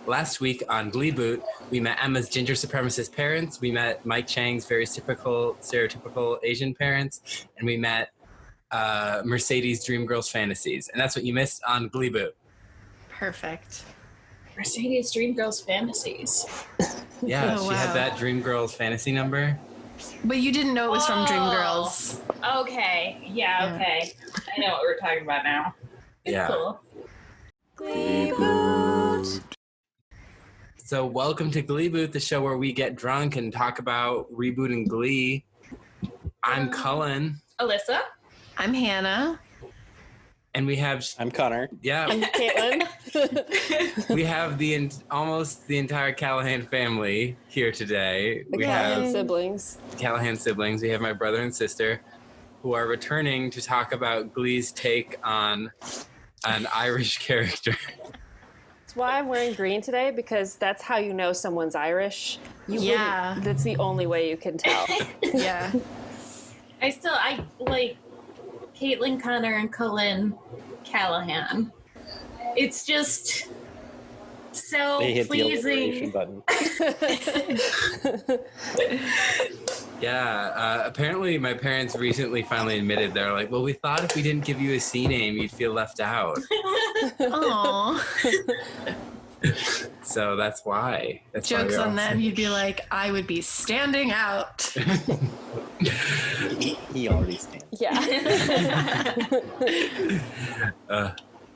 last week on Gleeboot, we met Emma's ginger supremacist parents, we met Mike Chang's very stereotypical Asian parents, and we met Mercedes Dreamgirls Fantasies. And that's what you missed on Gleeboot. Perfect. Mercedes Dreamgirls Fantasies. Yeah, she had that Dreamgirls fantasy number. But you didn't know it was from Dreamgirls. Okay. Yeah, okay. I know what we're talking about now. It's cool. Gleeboot. So welcome to Gleeboot, the show where we get drunk and talk about rebooting Glee. I'm Cullen. Alyssa. I'm Hannah. And we have... I'm Conor. Yeah. I'm Caitlin. We have almost the entire Callaghan family here today. The Callaghan siblings. Callaghan siblings. We have my brother and sister who are returning to talk about Glee's take on an Irish character. That's why I'm wearing green today, because that's how you know someone's Irish. That's the only way you can tell. Yeah. I like Caitlin, Conor, and Cullen Callaghan. It's just so they hit pleasing. The button. Yeah, apparently my parents recently finally admitted, they're like, well, we thought if we didn't give you a C name, you'd feel left out. Aww. So that's why. Jokes on them, you'd be like, I would be standing out. He already stands. Yeah.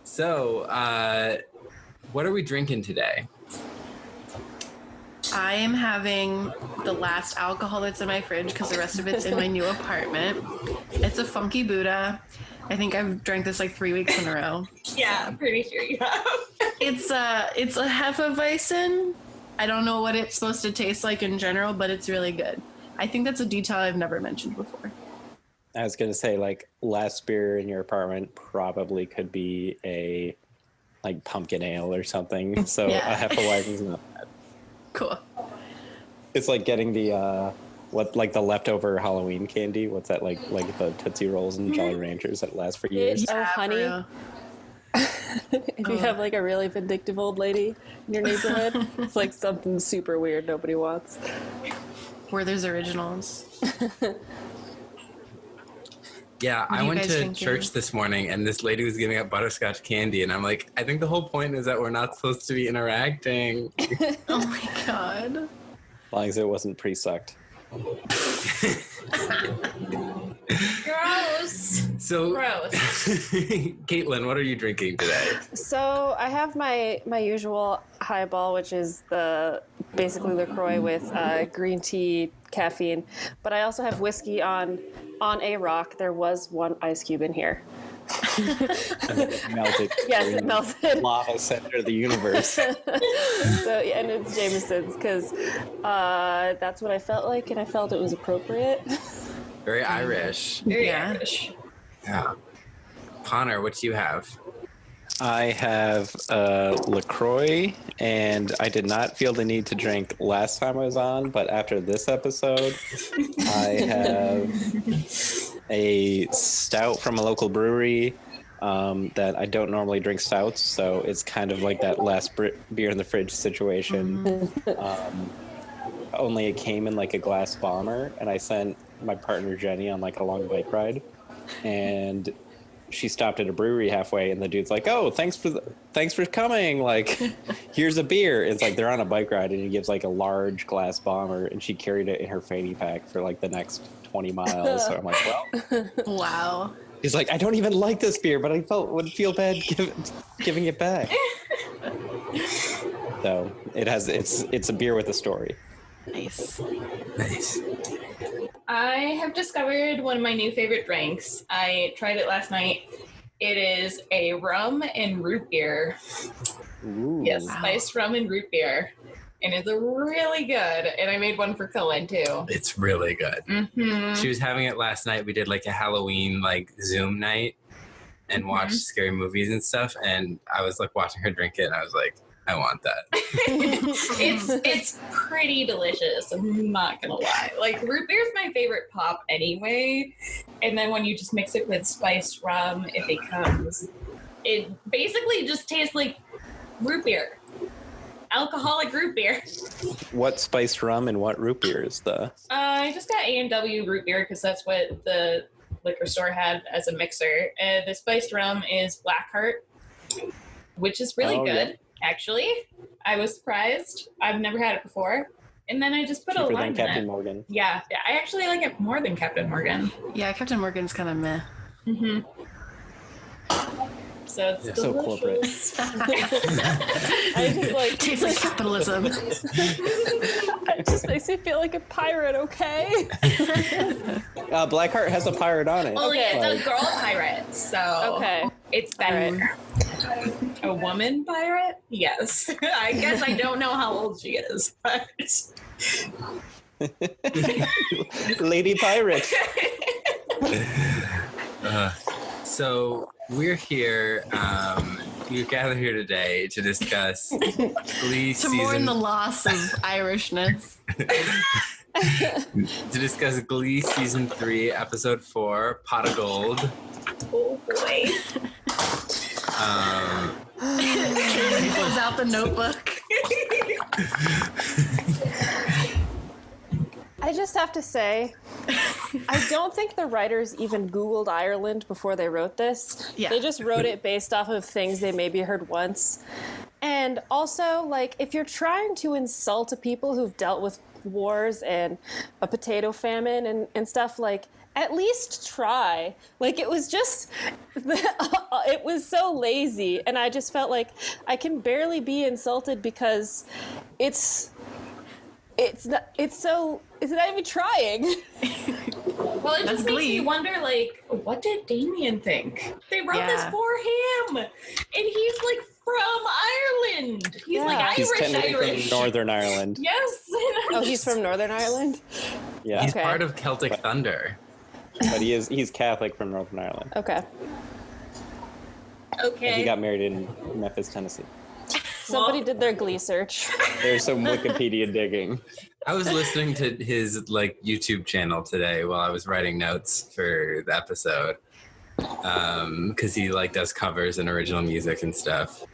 So, what are we drinking today? I am having the last alcohol that's in my fridge because the rest of it's in my new apartment. It's a Funky Buddha. I think I've drank this like 3 weeks in a row. Yeah, I'm pretty sure you have. It's a Hefeweizen. I don't know what it's supposed to taste like in general, but it's really good. I think that's a detail I've never mentioned before. I was gonna say, like, last beer in your apartment probably could be a like pumpkin ale or something. So a Hefeweizen's not bad. Cool. It's like getting the the leftover Halloween candy. What's that like the Tootsie Rolls and Jolly Ranchers that last for years? Oh, honey. If you have like a really vindictive old lady in your neighborhood, it's like something super weird nobody wants. Werther's Originals. Yeah, I went to church this morning and this lady was giving out butterscotch candy and I'm like, I think the whole point is that we're not supposed to be interacting. Oh my god. As long as it wasn't pre-sucked. Gross. So, Gross. Caitlin, what are you drinking today? So I have my usual highball, which is basically LaCroix with green tea, caffeine. But I also have whiskey on a rock. There was one ice cube in here. It melted. Yes, it melted. Lava center of the universe. So, yeah, and it's Jameson's because that's what I felt like, and I felt it was appropriate. Very Irish. Very Irish. Yeah. Conor, what do you have? I have LaCroix, and I did not feel the need to drink last time I was on, but after this episode, I have a stout from a local brewery that I don't normally drink stouts, so it's kind of like that last beer in the fridge situation. Only it came in like a glass bomber, and I sent my partner Jenny on like a long bike ride, and she stopped at a brewery halfway, and the dude's like, "Oh, thanks for coming. Like, here's a beer." It's like they're on a bike ride, and he gives like a large glass bomber, and she carried it in her fanny pack for like the next 20 miles. So I'm like, well, wow. He's like, I don't even like this beer, but I would feel bad giving it back. So it's a beer with a story. Nice. I have discovered one of my new favorite drinks. I tried it last night. It is a rum and root beer. Ooh. Yes, spiced rum and root beer. And it's really good. And I made one for Cullen too. It's really good. Mm-hmm. She was having it last night. We did like a Halloween like Zoom night and watched scary movies and stuff. And I was like watching her drink it and I was like, I want that. It's pretty delicious. I'm not gonna lie. Like root beer is my favorite pop anyway, and then when you just mix it with spiced rum, it basically just tastes like root beer. alcoholic root beer. What spiced rum and what root beer is the? I just got A&W root beer because that's what the liquor store had as a mixer. The spiced rum is Blackheart, which is really good, actually. I was surprised. I've never had it before. And then I just put a lime in Captain it. Morgan. Yeah, I actually like it more than Captain Morgan. Yeah, Captain Morgan's kind of meh. Mm-hmm. So it's so corporate. I just like Tastes like capitalism. it just makes me feel like a pirate, okay? Blackheart has a pirate on it. Only Okay. it's a girl pirate, so Okay. it's better. A woman pirate? Yes. I guess I don't know how old she is, but Lady pirate. So we're here. We're gathered here today to discuss Glee To mourn season. the loss of Irishness. To discuss Glee season 3, episode 4, Pot of Gold. oh boy. Katy pulls out the notebook. I just have to say, I don't think the writers even Googled Ireland before they wrote this. Yeah. They just wrote it based off of things they maybe heard once. And also, like, if you're trying to insult people who've dealt with wars and a potato famine and stuff, like, at least try. Like, it was just, it was so lazy. And I just felt like I can barely be insulted because it's not even trying. Well, it That's just makes Glee. me wonder, like, what did Damien think? They wrote this Yeah. for him, and he's like from Ireland. He's Yeah. like He's technically Irish. from Northern Ireland. Yes. Oh, he's from Northern Ireland? Yeah, He's Okay. part of Celtic Thunder. but he's Catholic from Northern Ireland. Okay. Okay. And he got married in Memphis, Tennessee. Somebody did their Glee search. There's some Wikipedia digging. I was listening to his YouTube channel today while I was writing notes for the episode, because he does covers and original music and stuff.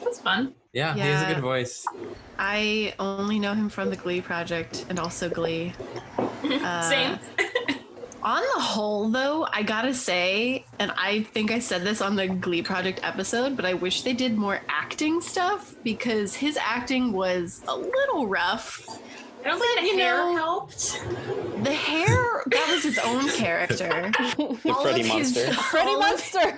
That's fun. Yeah, he has a Yeah. good voice. I only know him from the Glee project and also Glee. Same. On the whole, though, I gotta say, and I think I said this on the Glee Project episode, but I wish they did more acting stuff because his acting was a little rough. I don't think the you hair know- helped. The hair, that was his own character. The Freddie Monster. Freddie Monster!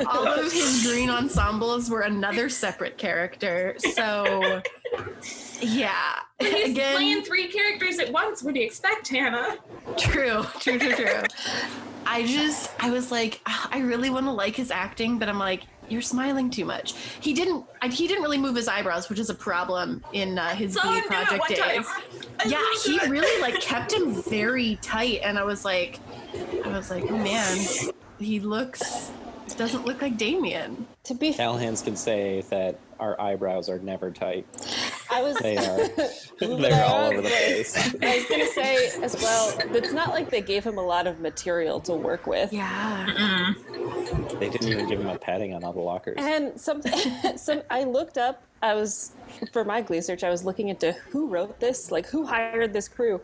All of his green ensembles were another separate character. So, yeah. He's Again, playing 3 characters at once. What do you expect, Hannah? True. I was like, I really want to like his acting, but I'm like, you're smiling too much. He didn't really move his eyebrows, which is a problem in his So Glee I'm doing it project one time. days. Yeah, he really kept him very tight, and I was like, oh man, he doesn't look like Damien. To be fair, Callahan's can say that our eyebrows are never tight. I was They are. They're all over the place. I was gonna say as well, it's not like they gave him a lot of material to work with. Yeah. They didn't even give him a padding on all the lockers. And I looked up, for my Glee search, I was looking into who wrote this, who hired this crew.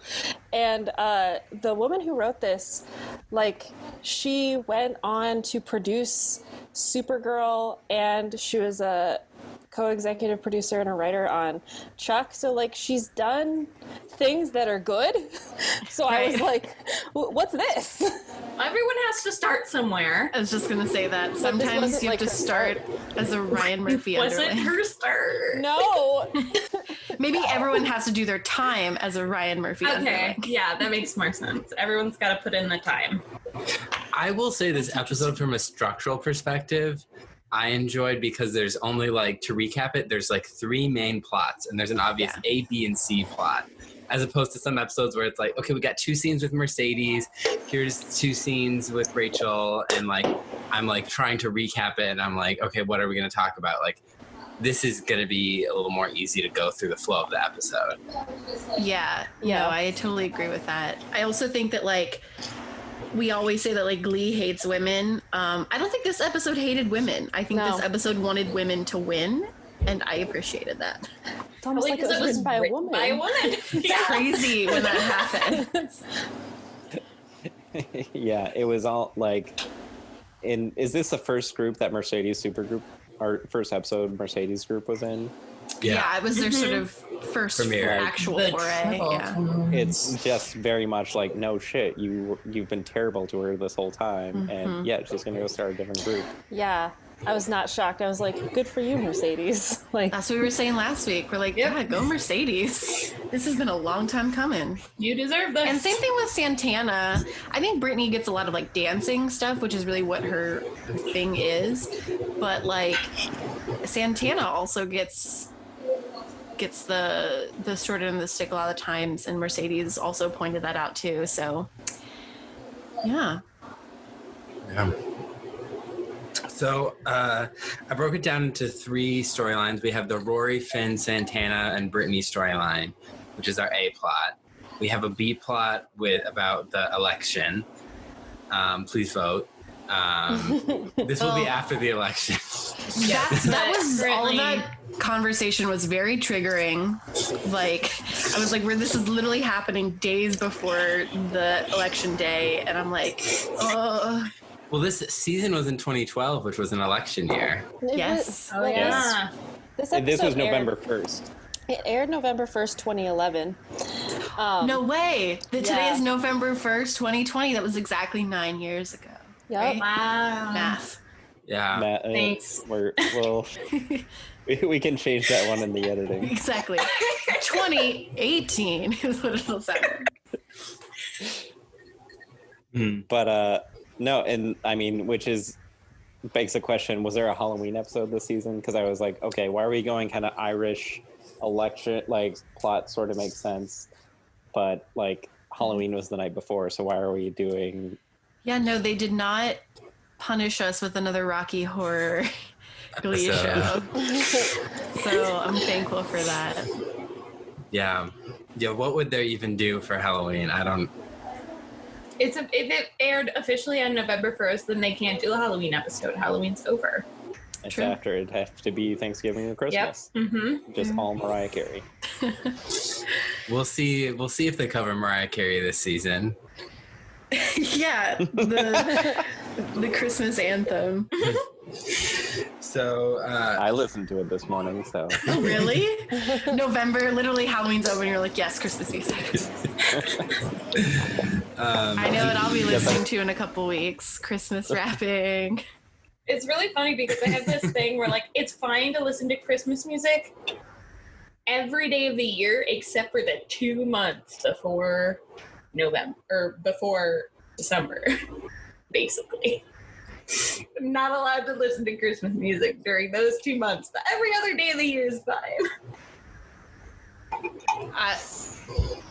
And the woman who wrote this, she went on to produce Supergirl, and she was a co-executive producer and a writer on Chuck. So, she's done things that are good. So I was like, what's this? Everyone has to start somewhere. I was just gonna say that. this Sometimes wasn't, you have to her start as a Ryan Murphy Wasn't underling. her start. No. Maybe everyone has to do their time as a Ryan Murphy Okay, underling. yeah, that makes more sense. Everyone's got to put in the time. I will say this episode from a structural perspective, I enjoyed because there's only to recap it, there's 3 main plots and there's an obvious A, B, and C plot. As opposed to some episodes where it's okay, we got 2 scenes with Mercedes, here's 2 scenes with Rachel, and I'm trying to recap it and I'm okay, what are we going to talk about? This is going to be a little more easy to go through the flow of the episode. Yeah, Yeah. no, I totally agree with that. I also think that we always say that Glee hates women. I don't think this episode hated women. I think No. this episode wanted women to win. and I appreciated that. It's almost like it was written by a woman. It's crazy when that happens. Yeah, it was all like, is this the first group that Mercedes Supergroup, our first episode Mercedes group was in? Yeah, it was their sort of first premiere, actual foray. Yeah. It's just very much like, no shit, you've been terrible to her this whole time, and yeah, she's gonna go start a different group. Yeah, I was not shocked. I was like, good for you, Mercedes. Like, That's what we were saying last week. We're like, yeah, go Mercedes. This has been a long time coming. You deserve this. And same thing with Santana. I think Brittany gets a lot of like dancing stuff, which is really what her thing is. But like Santana also gets the short end of the stick a lot of times, and Mercedes also pointed that out too. So yeah. So I broke it down into 3 storylines. We have the Rory, Finn, Santana, and Brittany storyline, which is our A plot. We have a B plot about the election. Please vote. This will be after the election. That was all of that conversation was very triggering. Like, I was like, where this is literally happening days before the election day, and I'm like, oh. Well, this season was in 2012, which was an election year. Yes. Oh, yeah. This was episode November 1st. It aired November 1st, 2011. No way. Today yeah. is November 1st, 2020. That was exactly 9 years ago. Yep. Right? Wow. Math. Yeah. Thanks. We can change that one in the editing. Exactly. 2018 is what it'll sound. But no, and I mean, which begs the question, was there a Halloween episode this season? Because I was like, okay, why are we going kind of Irish election, like plot sort of makes sense, but like Halloween was the night before, so why are we doing... Yeah, no, they did not punish us with another Rocky Horror Glee show. So I'm thankful for that. Yeah. Yeah, what would they even do for Halloween? I don't... If it aired officially on November 1st, then they can't do a Halloween episode. Halloween's over. It's after. It'd have to be Thanksgiving or Christmas. Yep. Mm-hmm. Just all Mariah Carey. We'll see if they cover Mariah Carey this season. Yeah, the Christmas anthem. So I listened to it this morning, so. Oh, really? November, literally Halloween's over and you're like, yes, Christmas music. I know what I'll be listening to in a couple weeks. Christmas wrapping. It's really funny because I have this thing where like it's fine to listen to Christmas music every day of the year except for the 2 months before November or before December, basically. I'm not allowed to listen to Christmas music during those 2 months, but every other day of the year is fine.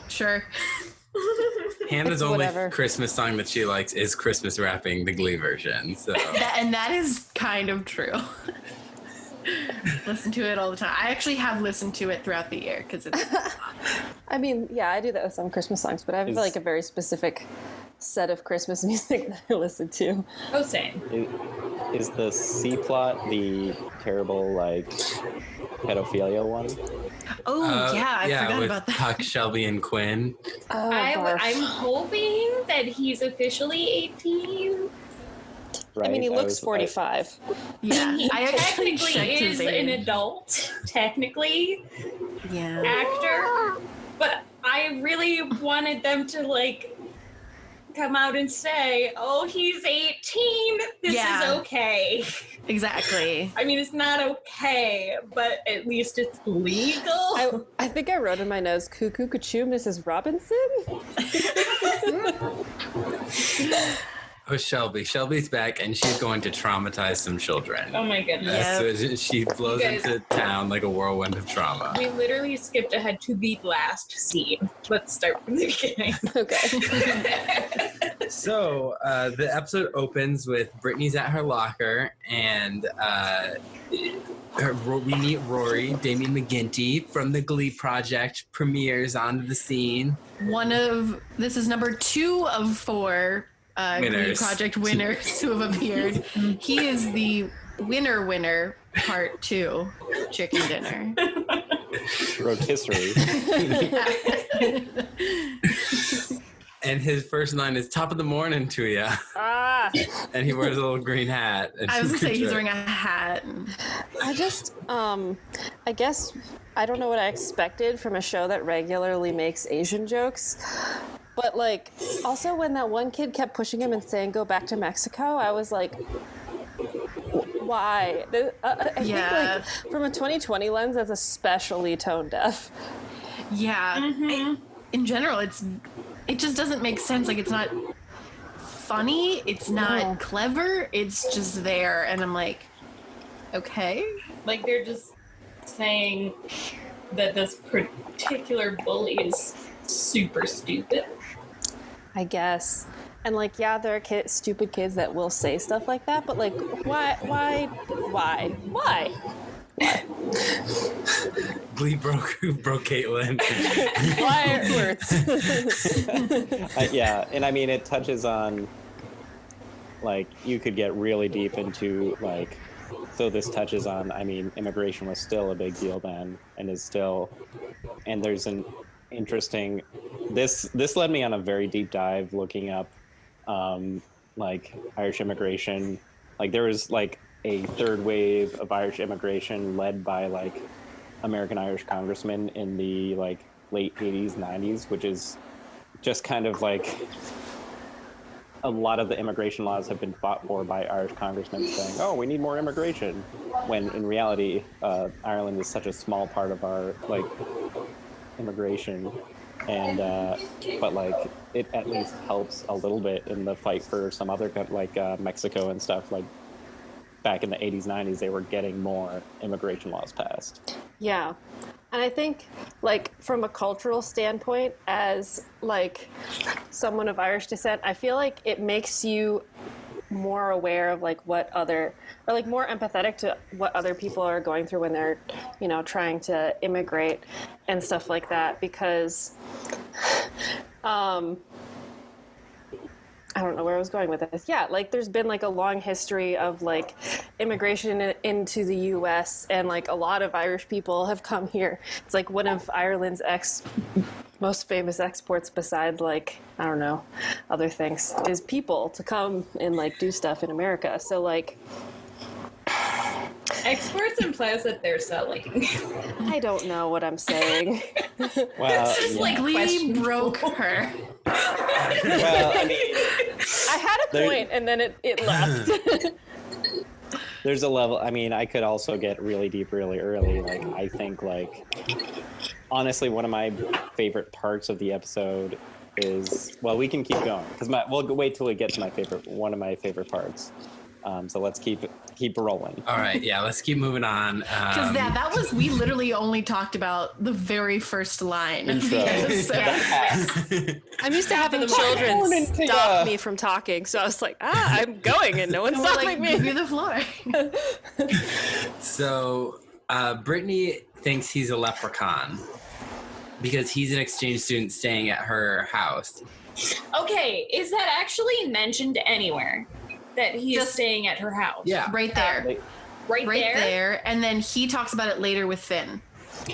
Sure. Hannah's only whatever. Christmas song that she likes is Christmas Wrapping, the Glee version. So And that is kind of true. Listen to it all the time. I actually have listened to it throughout the year because it's. I mean, yeah, I do that with some Christmas songs, but I have like a very specific set of Christmas music that I listen to. Oh, same. Is the C plot the terrible, like, pedophilia one? Oh, yeah, I forgot with about that. Puck, Shelby, and Quinn. Oh, I'm hoping that he's officially 18. Right? I mean, he looks 45. Yeah, He I actually technically checked his is an age. adult, technically, Yeah. actor. But I really wanted them to, like, come out and say, oh, he's 18. This Yeah. is okay. Exactly. I mean, it's not okay, but at least it's legal. I think I wrote in my notes, cuckoo, cuckoo, Mrs. Robinson? Oh, Shelby. Shelby's back, and she's going to traumatize some children. Oh my goodness. Yep. So she blows You guys- into town like a whirlwind of trauma. We literally skipped ahead to the last scene. Let's start from the beginning. Okay. So the episode opens with Brittany's at her locker, and we meet Rory. Damien McGinty from the Glee Project premieres onto the scene. This is number 2 of 4 Glee Winners. Project winners who have appeared. He is the winner Part 2, chicken dinner. Rotisserie. And his first line is "Top of the morning to ya," and he wears a little green hat. I was gonna say he's wearing a hat. I just, I guess, I don't know what I expected from a show that regularly makes Asian jokes. But, like, also when that one kid kept pushing him and saying, go back to Mexico, I was like, why? I think, like, from a 2020 lens, that's especially tone deaf. Yeah. In general, it just doesn't make sense. Like, it's not funny. It's not clever. It's just there. And I'm like, okay. Like, they're just saying that this particular bully is super stupid. I guess. And, like, yeah, there are stupid kids that will say stuff like that, but, like, why? Glee broke Caitlin. Why it hurts. Yeah, and I mean, it touches on, like, you could get really deep into, like, so this touches on, I mean, immigration was still a big deal then, and is still, and there's an interesting, this led me on a very deep dive looking up, like, Irish immigration. Like, there was, like, a third wave of Irish immigration led by, like, American Irish congressmen in the, like, late 80s, 90s, which is just kind of like a lot of the immigration laws have been fought for by Irish congressmen saying, oh, we need more immigration, when in reality, Ireland is such a small part of our, like, immigration. And, but, like, it at least helps a little bit in the fight for some other, like, Mexico and stuff. Like, back in the 80s, 90s, they were getting more immigration laws passed. Yeah. And I think, like, from a cultural standpoint, as, like, someone of Irish descent, I feel like it makes you more aware of, like, what other, or, like, more empathetic to what other people are going through when they're, you know, trying to immigrate and stuff like that, because, I don't know where I was going with this. Yeah, like, there's been, like, a long history of, like, immigration into the U.S., and, like, a lot of Irish people have come here. It's, like, one of Ireland's most famous exports besides, like, I don't know, other things, is people to come and, like, do stuff in America. So, like... Exports implies that they're selling. I don't know what I'm saying. Well, It's just like Lee broke her. well, I mean, I had a point, and then it left. there's a level. I mean, I could also get really deep really early. Like, I think, like, honestly, one of my favorite parts of the episode is, well, we can keep going because we'll wait till we get to one of my favorite parts. So let's keep rolling. All right, yeah, let's keep moving on. Because that was, we literally only talked about the very first line of Intro. the episode. I'm used to having children stop me from talking, so I was like, I'm going, and no one's And we're stopping like, me. give you the floor. So Brittany thinks he's a leprechaun because he's an exchange student staying at her house. Okay, is that actually mentioned anywhere? That he is staying at her house? Yeah. Right there. Right there? And then he talks about it later with Finn.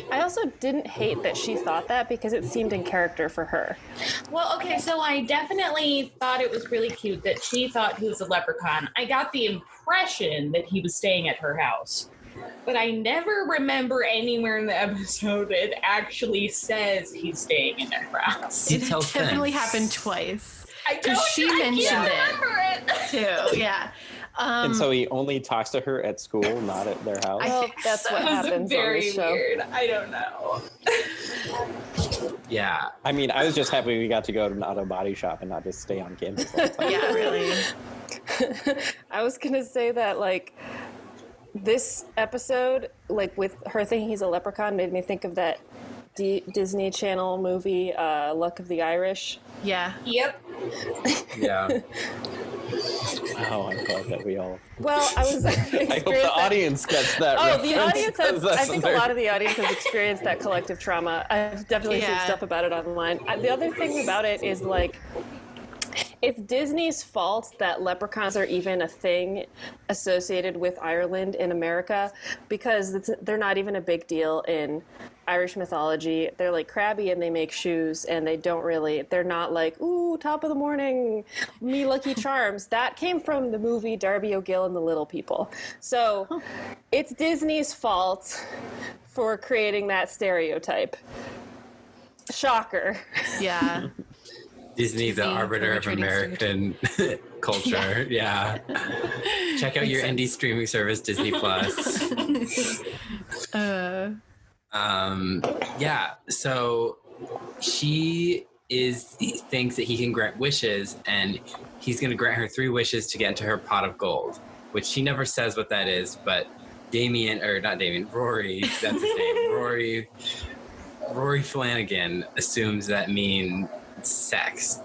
I also didn't hate that she thought that because it seemed in character for her. Well, okay, so I definitely thought it was really cute that she thought he was a leprechaun. I got the impression that he was staying at her house. But I never remember anywhere in the episode it actually says he's staying in her house. It definitely happened twice. I mentioned remember it. Too, yeah. And so he only talks to her at school, not at their house? I think That's what That was happens on very this show. weird. I don't know. Yeah. I mean, I was just happy we got to go to an auto body shop and not just stay on campus all the time. Yeah, really. I was gonna say that, like, this episode, like, with her thinking he's a leprechaun, made me think of that Disney Channel movie, Luck of the Irish. Yeah. Yep. Yeah. Oh, I'm glad that we all... Well, I was. I hope the audience gets that The audience has. I think a lot of the audience has experienced that collective trauma. I've definitely seen stuff about it online. The other thing about it is, like, It's Disney's fault that leprechauns are even a thing associated with Ireland in America, because they're not even a big deal in Irish mythology. They're like crabby and they make shoes, and they're not like, ooh, top of the morning, me lucky charms. That came from the movie Darby O'Gill and the Little People. So it's Disney's fault for creating that stereotype. Shocker. Yeah. Disney, the arbiter of American culture. Yeah. Check out your indie streaming service, Disney Plus. Yeah. So she thinks that he can grant wishes, and he's going to grant her 3 wishes to get into her pot of gold, which she never says what that is, but Rory, that's his name. Rory Flanagan assumes that means sex.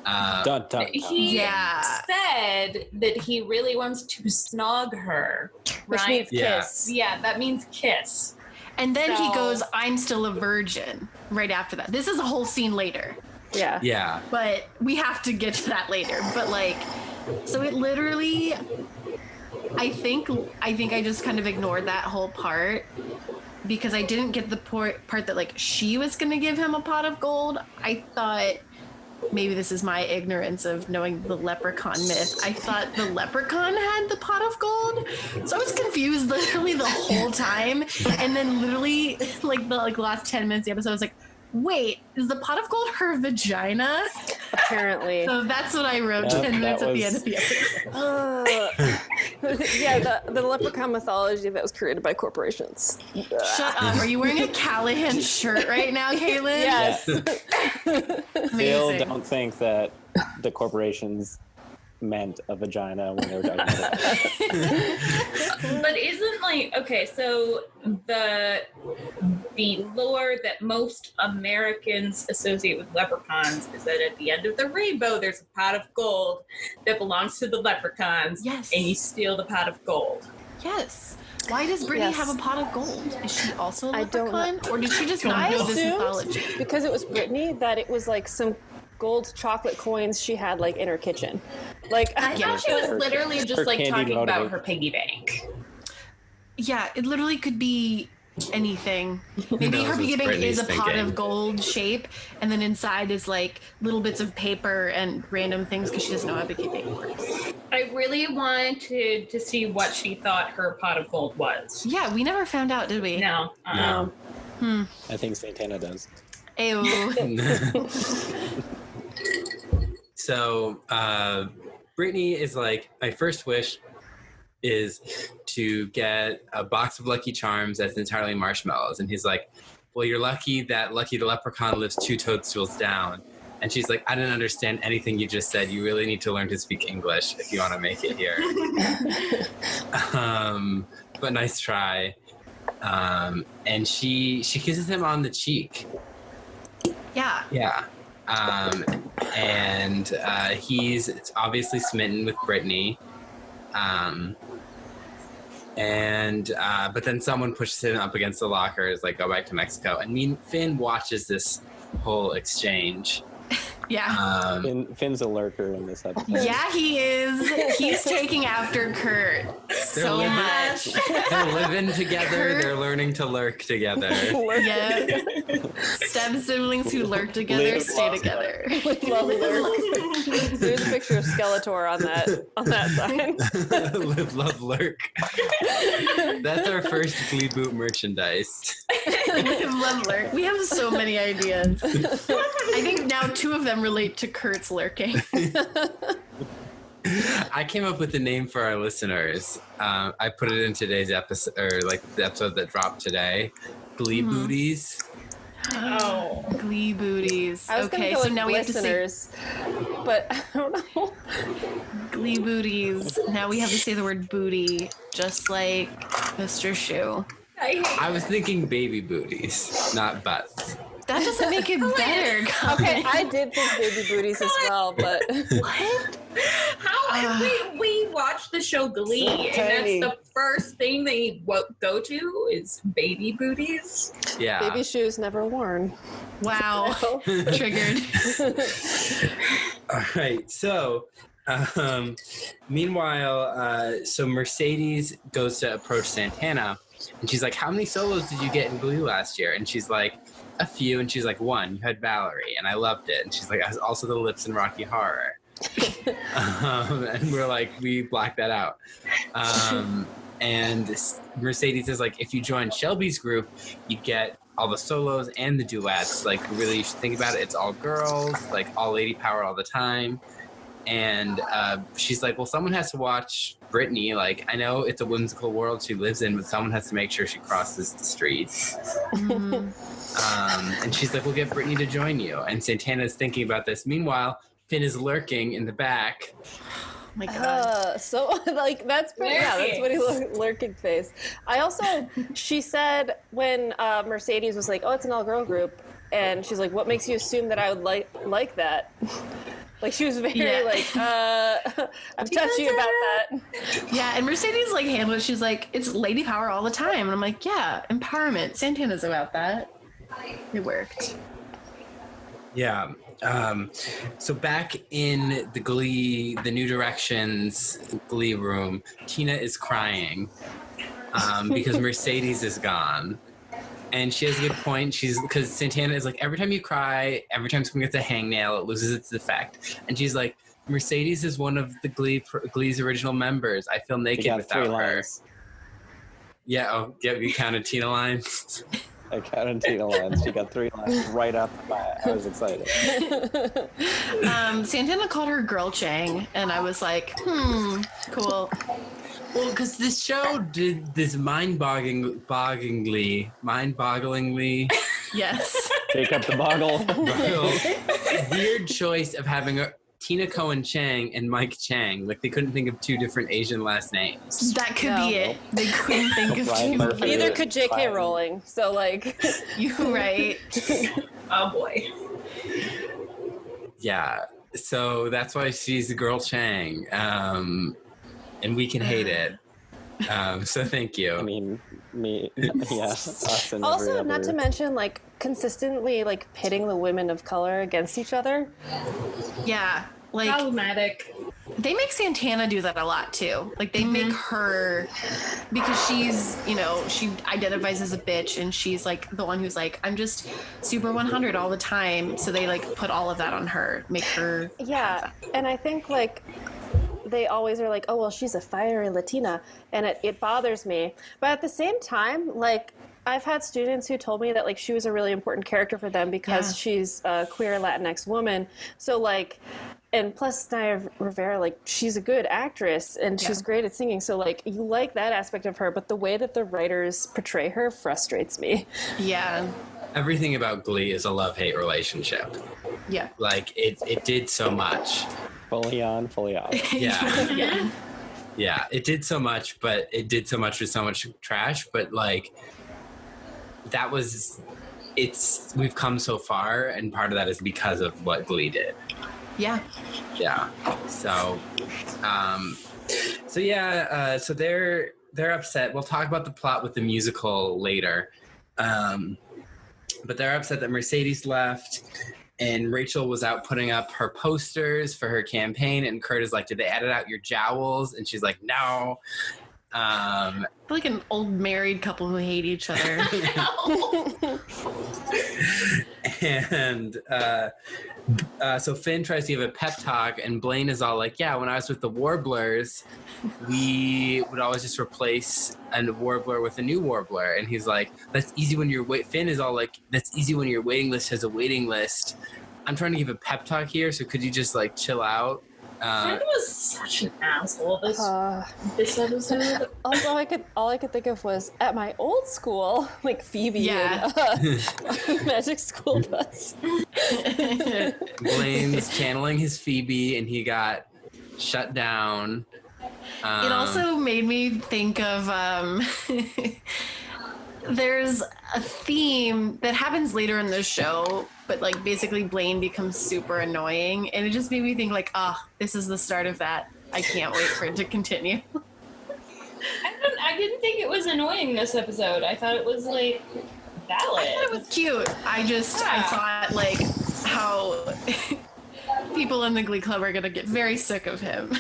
He said that he really wants to snog her, Which right? means kiss. Yeah, that means kiss. And then he goes, I'm still a virgin, right after that. This is a whole scene later. Yeah. Yeah. But we have to get to that later. But like, so it literally, I think I just kind of ignored that whole part because I didn't get the part that like she was going to give him a pot of gold. I thought, maybe this is my ignorance of knowing the leprechaun myth, I thought the leprechaun had the pot of gold. So I was confused literally the whole time. And then literally like the last 10 minutes of the episode, I was like, wait, is the pot of gold her vagina? Apparently. So that's what I wrote 10 minutes at the end of the episode. Yeah, the leprechaun mythology that was created by corporations. Shut up. Are you wearing a Callaghan shirt right now, Caitlin? Yes. Still don't think that the corporations meant a vagina when they were talking about it. But isn't like, okay, so the lore that most Americans associate with leprechauns is that at the end of the rainbow there's a pot of gold that belongs to the leprechauns. Yes. And you steal the pot of gold. Yes. Why does Brittany have a pot of gold? Is she also a I don't leprechaun? Or did she just not know this mythology? Because it was Brittany, that it was like some gold chocolate coins she had like in her kitchen. Like I thought she was literally just like talking about her piggy bank. Yeah, it literally could be anything. Maybe her piggy bank is a pot of gold shape, and then inside is like little bits of paper and random things because she doesn't know how piggy bank works. I really wanted to see what she thought her pot of gold was. Yeah, we never found out, did we? No. No. I think Santana does. Ew. So Brittany is like, my first wish is to get a box of Lucky Charms that's entirely marshmallows. And he's like, well, you're lucky that Lucky the Leprechaun lives 2 toadstools down. And she's like, I didn't understand anything you just said. You really need to learn to speak English if you want to make it here. But nice try. And she kisses him on the cheek. Yeah. Yeah. And he's obviously smitten with Brittany. But then someone pushes him up against the locker, is like, go back to Mexico. And Finn watches this whole exchange. Yeah. Finn's a lurker in this episode. Yeah, he is. He's taking after Kurt so much. They're living together. They're learning to lurk together. Yeah. Step siblings who lurk together stay together. Love lurk. There's a picture of Skeletor on that sign. Live, love, lurk. That's our first Gleeboot merchandise. Live, love, lurk. We have so many ideas. I think now 2 of them relate to Kurt's lurking. I came up with the name for our listeners. I put it in today's episode, or like the episode that dropped today. Glee Booties. Oh. Glee booties. I was Okay, go so with now we have to say but I don't know. Glee booties. Now we have to say the word booty, just like Mr. Shoe. I was thinking baby booties, not butts. That doesn't make it better. Okay, I did think baby booties as well, but What? How we watched the show Glee, and tiny. that's the first thing they go to is baby booties. Yeah. Baby shoes never worn. Wow. Triggered. All right. So, meanwhile, so Mercedes goes to approach Santana, and she's like, "How many solos did you get in Glee last year?" And she's like, "A few." And she's like, "One. You had Valerie, and I loved it." And she's like, "I was also the lips in Rocky Horror." And we're like, we blacked that out. And Mercedes is like, if you join Shelby's group, you get all the solos and the duets. Like, really, you should think about it. It's all girls, like all lady power all the time. And she's like, well, someone has to watch Brittany. Like, I know it's a whimsical world she lives in, but someone has to make sure she crosses the street. And she's like, we'll get Brittany to join you. And Santana's thinking about this. Meanwhile, Finn is lurking in the back. Oh my God. So like that's pretty, yeah, that's what he lurking face. I also, she said when Mercedes was like, oh, it's an all-girl group, and she's like, what makes you assume that I would like that? Like, she was very like, I'm touchy about that. Yeah, and Mercedes like handled it. She's like, it's lady power all the time. And I'm like, yeah, empowerment. Santana's about that. It worked. Yeah. So back in the Glee, the New Directions Glee room, Tina is crying because Mercedes is gone. And she has a good point. Because Santana is like, every time you cry, every time someone gets a hangnail, it loses its effect. And she's like, Mercedes is one of the Glee's original members. I feel naked without her. Yeah, oh, yeah, you counted Tina lines. I counted Tina lines. She got 3 lines right off the bat. I was excited. Santana called her Girl Chang, and I was like, cool. Well, because this show did this mind-bogglingly, Yes. Take up the boggle. weird choice of having Tina Cohen Chang and Mike Chang. Like, they couldn't think of 2 different Asian last names. That could be it. They couldn't think of Ryan 2. Murphy. Neither could J.K. Rowling. So like, You right. Oh boy. Yeah, so that's why she's the Girl Chang, and we can hate it. So thank you. I mean, us and also every not other- to mention like consistently like pitting the women of color against each other. Yeah. Like, Problematic. they make Santana do that a lot too. Like, they make her, because she's, you know, she identifies as a bitch, and she's like the one who's like, I'm just super 100 all the time. So they like put all of that on her, make her. Yeah, and I think like they always are like, oh well, she's a fiery Latina, and it bothers me. But at the same time, like, I've had students who told me that like she was a really important character for them because she's a queer Latinx woman. So like, and plus Naya Rivera, like, she's a good actress and she's great at singing. So like, you like that aspect of her, but the way that the writers portray her frustrates me. Yeah. Everything about Glee is a love-hate relationship. Yeah. Like, it did so much. Fully on, fully off. Yeah. Yeah. Yeah, it did so much, but it did so much with so much trash. But like, we've come so far, and part of that is because of what Glee did. Yeah. Yeah. So so they're upset. We'll talk about the plot with the musical later. But they're upset that Mercedes left, and Rachel was out putting up her posters for her campaign, and Kurt is like, did they edit out your jowls? And she's like, no. Like an old married couple who hate each other. And so Finn tries to give a pep talk, and Blaine is all like, yeah, when I was with the Warblers, we would always just replace a Warbler with a new Warbler. And he's like, that's easy when you're Finn is all like, that's easy when your waiting list has a waiting list. I'm trying to give a pep talk here, so could you just like chill out? Finn was such an asshole this episode. Also, all I could think of was at my old school, like Phoebe and Magic School Bus. Blaine's channeling his Phoebe, and he got shut down. It also made me think of there's a theme that happens later in the show, but like basically Blaine becomes super annoying, and it just made me think like, this is the start of that. I can't wait for it to continue. I I didn't think it was annoying this episode. I thought it was like valid. I thought it was cute. I thought like how people in the Glee Club are gonna get very sick of him.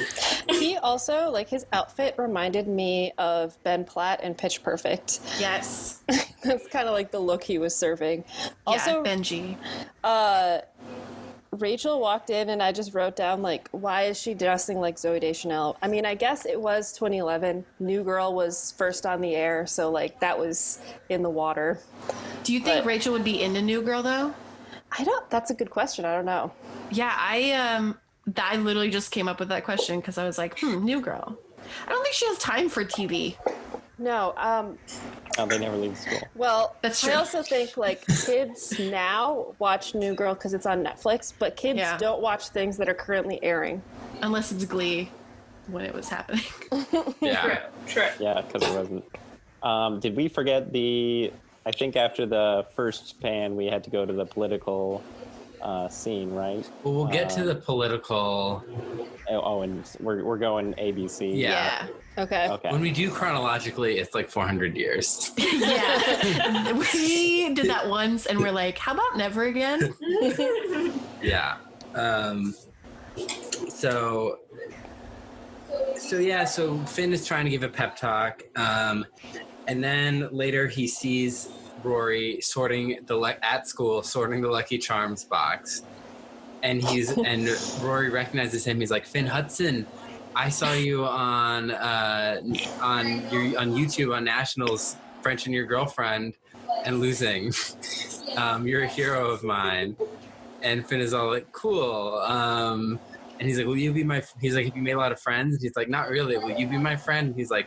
He also, like, his outfit reminded me of Ben Platt in Pitch Perfect. Yes. That's kind of like the look he was serving. Also, Benji. Rachel walked in and I just wrote down, like, why is she dressing like Zooey Deschanel? I mean, I guess it was 2011. New Girl was first on the air, so, like, that was in the water. Do you think Rachel would be into New Girl, though? That's a good question. I don't know. Yeah, I literally just came up with that question because I was like, New Girl. I don't think she has time for TV. No, Oh, they never leave school. well, That's true. I also think, like, kids now watch New Girl because it's on Netflix, but kids don't watch things that are currently airing. Unless it's Glee when it was happening. Yeah. True. Yeah, because it wasn't. Did we forget I think after the first pan, we had to go to the political scene, right? Well, we'll get to the political. And we're going ABC. Yeah. Okay. When we do chronologically, it's like 400 years. Yeah. We did that once and we're like, how about never again? Yeah. So Finn is trying to give a pep talk. And then later he sees Rory sorting the Lucky Charms box. And Rory recognizes him. He's like, Finn Hudson, I saw you on YouTube on Nationals, French and Your Girlfriend and losing. You're a hero of mine. And Finn is all like, cool. And he's like, he's like, have you made a lot of friends? And he's like, not really. Will you be my friend? And he's like,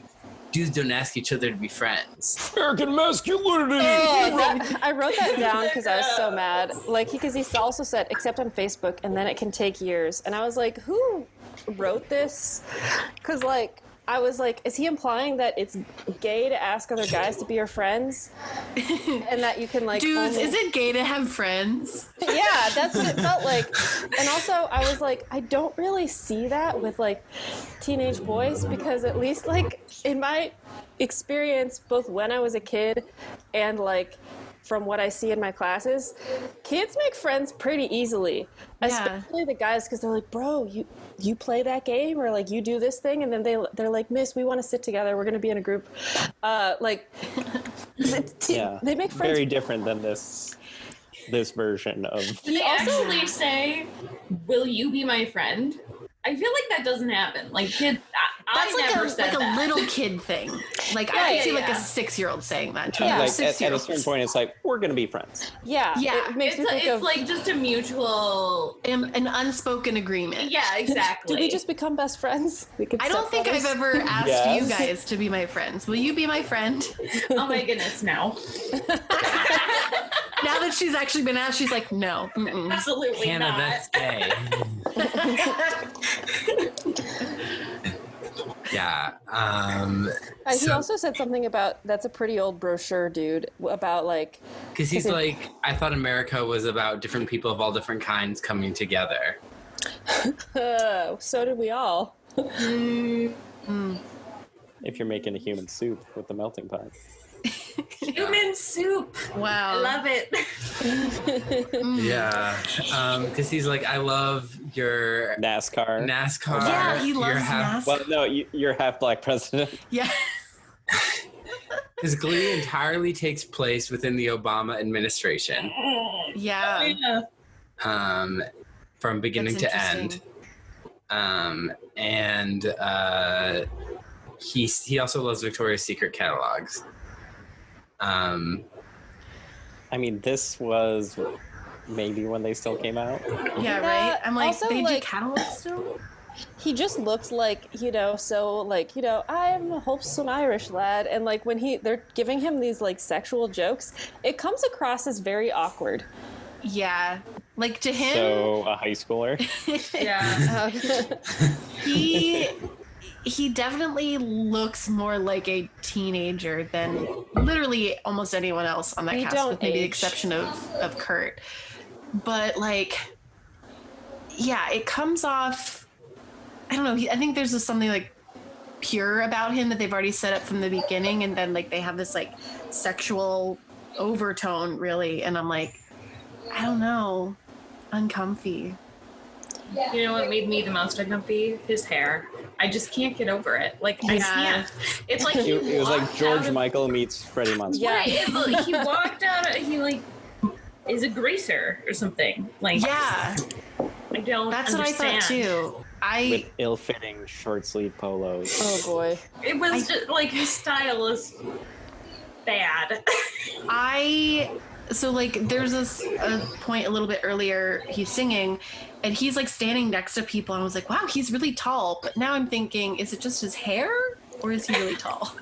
dudes don't ask each other to be friends. American masculinity! I wrote that down because I was so mad. Like, because he also said, except on Facebook, and then it can take years. And I was like, who wrote this? Because, like, I was like, is he implying that it's gay to ask other guys to be your friends? And that you can, like... Dudes, is it gay to have friends? Yeah, that's what it felt like. And also, I was like, I don't really see that with, like, teenage boys, because at least, like, in my experience, both when I was a kid and, like, from what I see in my classes, kids make friends pretty easily. Yeah. Especially the guys, because they're like, bro, you play that game, or like you do this thing, and then they're like, miss, we want to sit together, we're going to be in a group. They make friends. Very different than this version of... They actually say, will you be my friend? I feel like that doesn't happen. Like, kids, That's I never like said a that. little kid thing. Like, I could see like a 6-year-old saying that to Yeah. another Like, at a 6-year-old. certain point, it's like, we're going to be friends. Yeah, Yeah. it makes me think It's of, like just a mutual... An unspoken agreement. Yeah, exactly. do we just become best friends? We could I don't think I've stepbrothers. ever asked Yes. you guys to be my friends. Will you be my friend? Oh my goodness, no. Now that she's actually been asked, she's like, no. Mm-mm. Absolutely Hannah, not. that's gay. Yeah. He also said something about, that's a pretty old brochure, dude, about like... Because he's like, I thought America was about different people of all different kinds coming together. So did we all. If you're making a human soup with the melting pot. Human soup. Wow. I love it. Yeah. Because he's like, I love your NASCAR. Yeah, he loves NASCAR. Well, no, you're half black president. Yeah. Because Glee entirely takes place within the Obama administration. Yeah. From beginning That's to end. He also loves Victoria's Secret catalogs. I mean, this was maybe when they still came out. Yeah, Yeah, right? I'm like, also, they do like- catalogs still? He just looks like, so like, I'm a wholesome Irish lad. And like when they're giving him these like sexual jokes, it comes across as very awkward. Yeah. Like to him, So, a high schooler. Yeah. he definitely looks more like a teenager than literally almost anyone else on that They cast, don't with maybe the age. exception of Kurt. But like, yeah, it comes off. I don't know. I think there's just something like pure about him that they've already set up from the beginning, and then like they have this like sexual overtone really, and I'm like, I don't know, uncomfy. You know what made me the most uncomfy? His hair. I just can't get over it. Like, I can't. It's like It was like George Michael meets Freddie Munster. Yeah, he walked out. He like is a greaser or something. Like, Yeah, I don't. that's understand. what I thought too. With ill-fitting short-sleeve polos. Oh boy. It was just like his style is bad. So like there's a point a little bit earlier he's singing and he's like standing next to people and I was like, wow, he's really tall. But now I'm thinking, is it just his hair or is he really tall?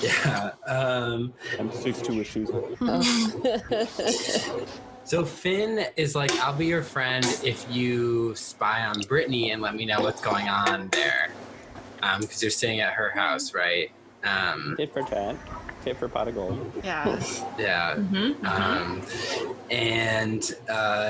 Yeah. I'm 6'2" with shoes on. So Finn is like, I'll be your friend if you spy on Brittany and let me know what's going on there. Because you're staying at her house, right? Tit for tat. Tit for pot of gold. Yeah. Yeah. And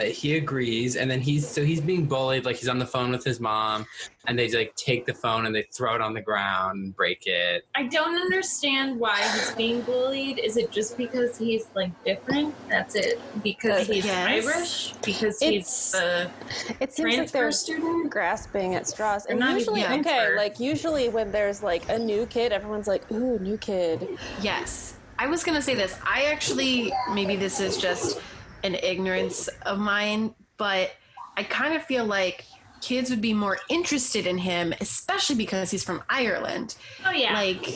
he agrees, and then he's being bullied. Like he's on the phone with his mom, and they like take the phone and they throw it on the ground, and break it. I don't understand why he's being bullied. Is it just because he's like different? That's it. Because he's Irish. Because he's a It seems like they're student. grasping at straws. And not usually, even okay, transfer. like usually when there's like a new kid, everyone's like, ooh, new kid. Yes. I was going to say this. I actually, maybe this is just an ignorance of mine, but I kind of feel like kids would be more interested in him, especially because he's from Ireland. Oh yeah. Like,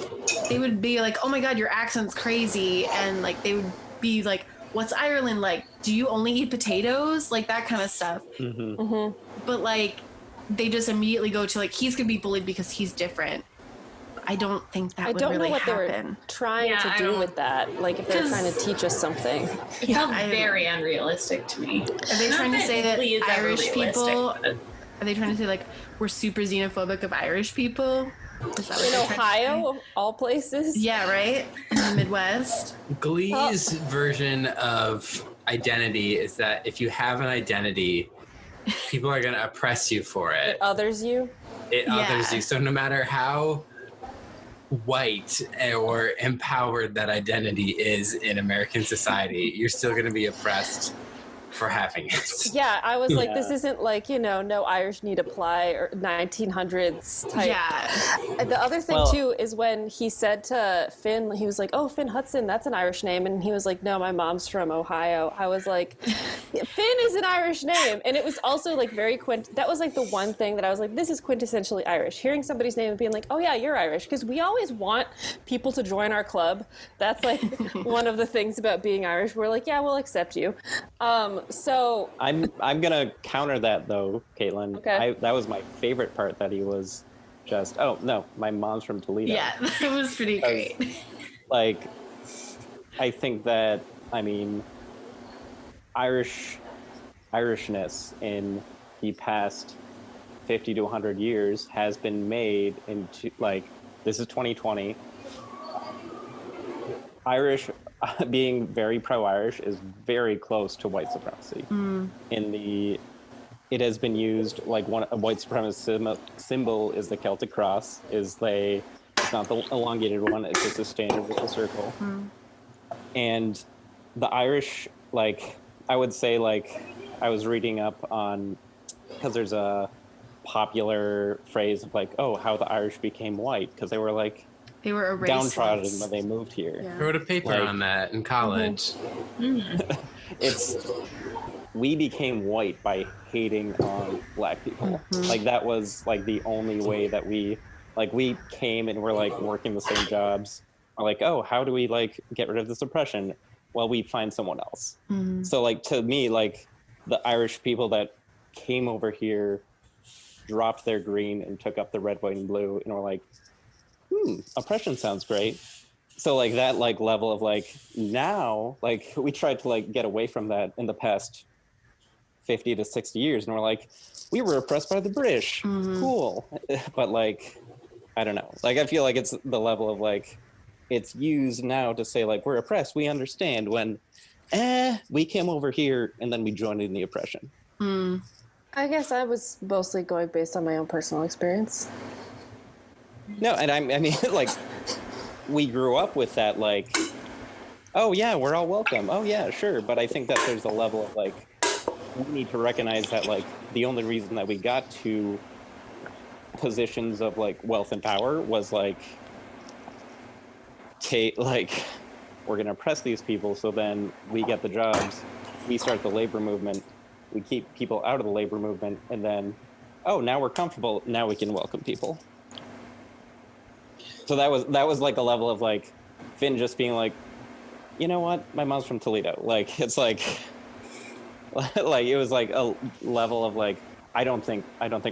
they would be like, oh my God, your accent's crazy. And like, they would be like, what's Ireland like? Do you only eat potatoes? Like that kind of stuff. But like, they just immediately go to like, he's going to be bullied because he's different. I don't think that I would don't really know what happen. they were trying Yeah, to I do don't- with that. Like if they're 'Cause- trying to teach us something. It felt I- very unrealistic to me. Are they trying to say that Glee is ever Irish realistic, people? but- Are they trying to say like we're super xenophobic of Irish people? Is that what In they're trying to Ohio, of all places. say? Yeah, right. In the Midwest. Glee's version of identity is that if you have an identity, people are going to oppress you for it. Others you. It Yeah. others you. So no matter how white or empowered that identity is in American society, you're still going to be oppressed for having it. Yeah, I was like, Yeah. this isn't like, no Irish need apply or 1900s type. Yeah. The other thing, Well- too, is when he said to Finn, he was like, oh, Finn Hudson, that's an Irish name. And he was like, no, my mom's from Ohio. I was like, Finn is an Irish name. And it was also like that was like the one thing that I was like, this is quintessentially Irish. Hearing somebody's name and being like, oh yeah, you're Irish. Because we always want people to join our club. That's like one of the things about being Irish. We're like, yeah, we'll accept you. So I'm gonna counter that though, Caitlin. Okay. That was my favorite part, that he was just, oh no, my mom's from Toledo. Yeah, that was pretty great. Like, I think that, I mean, Irishness in the past 50 to 100 years has been made into, like, this is 2020. Irish, being very pro-Irish, is very close to white supremacy. It has been used, like, a white supremacist symbol is the Celtic cross, it's not the elongated one, it's just a standard with a circle. And the Irish, like, I would say, like, I was reading up on, because there's a popular phrase of like, oh, how the Irish became white, because they were like They were a downtrodden raceless. when they moved here. Yeah. I wrote a paper Like- on that in college. We became white by hating on black people. Like, that was like the only way that we came and we're like working the same jobs. We're like, oh, how do we like get rid of this oppression? Well, we find someone else. So like, to me, like, the Irish people that came over here dropped their green and took up the red, white, and blue, and were like, oppression sounds great. So like that like level of like, now, like, we tried to like get away from that in the past 50 to 60 years, and we're like, we were oppressed by the British. Cool. But like, I don't know. Like, I feel like it's the level of like, it's used now to say like, we're oppressed, we understand, when we came over here and then we joined in the oppression. I guess I was mostly going based on my own personal experience. No, and I mean, like, we grew up with that, like, oh yeah, we're all welcome. Oh yeah, sure. But I think that there's a level of, like, we need to recognize that, like, the only reason that we got to positions of, like, wealth and power was, like, Cait, like, we're going to oppress these people, so then we get the jobs, we start the labor movement, we keep people out of the labor movement, and then, oh, now we're comfortable, now we can welcome people. So that was like a level of, like, Finn just being like, you know what, my mom's from Toledo. Like, it's like it was like a level of, like, I don't think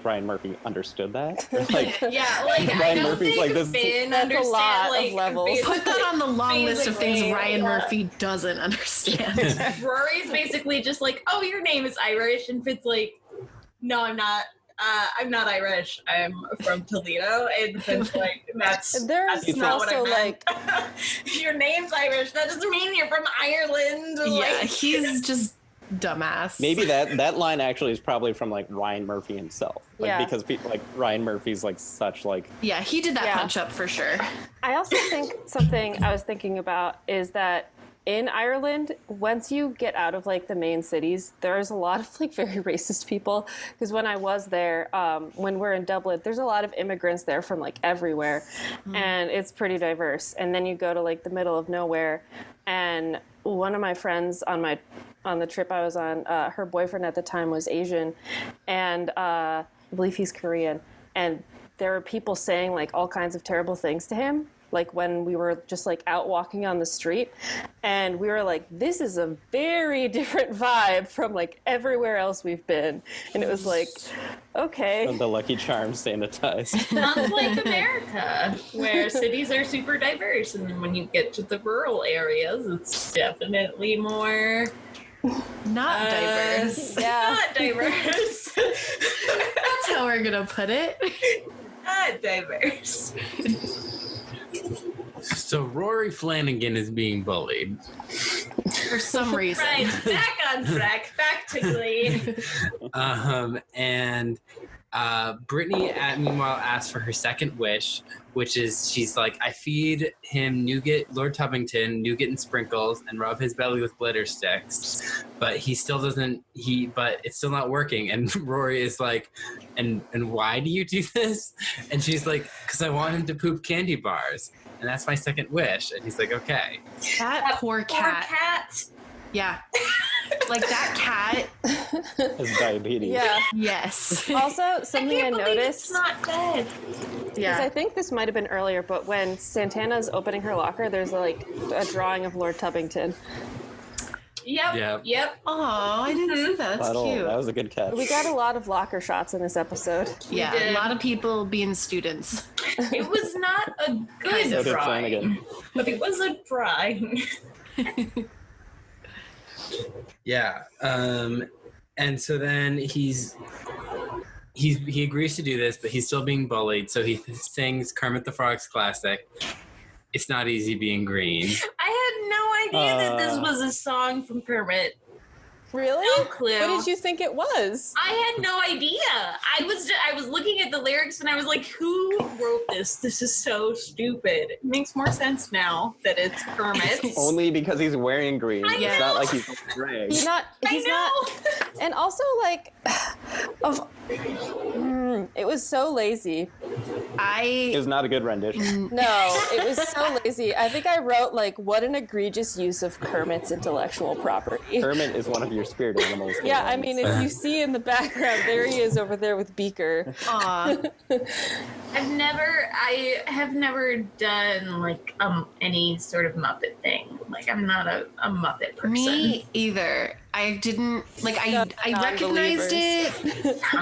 Ryan Murphy understood that. Like, yeah, like Ryan I don't Murphy's think like, Finn that's understands a lot like of levels. Put that on the long list of things Ryan yeah. Murphy doesn't understand. Rory's basically just like, oh, your name is Irish, and Finn's like, no, I'm not. I'm not Irish. I'm from Toledo, and Finn's like, that's not what I also meant. like Your name's Irish. That doesn't mean you're from Ireland. Yeah, Like, he's just dumbass. maybe that line actually is probably from, like, Ryan Murphy himself. Like, Yeah. because people, like, Ryan Murphy's, like, such, like, Yeah, he did that Yeah. punch up for sure. I also think something I was thinking about is that in Ireland, once you get out of, like, the main cities, there's a lot of, like, very racist people. Because when I was there, when we're in Dublin, there's a lot of immigrants there from, like, everywhere, and it's pretty diverse. And then you go to, like, the middle of nowhere, and one of my friends on the trip I was on, her boyfriend at the time was Asian, and I believe he's Korean, and there were people saying, like, all kinds of terrible things to him, like, when we were just, like, out walking on the street, and we were like, this is a very different vibe from, like, everywhere else we've been. And it was like, okay. the Lucky Charms sanitized. sounds like America, where cities are super diverse, and then when you get to the rural areas, it's definitely more Not diverse. Yeah. not diverse. That's how we're gonna put it. Not diverse. So Rory Flanagan is being bullied. For some reason. Right, back on track. Back to Glee. And Brittany, meanwhile, asks for her second wish, which is she's like, I feed him nougat, Lord Tubbington, nougat and sprinkles, and rub his belly with glitter sticks, but he still doesn't. But it's still not working. And Rory is like, and why do you do this? And she's like, because I want him to poop candy bars, and that's my second wish. And he's like, okay. That poor cat. Poor cat. Yeah. Like that cat. Has diabetes. Yeah. Yes. Also, something I can't believe noticed it's not dead. is Yeah. I think this might have been earlier, but when Santana's opening her locker, there's like a drawing of Lord Tubbington. Yep. Oh, I didn't see that. That's Puddle. cute. That was a good catch. We got a lot of locker shots in this episode. Yeah, did. a lot of people being students. It was not a good So did drawing, Flanagan. but it was a drawing. Yeah. And so then he agrees to do this, but he's still being bullied. So he sings Kermit the Frog's classic, It's Not Easy Being Green. I had no idea that this was a song from Kermit. Really? No clue. What did you think it was? I had no idea. I was looking at the lyrics and I was like, who wrote this? This is so stupid. It makes more sense now that it's Kermit. Only because he's wearing green. I It's know. not like he's gray. He's not. And also, like, it was so lazy. It was not a good rendition. No, it was so lazy. I think I wrote, like, what an egregious use of Kermit's intellectual property. Kermit is one of your spirit animals. Yeah, I Caitlin, mean, so- if you see in the background, there he is over there with Beaker. Aw. I have never done like any sort of Muppet thing. Like I'm not a Muppet person. Me either. I didn't like. I recognized it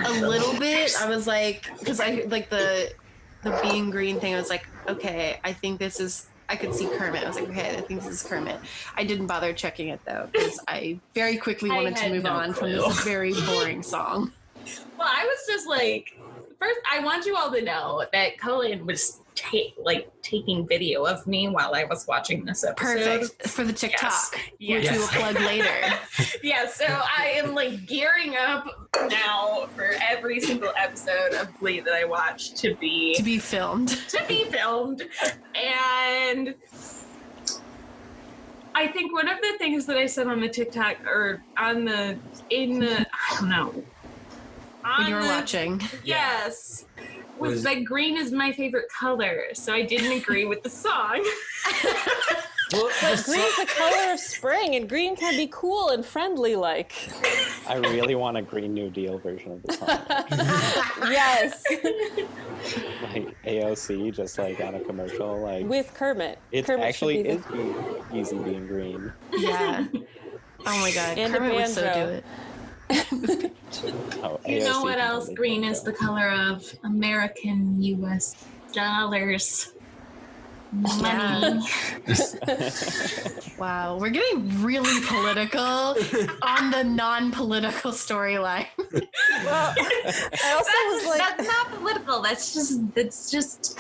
a little bit. I was like, because I like the being green thing. I was like, okay, I think this is. I could see Kermit. I was like, okay, I think this is Kermit. I didn't bother checking it though because I very quickly I wanted to had move no on from clue. this very boring song. Well, I was just like, first, I want you all to know that Cullen was taking video of me while I was watching this episode. Perfect for the TikTok, Yes. which we will plug later. Yeah, so I am like gearing up now for every single episode of Glee that I watch to be filmed. And I think one of the things that I said on the TikTok or I don't know. When you were watching. Yes. Was that green is my favorite color, so I didn't agree with the song. But green's the color of spring, and green can be cool and friendly like. I really want a Green New Deal version of the song. Yes. Like AOC, just like on a commercial. Like With Kermit. it Kermit actually should is easy being green. Yeah. Oh my god. And a Kermit would so do banjo. it. Oh, You know AOC what can else really green do is that. the color of? American US dollars. Money. Wow, we're getting really political on the non-political storyline. Well, I also was like, That's not political. That's just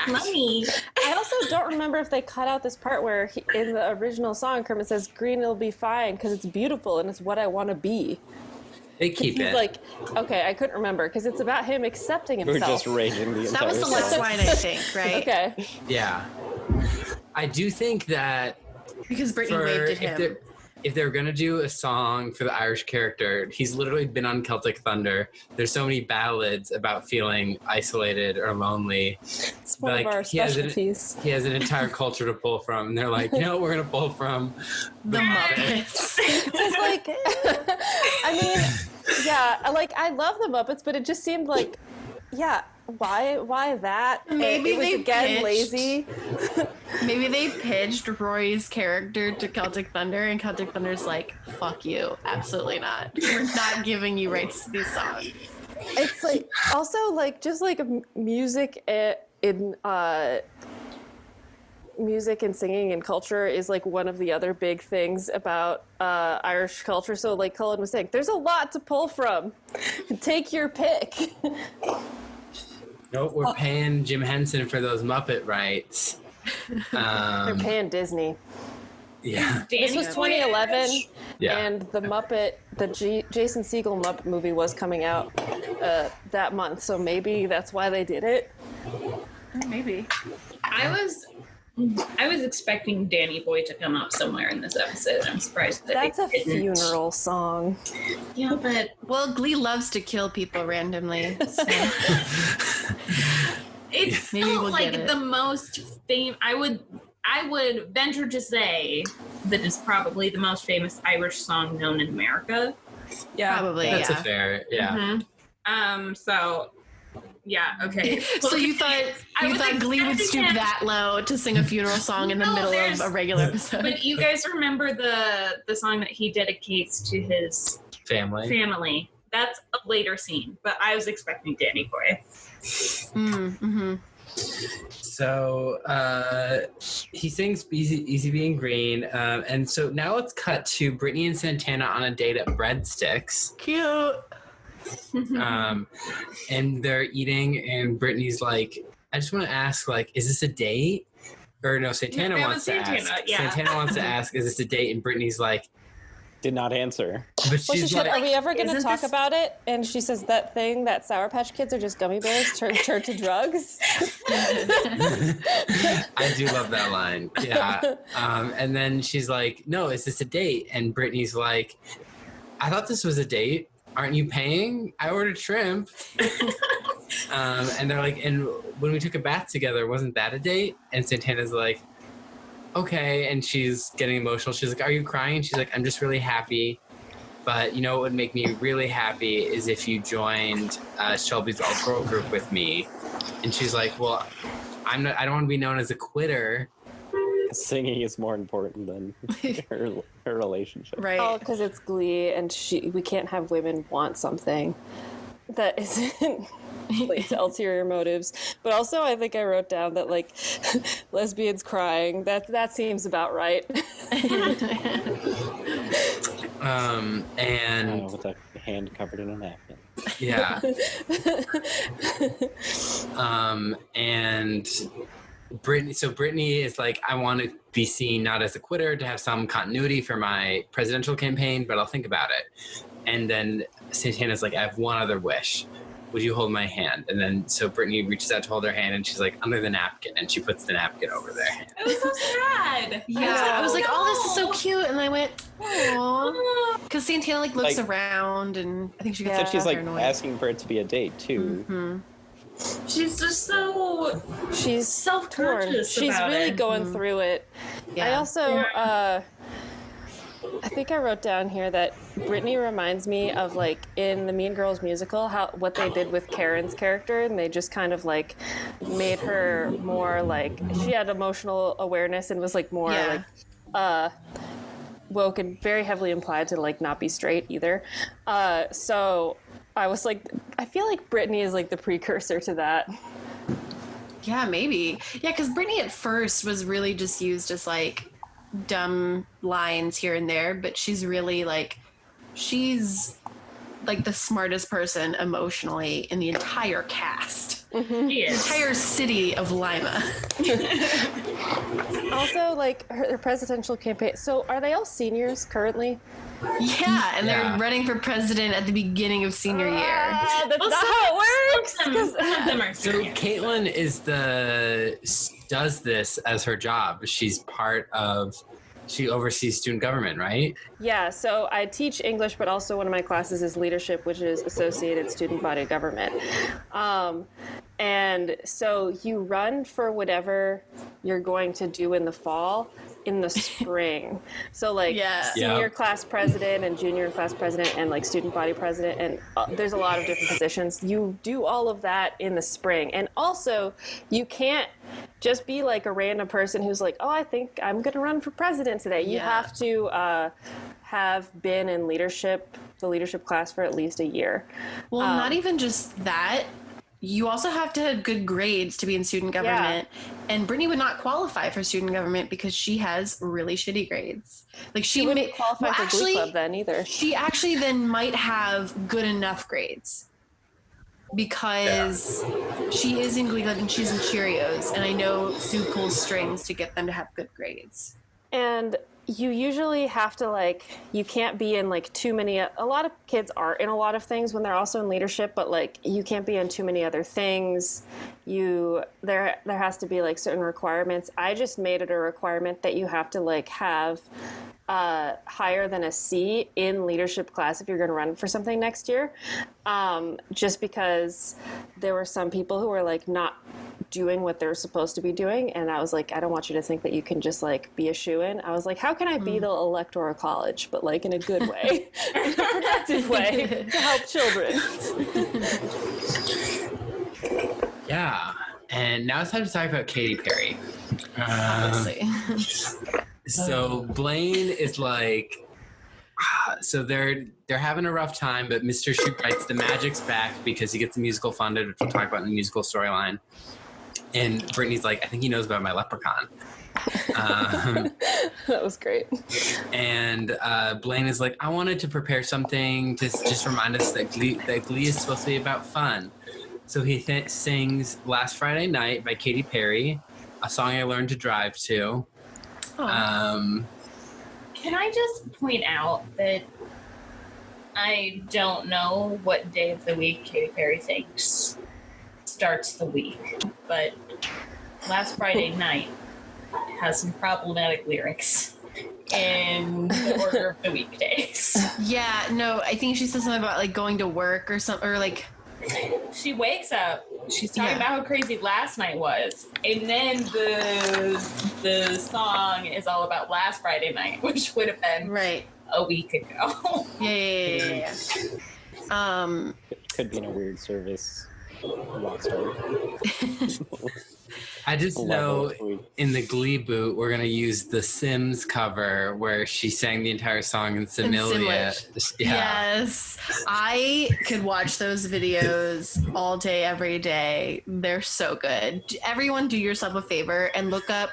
money. I also don't remember if they cut out this part where in the original song, Kermit says, "Green will be fine because it's beautiful and it's what I want to be." They keep He's it. like, okay, I couldn't remember because it's about him accepting We're himself. just raging the That entire was the song. last line, I think, right? Okay. Yeah. I do think that Because Brittany waved at him. if they're gonna do a song for the Irish character, he's literally been on Celtic Thunder. There's so many ballads about feeling isolated or lonely. It's one Like, of our he has specialties. He has an entire culture to pull from, and they're like, we're gonna pull from The Muppets. It's like, I mean, yeah, like I love the Muppets, but it just seemed like, yeah, why that? Maybe it was they again pitched- lazy. Maybe they pitched Rory's character to Celtic Thunder, and Celtic Thunder's like, fuck you. Absolutely not. We're not giving you rights to these songs. It's like also like just like music in music and singing and culture is like one of the other big things about Irish culture. So like Cullen was saying, there's a lot to pull from. Take your pick. Nope, we're paying Jim Henson for those Muppet rights. They're paying Disney. Yeah. This was 2011, Yeah. and the Jason Segel Muppet movie was coming out that month, so maybe that's why they did it. Maybe. I was expecting Danny Boy to come up somewhere in this episode. I'm surprised that That's a it didn't. funeral song. Yeah, but Well, Glee loves to kill people randomly. So. it's Maybe still we'll like get it. the most famous. I would venture to say that it's probably the most famous Irish song known in America. Yeah, Probably, That's yeah. a fair, yeah. So yeah, okay. So you thought Glee would stoop that low to sing a funeral song in the No, middle of there's- a regular episode? But you guys remember the song that he dedicates to his Family. family? That's a later scene, but I was expecting Danny Boy. Mm-hmm. So he sings Easy Being Green. And so now let's cut to Brittany and Santana on a date at Breadsticks. Cute. And they're eating, and Brittany's like, I just want to ask, like, is this a date? Or no, Santana That wants was to Santana, ask. yeah. Santana wants to ask, is this a date? And Brittany's like, Did not answer. but Well, she she's said, like, "Are we ever going to isn't talk this- about it?" And she says, "That thing that Sour Patch Kids are just gummy bears turned to drugs." I do love that line. Yeah. And then she's like, no, is this a date? And Brittany's like, I thought this was a date. Aren't you paying? I ordered shrimp. And they're like, and when we took a bath together, wasn't that a date? And Santana's like, okay. And she's getting emotional. She's like, are you crying? She's like, I'm just really happy. But you know what would make me really happy is if you joined Shelby's all-girl group with me. And she's like, well, I don't want to be known as a quitter. Singing is more important than her relationship. Right. Oh, because it's Glee, and we can't have women want something that isn't like to ulterior motives. But also, I think I wrote down that like lesbians crying. That seems about right. And Oh, with the hand covered in a napkin. Yeah. And Brittany is like, I want to be seen not as a quitter, to have some continuity for my presidential campaign, but I'll think about it. And then Santana's like, I have one other wish. Would you hold my hand? And then so Brittany reaches out to hold her hand, and she's like, under the napkin, and she puts the napkin over their hand. It was so sad. Yeah, I was like, oh, this is so cute, and I went, oh, because Santana like looks around, and I think she gets So she's like paranoid. asking for it to be a date too. Mm-hmm. She's just so She's self-conscious. She's about really it. going through it. Yeah. I also, I think I wrote down here that Brittany reminds me of like in the Mean Girls musical, what they did with Karen's character, and they just kind of like made her more like, she had emotional awareness and was like more like woke and very heavily implied to like not be straight either. So I was like, I feel like Brittany is like the precursor to that. Yeah, maybe. Yeah, because Brittany at first was really just used as like dumb lines here and there, but she's really like, she's like the smartest person emotionally in the entire cast. Mm-hmm. She is. The entire city of Lima. Also, like her presidential campaign. So, are they all seniors currently? Yeah, and Yeah. they're running for president at the beginning of senior year. That's Well, not how it works. Some of them are So serious. Caitlin does this as her job. She oversees student government, right? Yeah, so I teach English, but also one of my classes is leadership, which is associated student body government. And so you run for whatever you're going to do in the fall in the spring. So like senior class president and junior class president and like student body president, and there's a lot of different positions. You do all of that in the spring. And also you can't just be like a random person who's like, oh, I think I'm going to run for president today. You have to have been in the leadership class for at least a year. Well, not even just that. You also have to have good grades to be in student government. And Brittany would not qualify for student government because she has really shitty grades. Like she wouldn't qualify for Glee Club then either. She actually then might have good enough grades because she is in Glee Club and she's in Cheerios. And I know Sue pulls strings to get them to have good grades. And you usually have to like, you can't be in like too many, a lot of kids are in a lot of things when they're also in leadership, but like you can't be in too many other things. There has to be like certain requirements. I just made it a requirement that you have to like have higher than a C in leadership class if you're going to run for something next year. Just because there were some people who were like not doing what they're supposed to be doing, and I was like, I don't want you to think that you can just like be a shoo-in. I was like, how can I be the electoral college, but like in a good way, in a productive way to help children? Yeah. And now it's time to talk about Katy Perry. Obviously. So Blaine is like, so they're having a rough time, but Mr. Shoot writes the magic's back because he gets the musical funded, which we'll talk about in the musical storyline. And Brittany's like, I think he knows about my Leprechaun. That was great. And Blaine is like, I wanted to prepare something to just remind us that Glee is supposed to be about fun. So he sings Last Friday Night by Katy Perry, a song I learned to drive to. Can I just point out that I don't know what day of the week Katy Perry thinks starts the week, but Last Friday Night has some problematic lyrics in the order of the weekdays. Yeah, no, I think she said something about like going to work or something, or like She wakes up, she's talking about how crazy last night was, and then the song is all about last Friday night, which would have been a week ago. Yeah. Could be in a weird service. Rock star. I just know in the Gleeboot, we're going to use the Sims cover where she sang the entire song in Similia. Yes. I could watch those videos all day, every day. They're so good. Everyone do yourself a favor and look up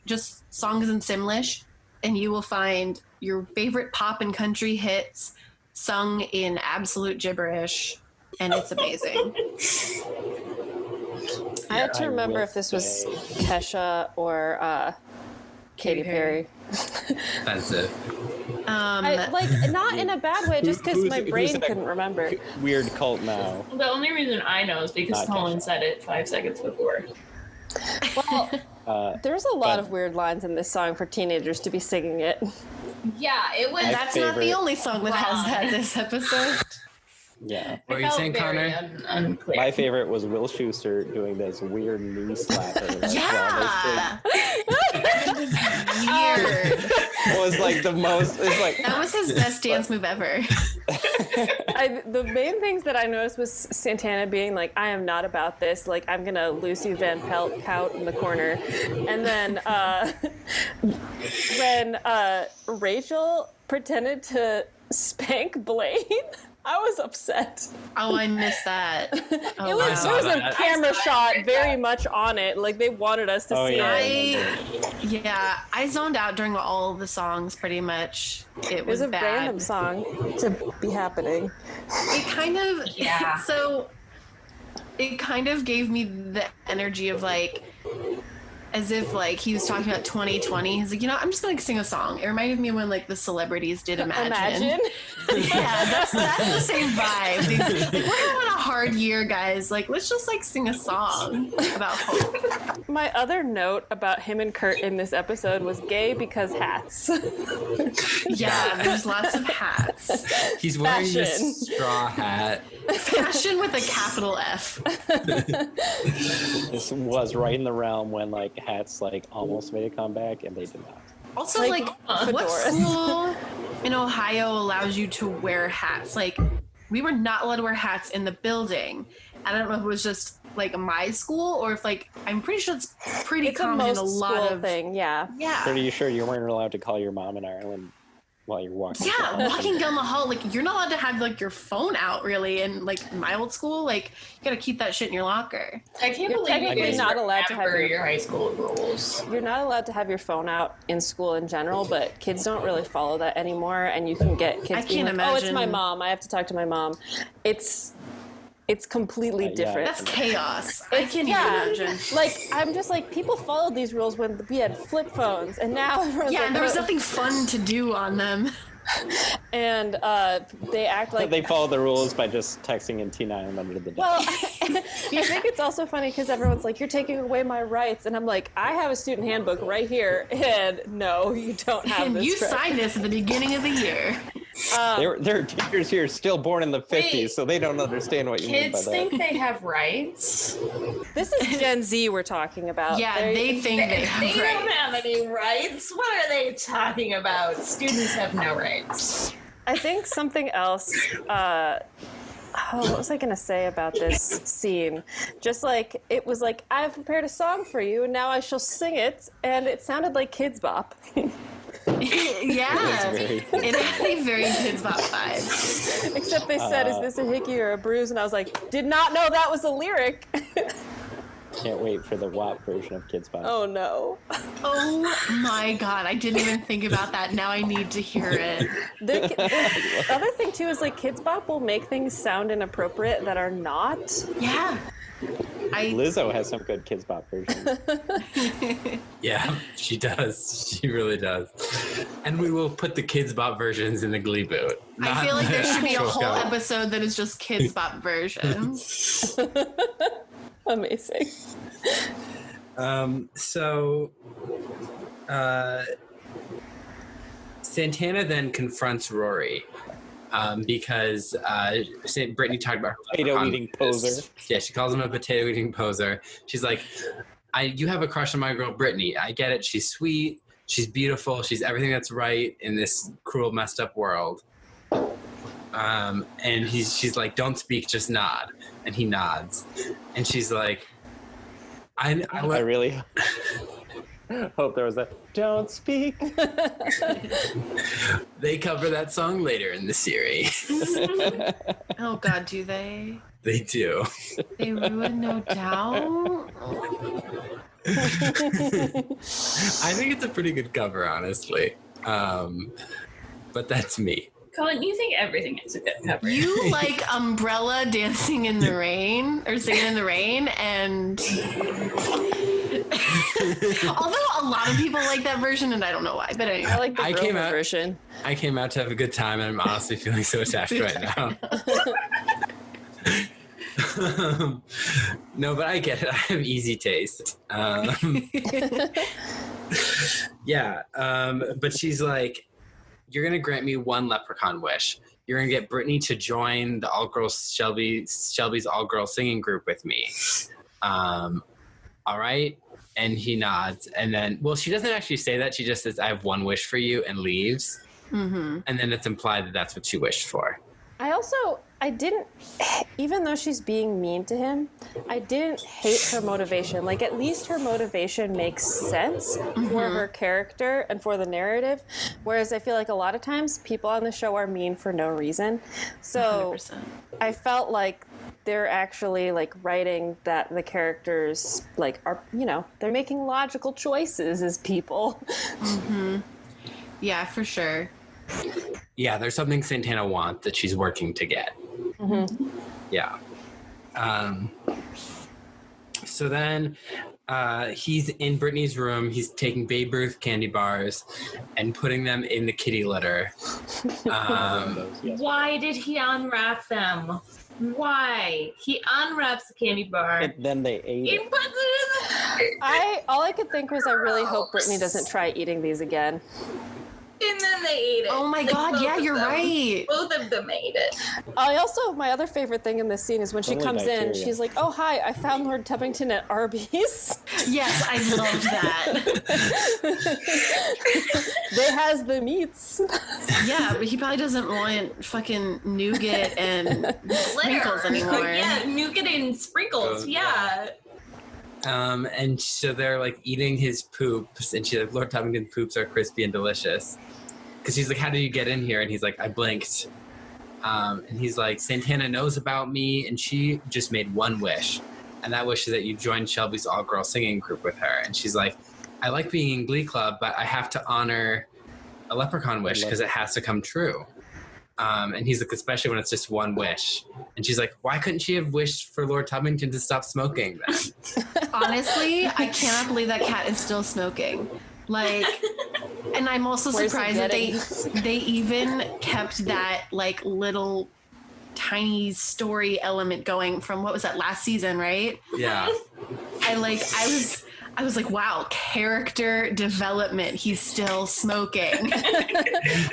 just songs in Simlish, and you will find your favorite pop and country hits sung in absolute gibberish, and it's amazing. I had to remember if this was Kesha or Katy Perry. Offensive. Not in a bad way, just because my brain couldn't remember. Weird cult now. The only reason I know is because Cullen said it 5 seconds before. Well, there's a lot of weird lines in this song for teenagers to be singing it. Yeah, it was. That's not the only song that has that this episode. Yeah. What are you saying, Connor? Unclear. My favorite was Will Schuester doing this weird knee slapper. Yeah. Weird. It was like the most. It's like That was his best dance move ever. The main things that I noticed was Santana being like, I am not about this. Like, I'm going to Lucy Van Pelt pout in the corner. And then when Rachel pretended to spank Blaine, I was upset. Oh, I missed that. Oh, There was a camera shot very much on it. Like, they wanted us to see it. I zoned out during all the songs pretty much. It was a bad. random song to be happening. It kind of, so it kind of gave me the energy of like, as if like he was talking about 2020. He's like, I'm just gonna sing a song. It reminded me when like the celebrities did Imagine. Yeah, that's the same vibe. Like, we're having a hard year, guys. Like, let's just like sing a song about hope. My other note about him and Kurt in this episode was gay because hats. Yeah, there's lots of hats. He's wearing this straw hat. Fashion with a capital F. this was right in the realm when like hats like almost made a comeback and they did not. Also, like what school in Ohio allows you to wear hats? Like, we were not allowed to wear hats in the building. I don't know if it was just like my school or if like I'm pretty sure it's pretty common in a lot of thing. Yeah. Pretty sure you weren't allowed to call your mom in Ireland while you're walking. Yeah, walking down the hall, like you're not allowed to have like your phone out really. And like my old school, like you gotta keep that shit in your locker. I can't believe you guys not allowed to have your high school rules. You're not allowed to have your phone out in school in general, but kids don't really follow that anymore. And you can get kids being like, oh, it's my mom. I have to talk to my mom. It's completely different. That's chaos. I can't even imagine. Like, I'm just like, people followed these rules when we had flip phones, and now everyone's like, and there was nothing fun to do on them. And they act like they follow the rules by just texting in T9 under the desk. Well, I think it's also funny because everyone's like, you're taking away my rights, and I'm like, I have a student handbook right here, and no, you don't have and this. You signed this at the beginning of the year. There are teachers here still born in the 50s, so they don't understand what you mean by Kids that. think they have rights. This is Gen Z we're talking about. Yeah, they think they have rights. They don't have any rights. What are they talking about? Students have no rights. I think something else. What was I going to say about this scene? Just like, it was like, I've prepared a song for you, and now I shall sing it, and it sounded like Kids Bop. Yeah, it had a very Kids Bop vibe. Except they said, is this a hickey or a bruise? And I was like, did not know that was a lyric. Can't wait for the WAP version of Kids Bop. Oh, no. Oh, my God. I didn't even think about that. Now I need to hear it. The other thing, too, is like Kids Bop will make things sound inappropriate that are not. Yeah. Lizzo has some good Kids Bop versions. Yeah, she does. She really does. And we will put the Kids Bop versions in the Gleeboot. I feel like there should be a whole episode. episode that is just Kids Bop versions. Amazing. Santana then confronts Rory because Brittany talked about her potato-eating poser. Yeah, she calls him a potato-eating poser. She's like, you have a crush on my girl Brittany. I get it. She's sweet. She's beautiful. She's everything that's right in this cruel, messed up world. And she's like, don't speak, just nod. And he nods. And she's like, I really hope there was a don't speak. They cover that song later in the series. Oh, God, do they? They do. They ruin No Doubt? I think it's a pretty good cover, honestly. But that's me. Cullen, you think everything is a good cover. You like Umbrella dancing in the rain or singing in the rain, and although a lot of people like that version, and I don't know why, but anyway. I like the Grover version. I came out to have a good time, and I'm honestly feeling so attached right now. No, but I get it. I have easy taste. Yeah, but she's like, you're going to grant me one leprechaun wish. You're going to get Brittany to join the all-girls Shelby's all-girl singing group with me. All right? And he nods. And then, well, she doesn't actually say that. She just says, I have one wish for you, and leaves. Mm-hmm. And then it's implied that that's what she wished for. I didn't, even though she's being mean to him, I didn't hate her motivation. Like, at least her motivation makes sense for her character and for the narrative. Whereas I feel like a lot of times people on the show are mean for no reason. So 100%. I felt like they're actually like writing that the characters like are, you know, they're making logical choices as people. Mm-hmm. Yeah, for sure. Yeah, there's something Santana wants that she's working to get. Mm-hmm. Yeah. So then he's in Brittany's room. He's taking Babe Ruth candy bars and putting them in the kitty litter. Why did he unwrap them? Why? He unwraps the candy bar. And then they ate He it. puts it in the... All I could think was I really hope Brittany doesn't try eating these again. And then they ate it. Oh my God, both yeah, of you're them. right. Both of them ate it. My other favorite thing in this scene is when she comes in, she's like, oh, hi, I found Lord Tubington at Arby's. Yes, I loved that. They has the meats. Yeah, but he probably doesn't want fucking nougat and sprinkles anymore. Yeah, nougat and sprinkles, yeah. And so they're like eating his poops, and she's like, Lord Tubington's poops are crispy and delicious. Because she's like, how did you get in here? And he's like, I blinked. And he's like, Santana knows about me, and she just made one wish. And that wish is that you join Shelby's all-girl singing group with her. And she's like, I like being in Glee Club, but I have to honor a leprechaun wish because it has to come true. And he's like, especially when it's just one wish. And she's like, why couldn't she have wished for Lord Tubington to stop smoking then? Honestly, I cannot believe that cat is still smoking. Like, and I'm also surprised that they even kept that like little tiny story element going from, what was that, last season, right? Yeah. I was like, wow, character development. He's still smoking.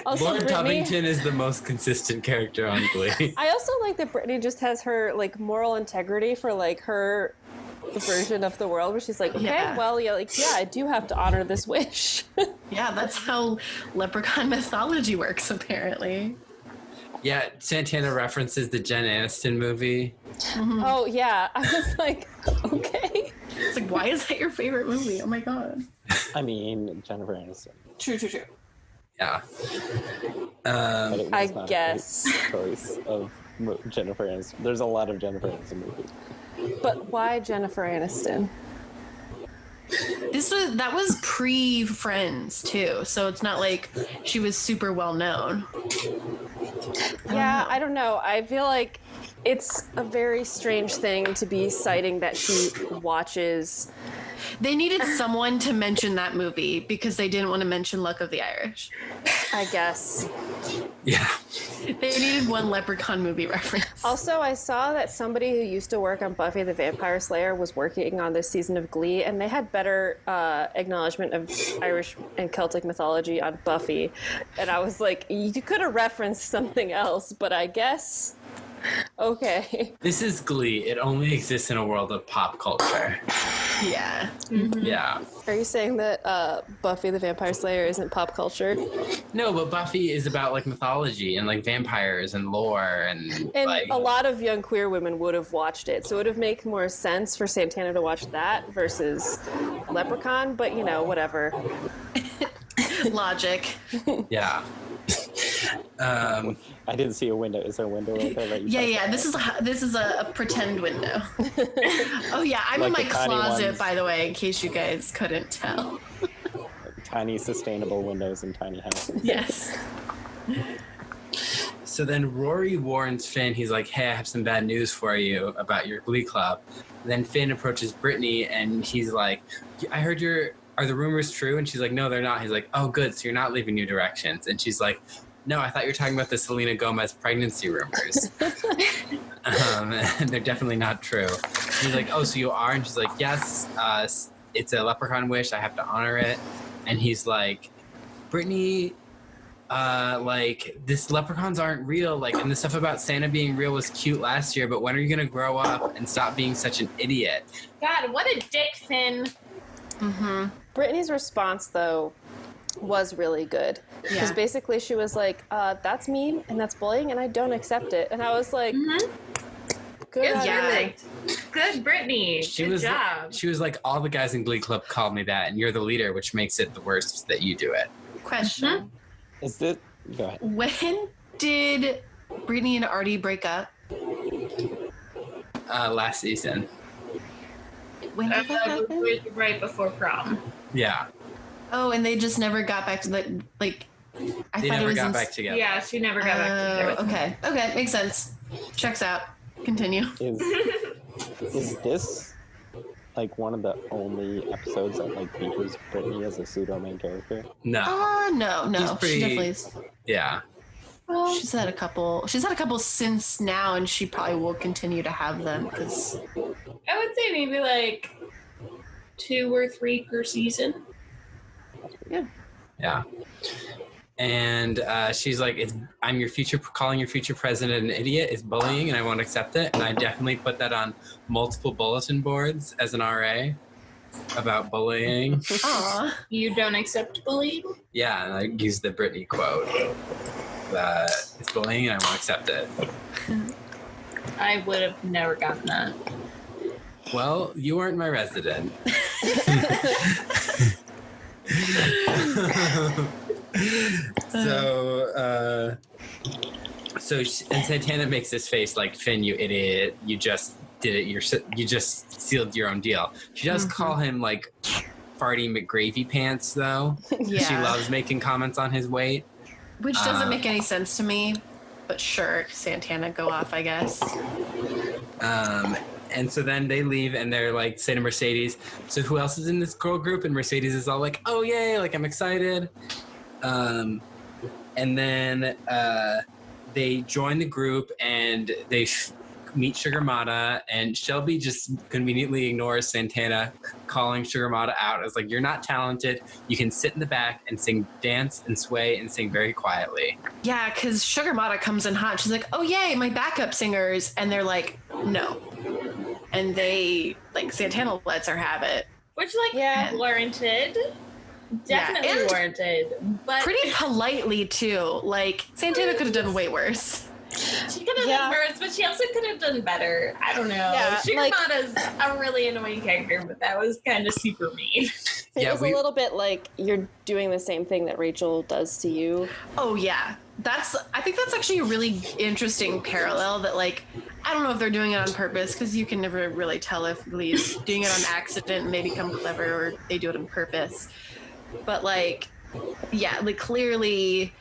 Also, Lord Brittany, Tubington is the most consistent character on Glee. I also like that Brittany just has her like moral integrity for like her version of the world where she's like, okay, I do have to honor this wish. Yeah, that's how leprechaun mythology works, apparently. Yeah, Santana references the Jen Aniston movie. Mm-hmm. Oh, yeah. I was like, okay. It's like, why is that your favorite movie? Oh my God. I mean, Jennifer Aniston. True. Yeah. But it was I not guess. a great choice of Jennifer Aniston. There's a lot of Jennifer Aniston movies. But why Jennifer Aniston? That was pre-Friends too, so it's not like she was super well known. Yeah, I don't know. I feel like it's a very strange thing to be citing that she watches. They needed someone to mention that movie because they didn't want to mention Luck of the Irish. I guess. Yeah. They needed one Leprechaun movie reference. Also, I saw that somebody who used to work on Buffy the Vampire Slayer was working on this season of Glee, and they had better acknowledgement of Irish and Celtic mythology on Buffy. And I was like, you could have referenced something else, but I guess... Okay. This is Glee. It only exists in a world of pop culture. Yeah. Mm-hmm. Yeah. Are you saying that Buffy the Vampire Slayer isn't pop culture? No, but Buffy is about like mythology and like vampires and lore and like a lot of young queer women would have watched it, so it would have made more sense for Santana to watch that versus Leprechaun, but you know, whatever. Logic. Yeah. I didn't see a window. Is there a window right there? Yeah. This is a pretend window. Oh yeah, I'm Like in my the tiny closet, ones. by the way, in case you guys couldn't tell. Tiny sustainable windows in tiny houses. Yes. So then Rory warns Finn. He's like, hey, I have some bad news for you about your Glee club. And then Finn approaches Brittany, and he's like, I heard are the rumors true? And she's like, no, they're not. He's like, oh, good. So you're not leaving New Directions. And she's like, no, I thought you were talking about the Selena Gomez pregnancy rumors. And they're definitely not true. He's like, oh, so you are? And she's like, yes, it's a leprechaun wish. I have to honor it. And he's like, Brittany, this leprechauns aren't real. Like, and the stuff about Santa being real was cute last year, but when are you going to grow up and stop being such an idiot? God, what a dick, Finn. Mm-hmm. Brittany's response, though, was really good. Because basically she was like, that's mean and that's bullying and I don't accept it. And I was like, good. Yeah. Good, Brittany. Good job. She was like, all the guys in Glee Club called me that, and you're the leader, which makes it the worst that you do it. Question. Is it? Go ahead. When did Brittany and Artie break up? Last season. When did that happen? Right before prom. Yeah. Oh, and they just never got back to the, like, I They thought it never was got back together. Yeah, she never got back together. Okay, makes sense. Checks out. Continue. Is this like one of the only episodes that like features Brittany as a pseudo main character? No. No. Pretty, she definitely is. Yeah. Well, she's had a couple since now, and she probably will continue to have them because I would say maybe like 2 or 3 per season. Yeah. And she's like, I'm calling your future president an idiot is bullying, and I won't accept it. And I definitely put that on multiple bulletin boards as an RA about bullying. Aw. You don't accept bullying? Yeah, and I used the Brittany quote. That it's bullying, and I won't accept it. I would have never gotten that. Well, you weren't my resident. And Santana makes this face like, Finn, you idiot, you just did it, you just sealed your own deal. She does call him like farty McGravy pants though. Yeah. She loves making comments on his weight, Which doesn't make any sense to me, but sure, Santana, go off, I guess. And so then they leave and they're like, say to Mercedes, so who else is in this girl group? And Mercedes is all like, oh yay, like I'm excited. And then they join the group and they meet Sugar Mata, and Shelby just conveniently ignores Santana calling Sugar Mata out as like, you're not talented. You can sit in the back and dance and sway and sing very quietly. Yeah, because Sugar Mata comes in hot. She's like, oh yay, my backup singers. And they're like, no. And they, like, Santana lets her have it. Which, warranted. Definitely and warranted. But pretty politely, too. Like, Santana could have done way worse. She could have done worse, but she also could have done better. I don't know. Yeah, Sugar Mata's a really annoying character, but that was kind of super mean. It was a little bit like you're doing the same thing that Rachel does to you. Oh, yeah. I think that's actually a really interesting parallel that, like, I don't know if they're doing it on purpose, because you can never really tell if Glee's doing it on accident and they become clever, or they do it on purpose. But, like, yeah, like, clearly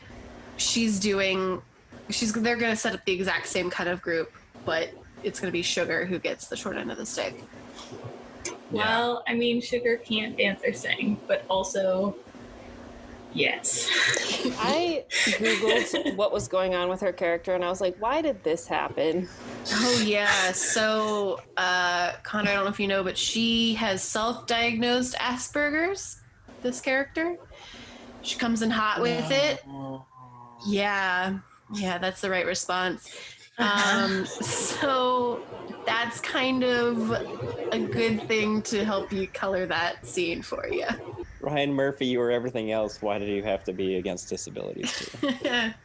they're going to set up the exact same kind of group, but it's going to be Sugar who gets the short end of the stick. Well, I mean, Sugar can't dance or sing, but also, yes. I Googled what was going on with her character, and I was like, why did this happen? Oh, yeah. So, Conor, I don't know if you know, but she has self-diagnosed Asperger's, this character. She comes in hot with it. Yeah, that's the right response. So that's kind of a good thing to help you color that scene for you. Ryan Murphy, you were everything else. Why did you have to be against disabilities too?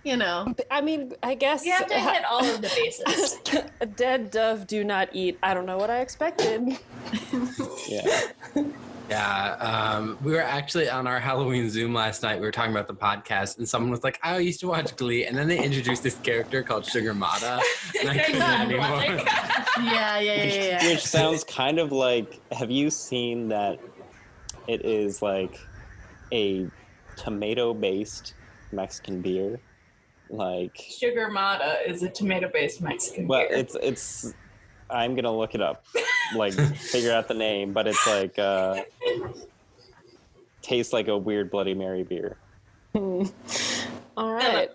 You know. I mean, I guess you have to hit all of the bases. A dead dove do not eat. I don't know what I expected. Yeah. Yeah, we were actually on our Halloween Zoom last night. We were talking about the podcast, and someone was like, I used to watch Glee, and then they introduced this character called Sugar Mata, and I couldn't anymore. Yeah. Which sounds kind of like, have you seen that it is like a tomato-based Mexican beer Like Sugar Mata is a tomato-based Mexican well, beer. it's. I'm gonna look it up, like figure out the name, but it's like tastes like a weird Bloody Mary beer. All right.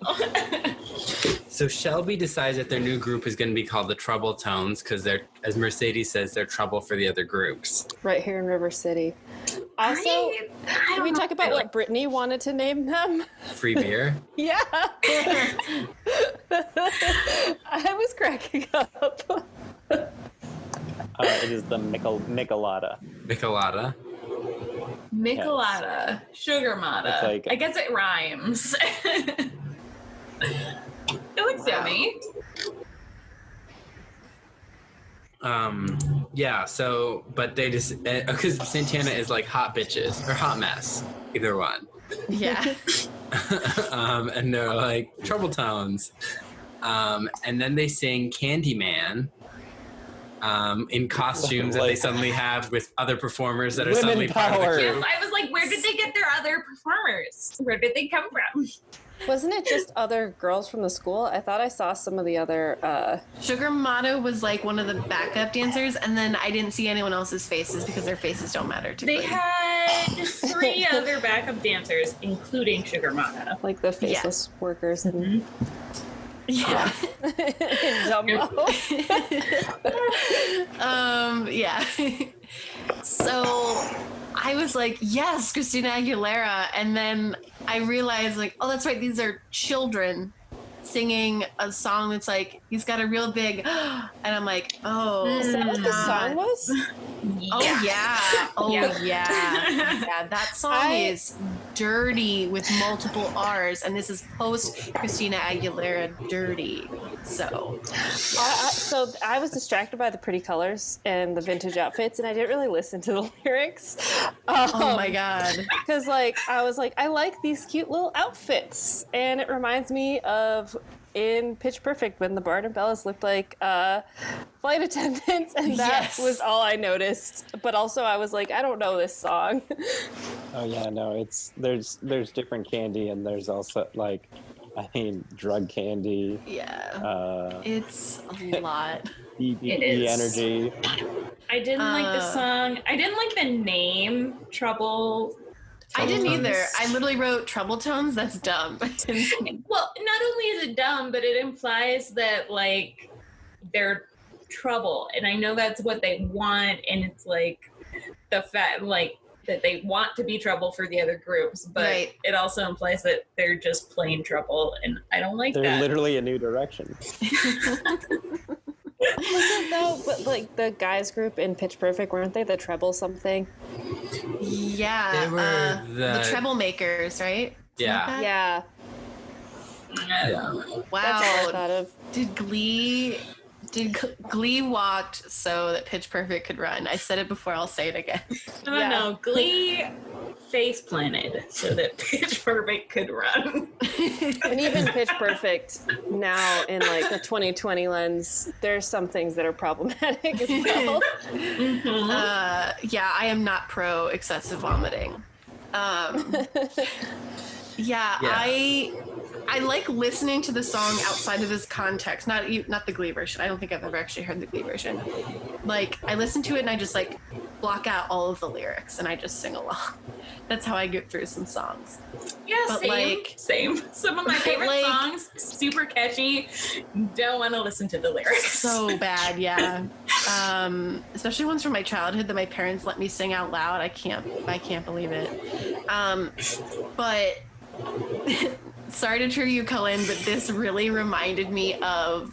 So Shelby decides that their new group is going to be called the Trouble Tones because they're, as Mercedes says, they're trouble for the other groups. Right here in River City. Also, can we talk about what Brittany wanted to name them? Free beer. Yeah. I was cracking up. It is the Michelada. Michelada. Michelada. Sugar Mata. It's like- I guess it rhymes. It looks yummy. Yeah, so, but they just, because Santana is like hot bitches, or hot mess, either one. Yeah. And they're like, Trouble Tones. And then they sing Candyman in costumes that they suddenly have with other performers that are Women suddenly part of the power. group. I was like, where did they get their other performers? Where did they come from? Wasn't it just other girls from the school? I thought I saw some of the other. Sugar Mata was like one of the backup dancers, and then I didn't see anyone else's faces because their faces don't matter to They me. had 3 other backup dancers, including Sugar Mata. Like the faceless workers and Yeah. Dumbo. Yeah. So I was like, yes, Christina Aguilera. And then I realized, like, oh, that's right. These are children singing a song that's like, he's got a real big, and I'm like, oh. Is that what the song was? Oh, yeah. Oh, Yeah. yeah. That song is dirty with multiple R's. And this is post Christina Aguilera dirty. So. So I was distracted by the pretty colors and the vintage outfits, and I didn't really listen to the lyrics. Oh my God. Because I was like, I like these cute little outfits, and it reminds me of in Pitch Perfect when the Bard and Bellas looked like flight attendants, and that Yes. was all I noticed. But also, I was like, I don't know this song. Oh yeah, no, it's there's different candy, and there's also like, I mean, drug candy. Yeah. It's a lot. It BBE is. energy. I didn't like the song. I didn't like the name, Trouble. I didn't Tones. either. I literally wrote Trouble Tones. That's dumb. Well, not only is it dumb, but it implies that, like, they're trouble. And I know that's what they want, and it's like the fact, like, that they want to be trouble for the other groups, but Right. it also implies that they're just plain trouble, and I don't like They're that. literally a new direction. Wasn't though? But like the guys group in Pitch Perfect, weren't they the treble something? Yeah. They were the the- Troublemakers, right? Something Yeah. like that? Yeah, Yeah. Wow. that's all I thought of. Did Glee walked so that Pitch Perfect could run? I said it before, I'll say it again. Oh Yeah. no, Glee face planted so that Pitch Perfect could run. And even Pitch Perfect now in like the 2020 lens, there's some things that are problematic as well. Yeah, I am not pro excessive vomiting. Yeah, I like listening to the song outside of this context. Not the Glee version. I don't think I've ever actually heard the Glee version. Like, I listen to it and I just like block out all of the lyrics and I just sing along. That's how I get through some songs. Yeah, But, same. like- Same. Some of my favorite like- songs, super catchy. Don't want to listen to the lyrics. So bad, yeah. Especially ones from my childhood that my parents let me sing out loud. I can't believe it. But sorry to trigger you, Cullen, but this really reminded me of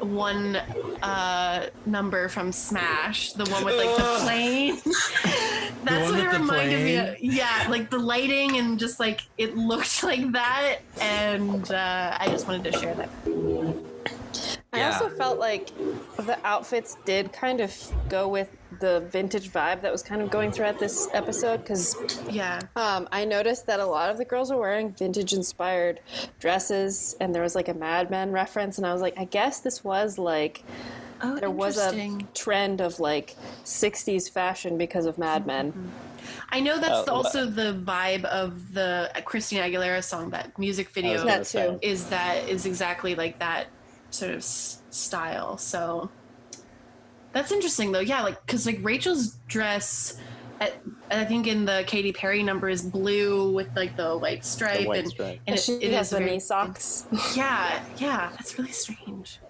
one number from Smash, the one with like the plane. That's one what it with the reminded me plane? of. Yeah, like the lighting and just like it looked like that, and I just wanted to share that. I Yeah. also felt like the outfits did kind of go with the vintage vibe that was kind of going throughout this episode, because Yeah. I noticed that a lot of the girls were wearing vintage-inspired dresses, and there was like a Mad Men reference, and I was like, I guess this was like there was a trend of like 60s fashion because of Mad Men. I know that's also the vibe of the Christina Aguilera song. That music video That too. is exactly like that sort of style. So that's interesting though. Yeah, like because like Rachel's dress, I think in the Katy Perry number is blue with like the white stripe, and she has the knee socks. Yeah, that's really strange.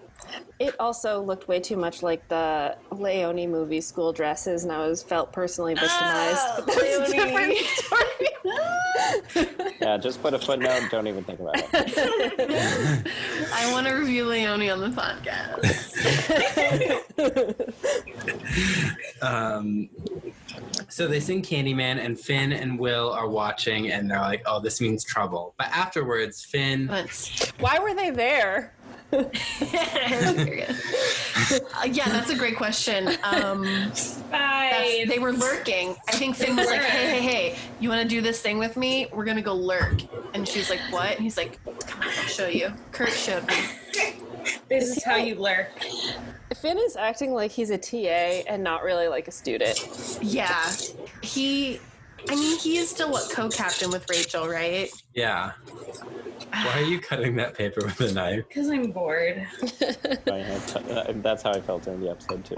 It also looked way too much like the Leone movie school dresses, and I felt personally victimized. But that's a different story. Yeah, just put a footnote. Don't even think about it. I want to review Leone on the podcast. So they sing Candyman, and Finn and Will are watching, and they're like, "Oh, this means trouble." But afterwards, Finn. Why were they there? Yeah, that's a great question. They were lurking. I think Finn was like, hey, you want to do this thing with me? We're going to go lurk. And she's like, what? And he's like, come on, I'll show you. Kurt showed me. This is how you lurk. Finn is acting like he's a TA and not really like a student. Yeah. He is still co-captain with Rachel, right? Yeah. Why are you cutting that paper with a knife? Because I'm bored. That's how I felt during the episode too.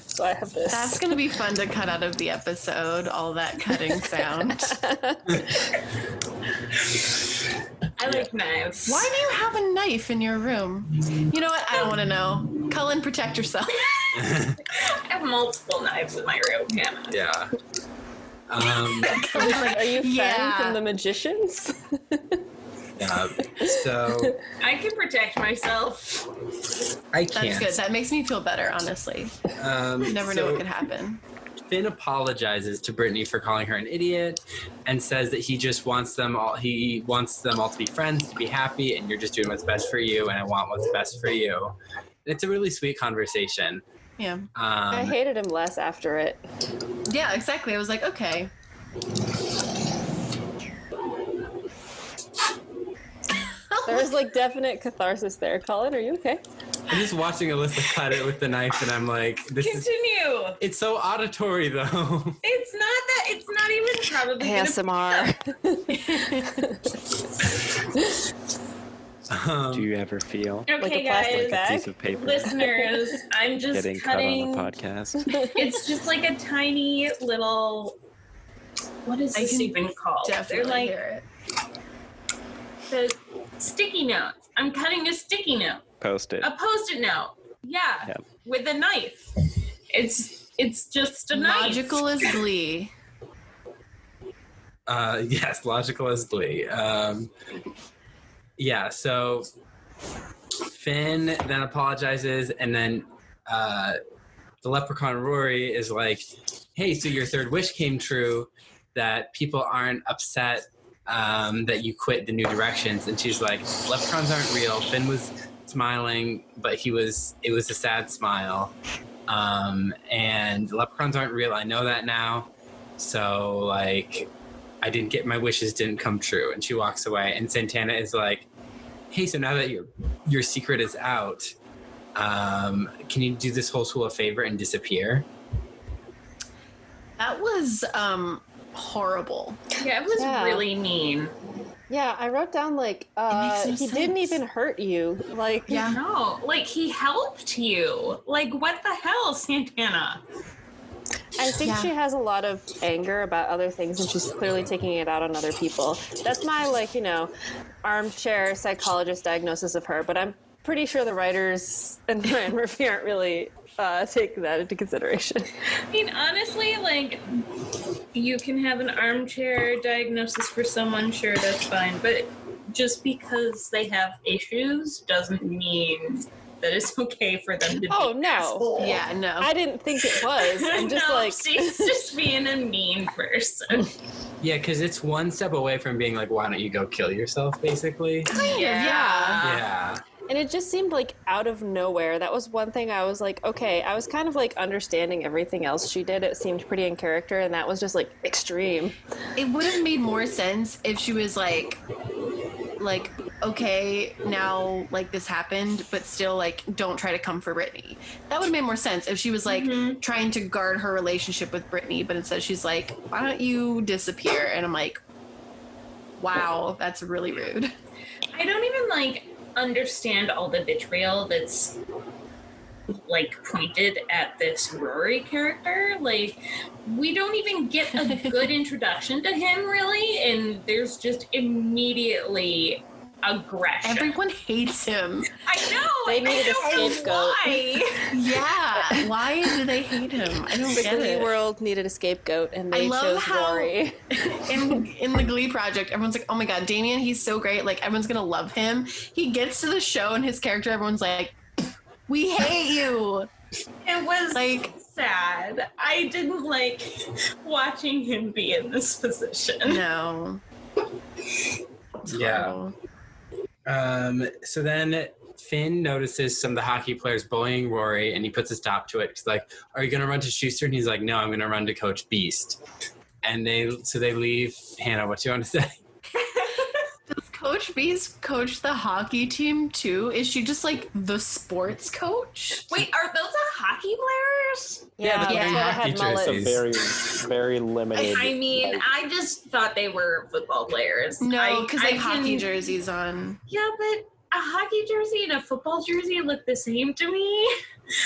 So I have this. That's going to be fun to cut out of the episode, all that cutting sound. I like knives. Why do you have a knife in your room? You know what? I don't want to know. Cullen, protect yourself. I have multiple knives in my room, Hannah. Yeah. Are you Finn from The Magicians? Yeah. So I can protect myself. I can't. That's good. That makes me feel better, honestly. You never know what could happen. Finn apologizes to Brittany for calling her an idiot and says that he just wants them all. He wants them all to be friends, to be happy, and you're just doing what's best for you, and I want what's best for you. It's a really sweet conversation. Yeah. I hated him less after it. Yeah, exactly. I was like, okay. There's like definite catharsis there. Colin, are you okay? I'm just watching Alyssa cut it with the knife, and I'm like, Continue. It's so auditory, though. It's not that. It's not even probably ASMR. Do you ever feel Okay, like a plastic guys, bag? piece of paper listeners, I'm just getting cutting. cut on the podcast? It's just like a tiny little. What is this even called? Definitely They're like hear it. the sticky notes. I'm cutting a sticky note. Post-it. A post-it note. Yeah, Yep. with a knife. It's just a knife. Logical as Glee. Yes, logical as Glee. Yeah, so Finn then apologizes, and then the Leprechaun Rory is like, hey, so your third wish came true, that people aren't upset that you quit the New Directions. And she's like, leprechauns aren't real. Finn was smiling, but it was a sad smile. And leprechauns aren't real. I know that now. So, like, my wishes didn't come true. And she walks away, and Santana is like, hey, so now that your secret is out, can you do this whole school a favor and disappear? That was horrible. Yeah, it was really mean. Yeah, I wrote down like he didn't even hurt you. Like, Yeah. No, like he helped you. Like what the hell, Santana? I think she has a lot of anger about other things, and she's clearly taking it out on other people. That's my, like, armchair psychologist diagnosis of her, but I'm pretty sure the writers and Ryan Murphy aren't really taking that into consideration. I mean, honestly, like, you can have an armchair diagnosis for someone, sure, that's fine, but just because they have issues doesn't mean that it's okay for them to be no. asshole. Yeah, no. I didn't think it was. I'm just like... she's just being a mean person. Yeah, because it's one step away from being like, why don't you go kill yourself, basically? Yeah. And it just seemed like out of nowhere. That was one thing I was like, okay, I was kind of like understanding everything else she did. It seemed pretty in character, and that was just like extreme. It would have made more sense if she was like like, okay, now like this happened, but still like don't try to come for Brittany. That would have made more sense if she was like trying to guard her relationship with Brittany, but instead she's like, why don't you disappear? And I'm like, wow, that's really rude. I don't even like understand all the vitriol that's like pointed at this Rory character. Like, we don't even get a good introduction to him really, and there's just immediately aggression. Everyone hates him. I know. They needed a scapegoat. Why? Yeah. Why do they hate him? I don't The get Glee it. world needed a scapegoat, and they chose Rory. in the Glee project, everyone's like, oh my god, Damien, he's so great. Like, everyone's gonna love him. He gets to the show and his character, everyone's like, we hate you. It was like sad. I didn't like watching him be in this position. No. It's Yeah. horrible. So then Finn notices some of the hockey players bullying Rory, and he puts a stop to it. He's like, are you going to run to Schuster? And he's like, no, I'm going to run to Coach Beast. And they leave. Hannah, what do you want to say? Does Coach Beast coach the hockey team too? Is she just like the sports coach? Wait, are those the hockey players? Yeah, the that's green why I hockey had mullets. jerseys. A very limited. I mean, I just thought they were football players. No, because they have hockey can- jerseys on. Yeah, but a hockey jersey and a football jersey look the same to me.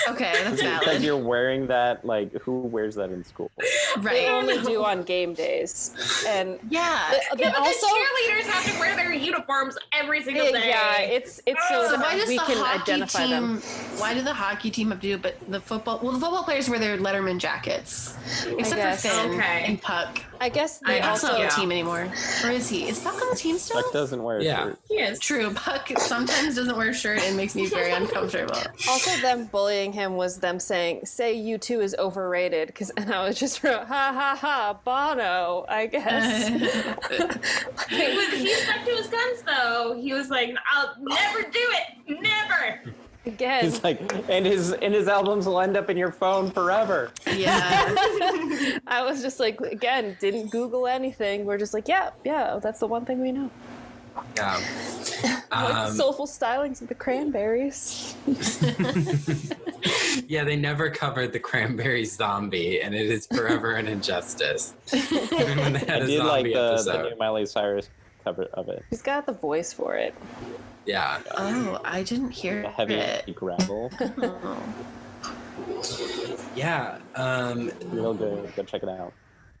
Okay, that's Because valid. you're wearing that, like, who wears that in school? They Right. only do on game days, and Yeah. they But also. the cheerleaders have to wear their uniforms every single day. Yeah, it's so So why that does we the can hockey identify team? them. Why do the hockey team have to do it? But the football players wear their Letterman jackets, except guess. for Finn Okay. and Puck. I guess they Puck's not also. on the team anymore, or is he? Is Puck on the team still? Buck doesn't wear a Yeah. shirt. Yes. True. Puck sometimes doesn't wear a shirt and makes me very uncomfortable. Also, them bullying him was them saying, "Say U2 is overrated," and I was just ha ha ha, Bono, I guess. He stuck to his guns, though. He was like, I'll never do it. Never. Again, He's like, and his albums will end up in your phone forever. Yeah. I was just like, again, didn't Google anything. We're just like, yeah, that's the one thing we know. Yeah. Like the soulful stylings of the Cranberries. Yeah, they never covered the Cranberry Zombie, and it is forever an injustice. Even when they had I a did like zombie the episode. new Miley Cyrus cover of it. He's got the voice for it. Yeah. Oh, I didn't hear The heavy it. gravel. Oh. Yeah. Real good. Go check it out.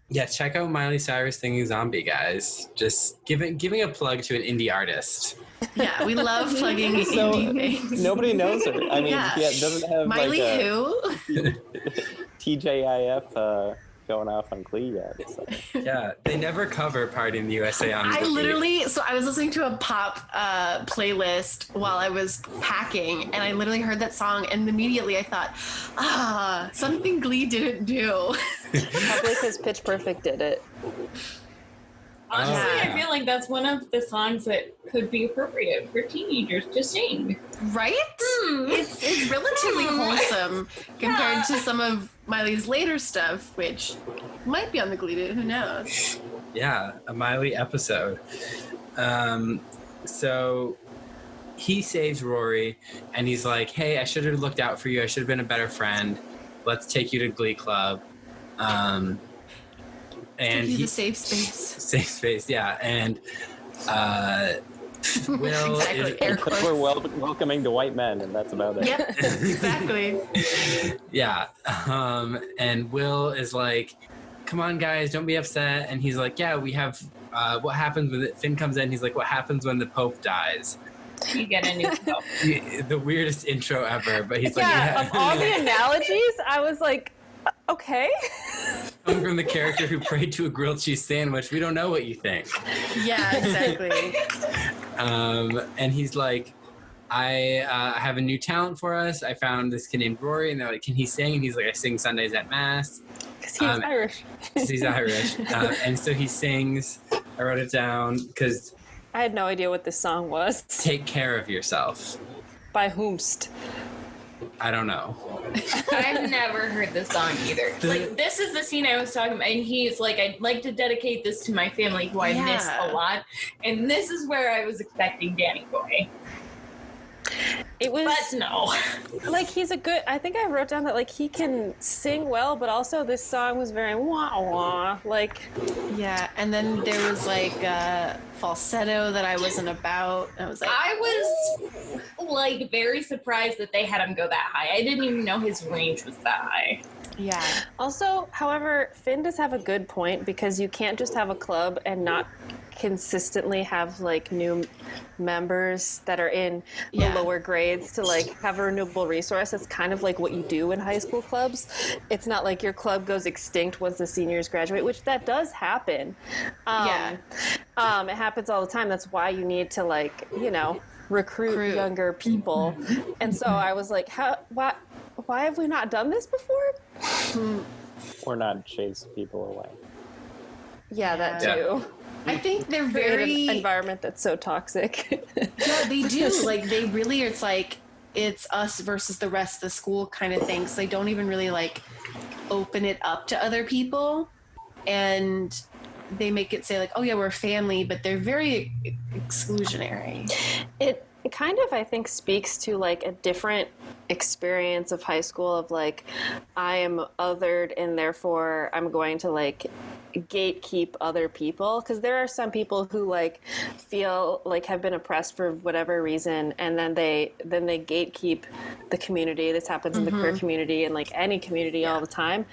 Yeah, check out Miley Cyrus singing Zombie, guys. Just giving a plug to an indie artist. Yeah, we love plugging So indie things. nobody knows her. I mean, Yeah. it doesn't have Miley like a who? TJIF going off on Glee yet. So. Yeah, they never cover Party in the USA on I Glee. literally, so I was listening to a pop playlist while I was packing, and I literally heard that song, and immediately I thought, something Glee didn't do. Probably because Pitch Perfect did it. Honestly, Yeah. I feel like that's one of the songs that could be appropriate for teenagers to sing. Right? It's relatively wholesome compared to some of Miley's later stuff, which might be on the Glee, who knows? Yeah, a Miley episode. So he saves Rory, and he's like, hey, I should have looked out for you. I should have been a better friend. Let's take you to Glee Club. And Give you he the safe space. safe space, yeah. And Will Exactly. Air quotes. We're welcoming to white men, and that's about it. Yep, exactly. yeah. And Will is like, come on, guys, don't be upset. And he's like, yeah, we have. What happens when Finn comes in? He's like, what happens when the Pope dies? You get a new Pope. The weirdest intro ever. But he's Yeah, like, of all the analogies, I was like, okay. coming from the character who prayed to a grilled cheese sandwich, we don't know what you think. Yeah, exactly. And he's like, I have a new talent for us. I found this kid named Rory, and they're like, can he sing? And he's like, I sing Sundays at Mass. Because he's Irish. 'Cause he's Irish. And so he sings, I wrote it down, because I had no idea what this song was. take care of yourself. By whomst? I don't know. I've never heard this song either. Like, this is the scene I was talking about, and he's like, I'd like to dedicate this to my family who I miss a lot. And this is where I was expecting Danny Boy. It was, but no. Like, he's a good, I think I wrote down that, like, he can sing well, but also this song was very wah-wah, like. Yeah, and then there was, like, falsetto that I wasn't about. I was like, I was, like, very surprised that they had him go that high. I didn't even know his range was that high. yeah. Also, however, Finn does have a good point, because you can't just have a club and not consistently have like new members that are in the lower grades to like have a renewable resource. It's kind of like what you do in high school clubs. It's not like your club goes extinct once the seniors graduate, which that does happen. It happens all the time. That's why you need to, like, you know, recruit younger people. And so I was like, why have we not done this before? Or not chase people away. Yeah, that too. I think they're very an environment that's so toxic. Yeah, they do. Like, they really, it's like, it's us versus the rest of the school kind of thing. So they don't even really like open it up to other people. And they make it say like, oh yeah, we're a family, but they're very exclusionary. It kind of, I think, speaks to like a different experience of high school of like, I am othered and therefore I'm going to like gatekeep other people, because there are some people who like feel like have been oppressed for whatever reason, and then they gatekeep the community. This happens in the queer community and like any community all the time,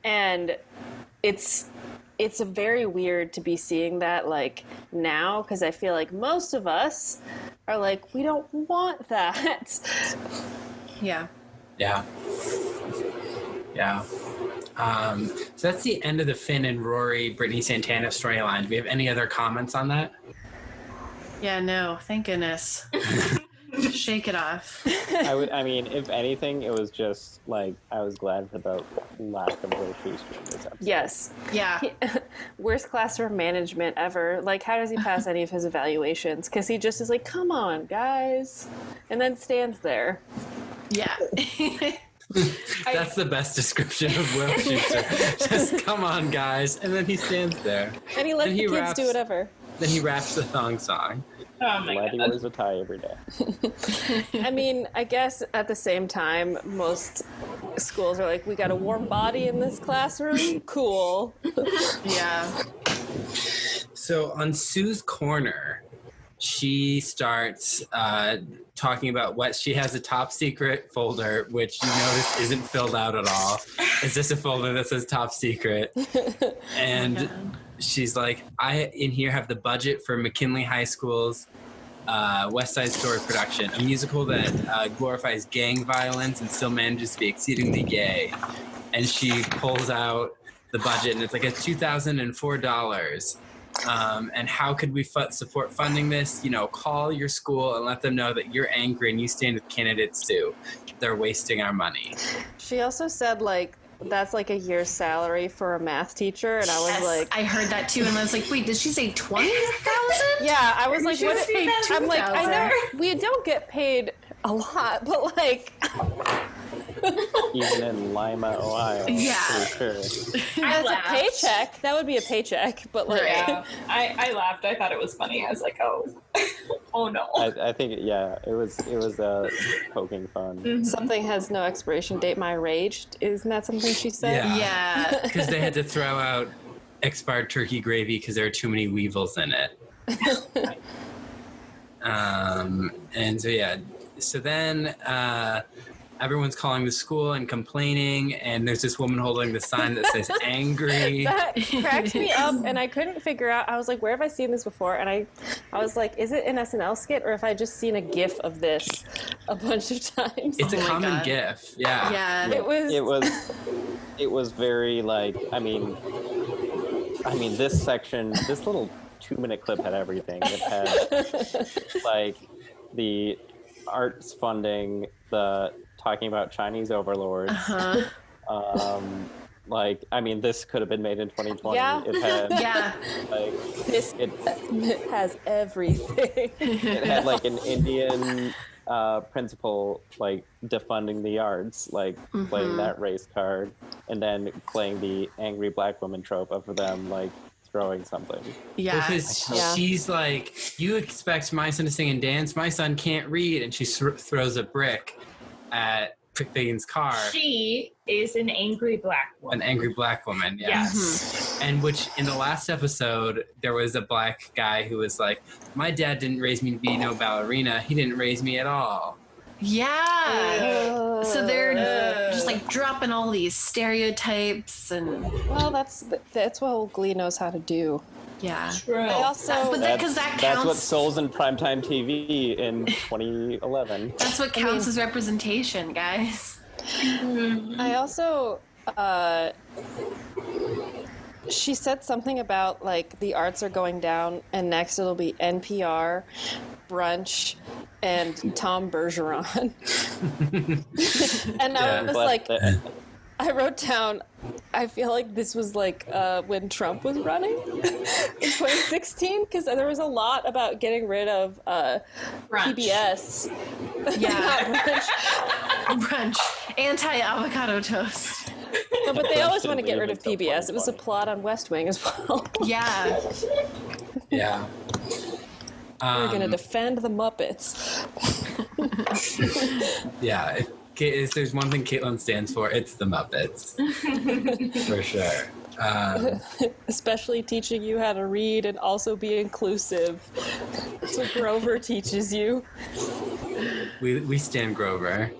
and it's a very weird to be seeing that like now, because I feel like most of us are like, we don't want that. Yeah. So that's the end of the Finn and Rory, Brittany Santana storyline. Do we have any other comments on that? Yeah, no, thank goodness. Shake it off. I mean, if anything, it was just like, I was glad for the lack of Will Schuster in this episode. Yes. Yeah. Worst classroom management ever. Like, how does he pass any of his evaluations? Because he just is like, come on, guys. And then stands there. Yeah. That's the best description of Will Schuster. Just come on, guys. And then he stands there. And he lets the kids do whatever. Then he raps the thong song. Oh my Glad he God. wears a tie every day. I mean, I guess at the same time, most schools are like, we got a warm body in this classroom? Cool. Yeah. So on Sue's corner, she starts talking about what she has a top secret folder, which you notice isn't filled out at all. It's just a folder that says top secret. And she's like, I in here have the budget for McKinley High School's West Side Story production, a musical that glorifies gang violence and still manages to be exceedingly gay. And she pulls out the budget, and it's like $2,004. And how could we support funding this? You know, call your school and let them know that you're angry and you stand with candidate Sue. They're wasting our money. She also said, like, that's like a year's salary for a math teacher, and I was like, I heard that too, and I was like, wait, did she say 20,000? yeah, I was like, what? I'm like, I know 2,000. we don't get paid a lot, but like, Even in Lima, Ohio. Yeah. For sure. that's a paycheck. That would be a paycheck, but like, Yeah, I laughed. I thought it was funny. I was like, oh, oh no. I think, yeah, it was poking fun. something has no expiration date. My rage, isn't that something she said? Yeah. Because they had to throw out expired turkey gravy because there are too many weevils in it. And so, yeah. So then everyone's calling the school and complaining, and there's this woman holding the sign that says angry. That cracked me up, and I couldn't figure out. I was like, where have I seen this before? And I was like, is it an SNL skit, or have I just seen a GIF of this a bunch of times? It's a Oh my common God. GIF. Yeah. Yeah. It was very like, I mean, this section, this little 2-minute clip had everything. It had like the arts funding, the talking about Chinese overlords. Like, I mean, this could have been made in 2020. Yeah. It had, Yeah. like, this it has everything. had like an Indian principal like defunding the arts, like playing that race card, and then playing the angry black woman trope of them like throwing something. Yeah. Because she's like, you expect my son to sing and dance. My son can't read. And she throws a brick at Figgins' car. She is an angry black woman. An angry black woman, yes. And which in the last episode, there was a black guy who was like, my dad didn't raise me to be no ballerina. He didn't raise me at all. Yeah. So they're just like dropping all these stereotypes and. Well, that's what Glee knows how to do. Yeah. True. I also, because that counts. That's what souls in primetime TV in 2011. That's what counts as representation, guys. I also, she said something about like the arts are going down, and next it'll be NPR, Brunch, and Tom Bergeron. And I was like, I wrote down, I feel like this was like when Trump was running in 2016, because there was a lot about getting rid of PBS. Yeah. Brunch. Anti-avocado toast. No, but they always want to get rid of PBS. It was a plot on West Wing as well. Yeah. Yeah. We're going to defend the Muppets. Yeah. If there's one thing Caitlin stands for, it's the Muppets. For sure. Especially teaching you how to read and also be inclusive. That's what Grover teaches you. We stand Grover.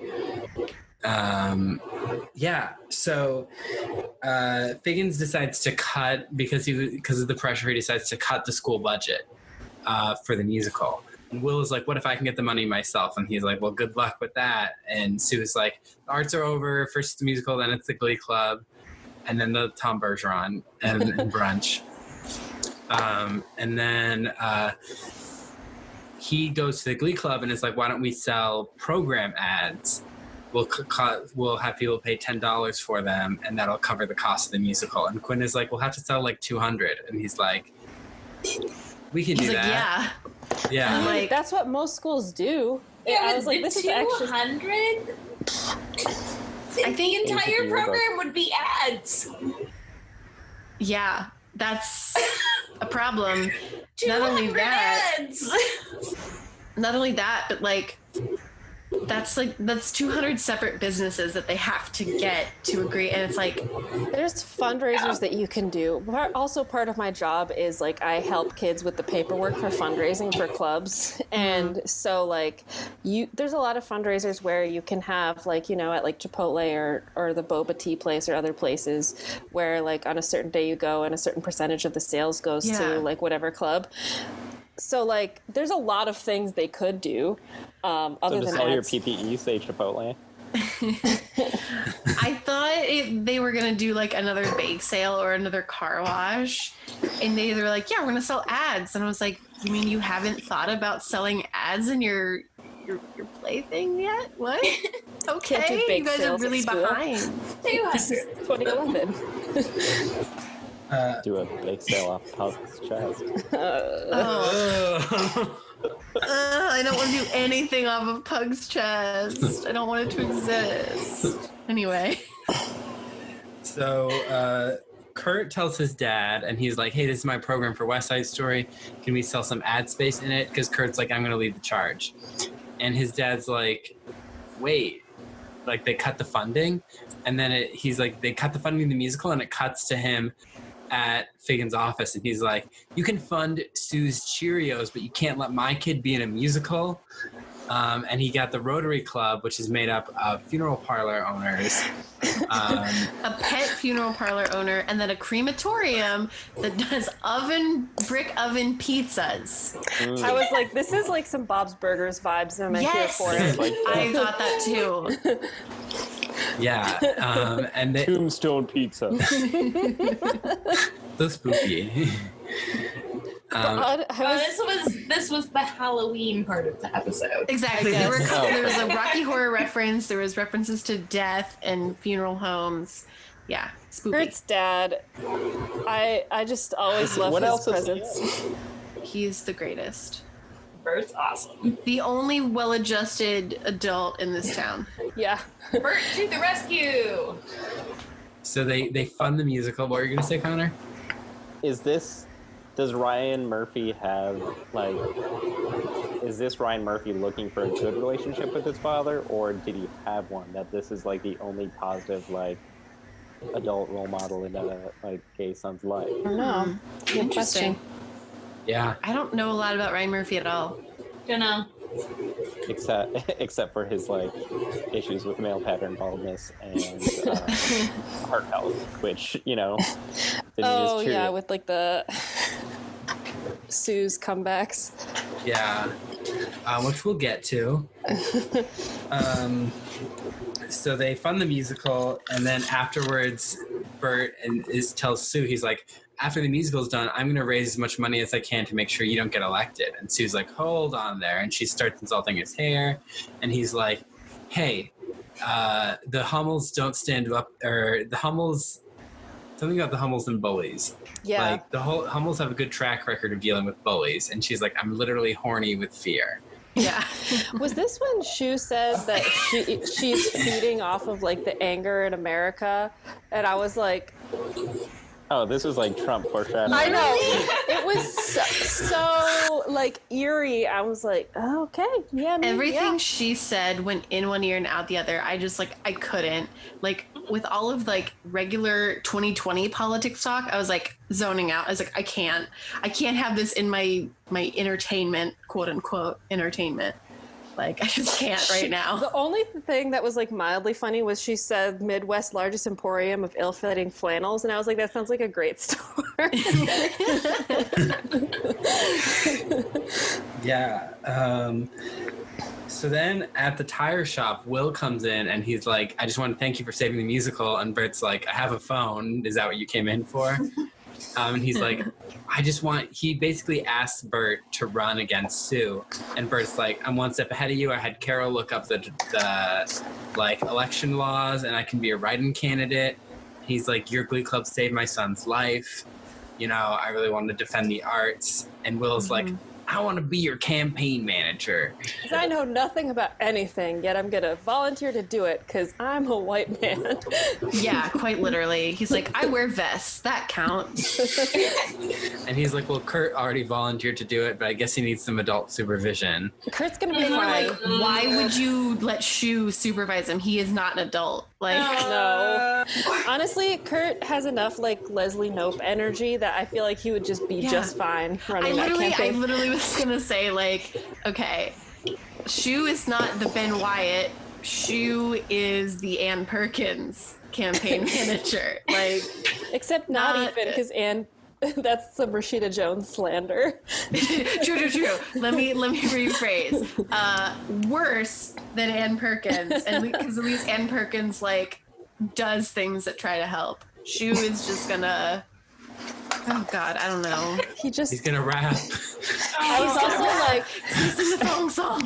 Yeah, so Figgins decides to cut, because of the pressure, he decides to cut the school budget for the musical. And Will is like, what if I can get the money myself? And he's like, well, good luck with that. And Sue's like, the arts are over. First it's the musical, then it's the Glee Club, and then the Tom Bergeron and Brunch. And then he goes to the Glee Club and is like, why don't we sell program ads? We'll have people pay $10 for them, and that'll cover the cost of the musical. And Quinn is like, we'll have to sell like 200. And he's like, we can do that. Yeah. I mean, like, that's what most schools do. Yeah, I was like, this is actually 200. I think the entire program would be ads. yeah, that's a problem. 200 ads. Not only that, but like that's 200 separate businesses that they have to get to agree, and it's like there's fundraisers that you can do. Also, part of my job is like I help kids with the paperwork for fundraising for clubs, and so like there's a lot of fundraisers where you can have like, you know, at like Chipotle or the boba tea place or other places where like on a certain day you go and a certain percentage of the sales goes to like whatever club. So, like, there's a lot of things they could do. Other than all your ads. PPE say Chipotle. I thought they were gonna do like another bake sale or another car wash, and they were like, "Yeah, we're gonna sell ads." And I was like, "You mean you haven't thought about selling ads in your plaything yet? What? Okay, you guys are really behind." 2011. Do a bake sale off Pug's chest. I don't want to do anything off of Pug's chest. I don't want it to exist. Anyway. So Kurt tells his dad, and he's like, hey, this is my program for West Side Story. Can we sell some ad space in it? Because Kurt's like, I'm going to lead the charge. And his dad's like, wait. Like, they cut the funding? And then he's like, they cut the funding in the musical, and it cuts to him at Figgins' office, and he's like, you can fund Sue's Cheerios, but you can't let my kid be in a musical. And he got the Rotary Club, which is made up of funeral parlor owners. A pet funeral parlor owner, and then a crematorium that does brick oven pizzas. I was like, this is like some Bob's Burgers vibes, and I'm here for it. I thought that too. Yeah, and Tombstone Pizza. So spooky. This was the Halloween part of the episode. Exactly. There was a Rocky Horror reference. There was references to death and funeral homes. Yeah, spooky. Kurt's dad. I just always love his presence. He's the greatest. Bert's awesome. The only well-adjusted adult in this town. Yeah. Bert to the rescue! So they fund the musical. What were you going to say, Connor? Does Ryan Murphy have, like, is this Ryan Murphy looking for a good relationship with his father, or did he have one, that this is, like, the only positive, like, adult role model in a, like, gay son's life? I don't know. Good question. Yeah. I don't know a lot about Ryan Murphy at all. Don't know. Except for his, like, issues with male pattern baldness and heart health, which, you know, Oh, yeah, with, like, the Sue's comebacks. Yeah. Which we'll get to. So they fund the musical, and then afterwards, Bert tells Sue, he's like, after the musical's done, I'm going to raise as much money as I can to make sure you don't get elected. And Sue's like, hold on there. And she starts insulting his hair. And he's like, hey, the Hummels don't stand up, or the Hummels, something about the Hummels and bullies. Yeah. Like, the whole Hummels have a good track record of dealing with bullies. And she's like, I'm literally horny with fear. Yeah. Was this when Shu said that she's feeding off of, like, the anger in America? And I was like... Oh, this was like Trump foreshadowing. I know. It was so like, eerie. I was like, oh, okay. Yeah, Everything she said went in one ear and out the other. I just, like, I couldn't. Like, with all of, like, regular 2020 politics talk, I was, like, zoning out. I was like, I can't have this in my entertainment, quote unquote, entertainment. Like, I just can't right now. The only thing that was, like, mildly funny was she said Midwest's largest emporium of ill-fitting flannels, and I was like, that sounds like a great store. Yeah. So then at the tire shop, Will comes in and he's like, I just want to thank you for saving the musical. And Bert's like, I have a phone. Is that what you came in for? And he's like, he basically asks Bert to run against Sue. And Bert's like, I'm one step ahead of you. I had Carol look up the like, election laws, and I can be a write-in candidate. He's like, your Glee Club saved my son's life. You know, I really want to defend the arts. And Will's like, I want to be your campaign manager. Because I know nothing about anything, yet I'm going to volunteer to do it because I'm a white man. Yeah, quite literally. He's like, I wear vests. That counts. And he's like, well, Kurt already volunteered to do it, but I guess he needs some adult supervision. Kurt's going to be And we're fine. like, why would you let Shu supervise him? He is not an adult. Like, No. Honestly, Kurt has enough, like, Leslie Knope energy that I feel like he would just be just fine running that I campaign. literally was gonna say, like, okay, Shu is not the Ben Wyatt. Shu is the Ann Perkins campaign manager. Like, Except not even, because Anne, that's some Rashida Jones slander. True. Let me rephrase. Worse than Ann Perkins, and because at least Ann Perkins, like, does things that try to help. Shu is just gonna. Oh God, I don't know. He's gonna rap. I was also like, Sing the thong song.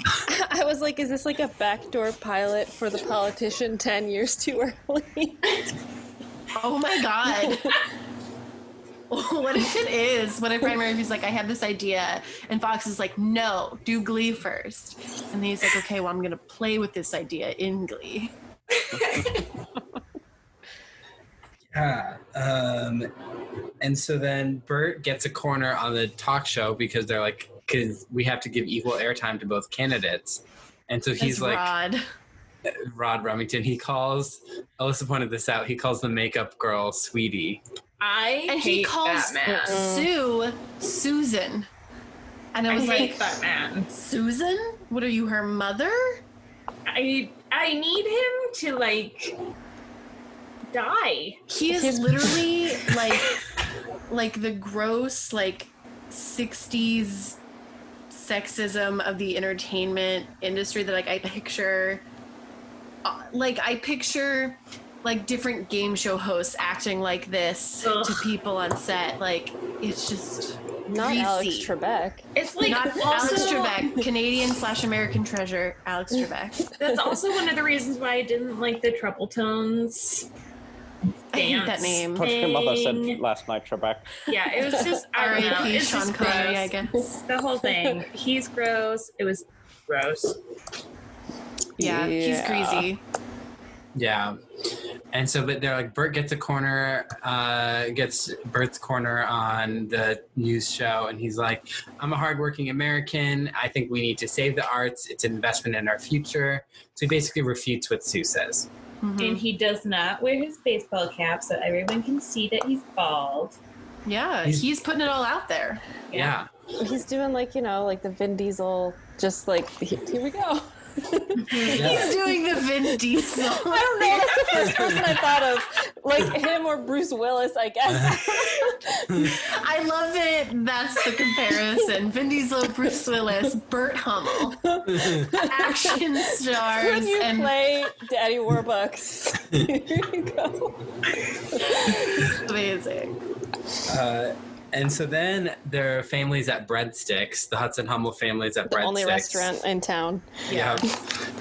I was like, is this like a backdoor pilot for The Politician 10 years too early? Oh my God. What if it is? What if Ryan Murphy's like, I have this idea, and Fox is like, no, do Glee first. And then he's like, okay, well, I'm going to play with this idea in Glee. Yeah. And so then Bert gets a corner on the talk show because they're like, because we have to give equal airtime to both candidates. And so he's like, Rod Remington, he calls, Alyssa pointed this out, he calls the makeup girl Sweetie. And he calls Sue Susan. And I was like, that man. Susan? What are you, her mother? I need him to, like, die. He is literally like the gross, like, 60s sexism of the entertainment industry that, like, I picture like different game show hosts acting like this to people on set. Like, it's just not greasy. Alex Trebek. It's like Not also, Alex Trebek, Canadian/American treasure, Alex Trebek. That's also one of the reasons why I didn't like the treble tones I hate that name. What your mother said last night, Trebek. Yeah, it was just I don't know. R.I.P. It's Sean just Connery, gross. I guess. The whole thing. He's gross. It was gross. Yeah, he's greasy. Yeah. And so, but they're like, Bert gets gets Bert's corner on the news show. And he's like, I'm a hardworking American. I think we need to save the arts. It's an investment in our future. So he basically refutes what Sue says. Mm-hmm. And he does not wear his baseball cap so everyone can see that he's bald. Yeah, he's putting it all out there. Yeah. He's doing like, like the Vin Diesel, just like, here we go. He's doing the Vin Diesel. I don't know. That's the first person I thought of. Like him or Bruce Willis, I guess. I love it. That's the comparison. Vin Diesel, Bruce Willis, Burt Hummel. Action stars. When you play Daddy Warbucks. Here you go. Amazing. And so then their family's at Breadsticks, the Hudson Hummel family's at Breadsticks. The only restaurant in town. Yeah.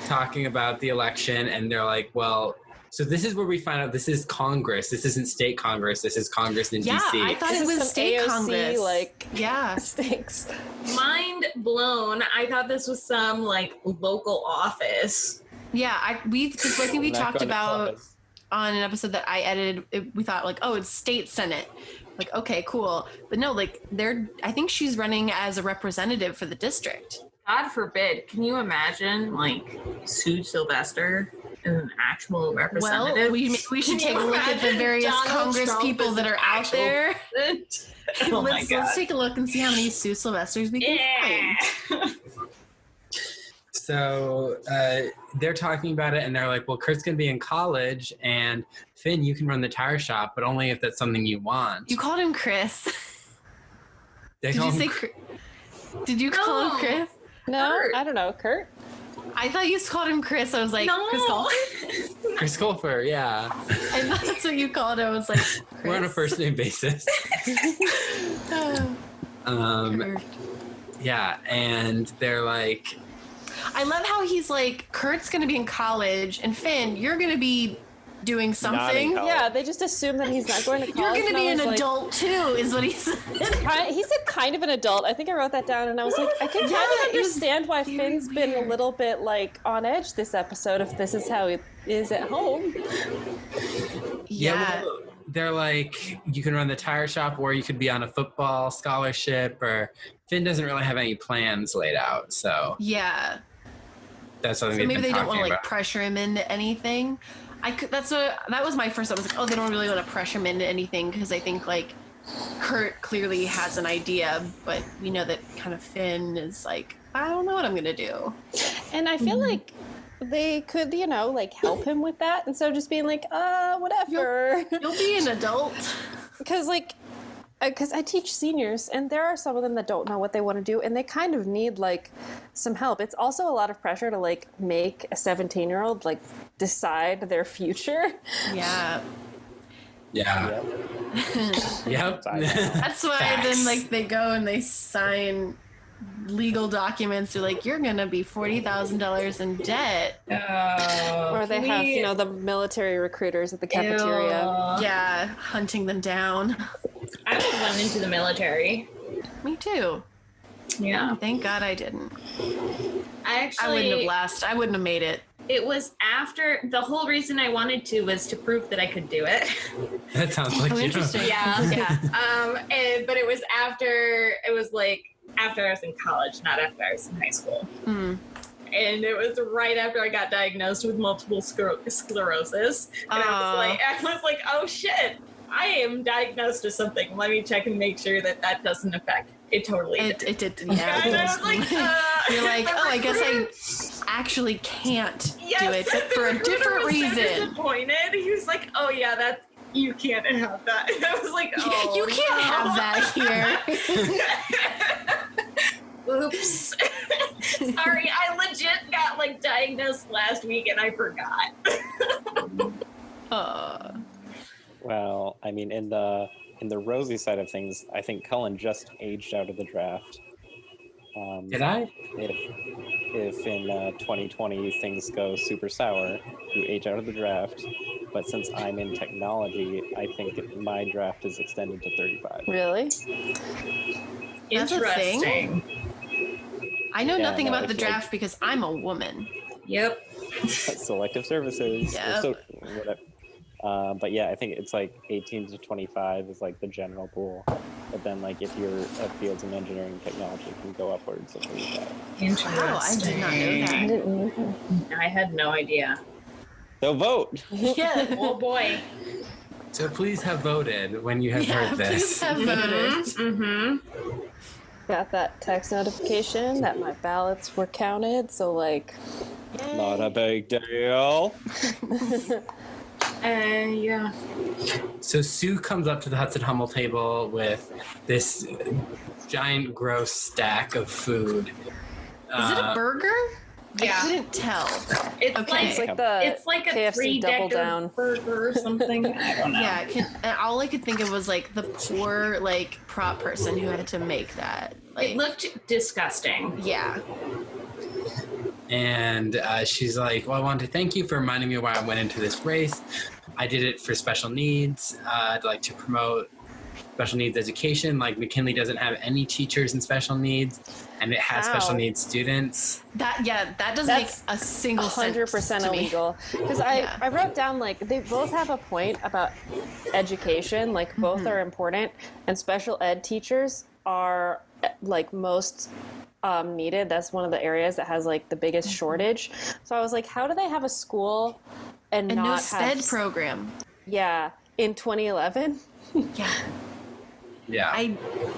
Talking about the election, and they're like, well, so this is where we find out this is Congress. This isn't state Congress. This is Congress in yeah, D.C. I thought This it is was some state AOC, Congress. like, yeah. stakes. Mind blown. I thought this was some like local office. Yeah, because I think we Not talked going to about Columbus. on an episode that I edited, we thought like, oh, it's state senate. Like, okay, cool. But no, like I think she's running as a representative for the district. God forbid. Can you imagine like Sue Sylvester as an actual representative? Well, we should take a look at the various Congress people that are out there. Oh my God. Let's take a look and see how many Sue Sylvesters we can find. So they're talking about it, and they're like, well, Kurt's going to be in college, and Finn, you can run the tire shop, but only if that's something you want. You called him Chris. They Did call you say him Did you call him Chris? No, Kurt. I don't know. Kurt? I thought you called him Chris. I was like, No. Chris Colfer? Chris Colfer, yeah. I thought that's what you called him. I was like, Chris. We're on a first-name basis. Kurt. Yeah, and they're like... I love how he's like, Kurt's going to be in college, and Finn, you're going to be doing something. college. Yeah, they just assume that he's not going to You're college. going to and be I an was like, adult too, is what he said. He said kind of an adult. I think I wrote that down, and I was like, I can kind Yeah, of it was understand why very Finn's been a weird. little bit like on edge this episode if this is how it is at home. Yeah. well, they're like, you can run the tire shop, or you could be on a football scholarship, or Finn doesn't really have any plans laid out, so Yeah. that's something So they've maybe been they don't want talking to like about. pressure him into anything. That was my first thought. I was like, oh, they don't really want to pressure him into anything because I think like Kurt clearly has an idea, but we know that kind of Finn is like, I don't know what I'm gonna do. And I feel like they could, like help him with that instead of just being like, whatever. You'll be an adult. Because I teach seniors, and there are some of them that don't know what they want to do, and they kind of need like some help. It's also a lot of pressure to like make a 17-year-old like decide their future. Yeah. Yeah. Yep. That's why Facts. then like they go and they sign legal documents. They're like, you're gonna be $40,000 in debt. Or they have, the military recruiters at the cafeteria. Yeah, hunting them down. I was went into the military. Me too. Yeah. Thank God I didn't. I wouldn't have made it. It was after the whole reason I wanted to was to prove that I could do it. That sounds like Oh, you. interesting. Yeah. Yeah. But it was after I was in college, not after I was in high school. Mm. And it was right after I got diagnosed with multiple sclerosis. And I was like, oh shit, I am diagnosed with something. Let me check and make sure that doesn't affect. It totally did. It did. Yeah. And I was like, You're like, the oh, I guess recruiter- I actually can't Yes, do it, but the for a recruiter different was so reason. disappointed. He was like, oh yeah, you can't have that. And I was like, oh, You can't no. have that here. Oops. Sorry, I legit got like diagnosed last week and I forgot. Well, I mean, in the rosy side of things, I think Cullen just aged out of the draft. Did I? If in 2020 things go super sour, you age out of the draft. but since I'm in technology, I think my draft is extended to 35. Really? That's a thing? Interesting. I know Yeah, nothing no, about the it's like- draft because I'm a woman. Yep. Selective services. Yeah. So, whatever. But yeah, I think it's like 18 to 25 is like the general pool. But then like if you're at fields in engineering and technology, it can go upwards of 35. Interesting. Wow, I did not know that. I didn't know that. I had no idea. So vote! Yeah. Oh boy. So please have voted when you have Yeah, heard please this. have voted. Mm-hmm. Got that text notification that my ballots were counted, so like Not a big deal. Yeah. So Sue comes up to the Hudson Hummel table with this giant, gross stack of food. Is it a burger? Yeah. I couldn't tell. It's Okay. like it's like the it's like a KFC double three-decker down. burger or something. I don't know. Yeah, all I could think of was like the poor like prop person who had to make that. Like, It looked disgusting. yeah. And she's like, well, I wanted to thank you for reminding me why I went into this race. I did it for special needs. I'd like to promote special needs education. Like McKinley doesn't have any teachers in special needs, and it has special Ow. needs students. That doesn't That's make a single sense 100% to me. illegal. Because Yeah. I wrote down like they both have a point about education. Like both are important, and special ed teachers are like most needed. That's one of the areas that has like the biggest shortage. So I was like, how do they have a school and And not no have SPED program. Yeah, in 2011. Yeah. Yeah.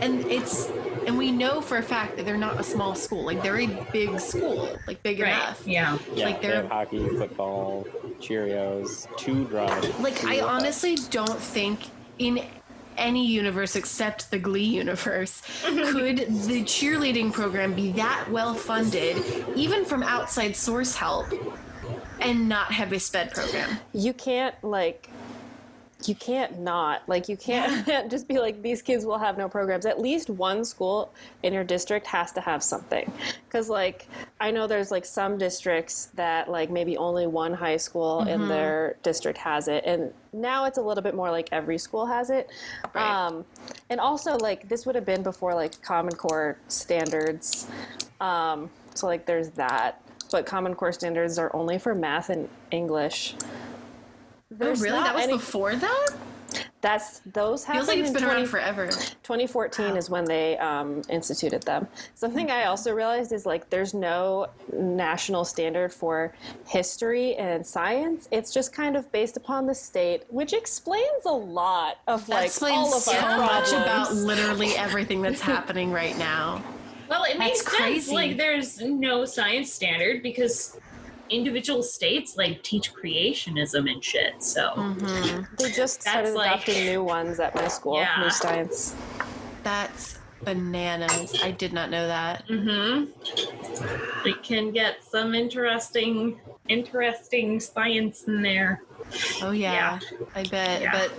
And we know for a fact that they're not a small school. Like they're a big school, like big enough. Yeah. Yeah, Like they they're- have hockey, football, Cheerios, 2 drama. Like I honestly don't think in any universe except the Glee universe could the cheerleading program be that well funded, even from outside source help, and not have a SPED program. You can't just be like, these kids will have no programs. At least one school in your district has to have something. Because like I know there's like some districts that like maybe only one high school in their district has it, and now it's a little bit more like every school has it. Right. And also like this would have been before like Common Core standards, so like there's that, but Common Core standards are only for math and English. There's really? not That was any- before that? Those happened Feels like it's in been around forever. 2014 is when they instituted them. Something I also realized is like there's no national standard for history and science. It's just kind of based upon the state, which explains a lot of That like explains all of so our much problems. about literally everything that's happening right now. Well, it makes That's sense. crazy. Like, there's no science standard because individual states like teach creationism and shit. So They just started That's like- adopting new ones at my school, Yeah. new science. That's bananas. I did not know that. we can get some interesting science in there. Oh yeah, I bet. Yeah. But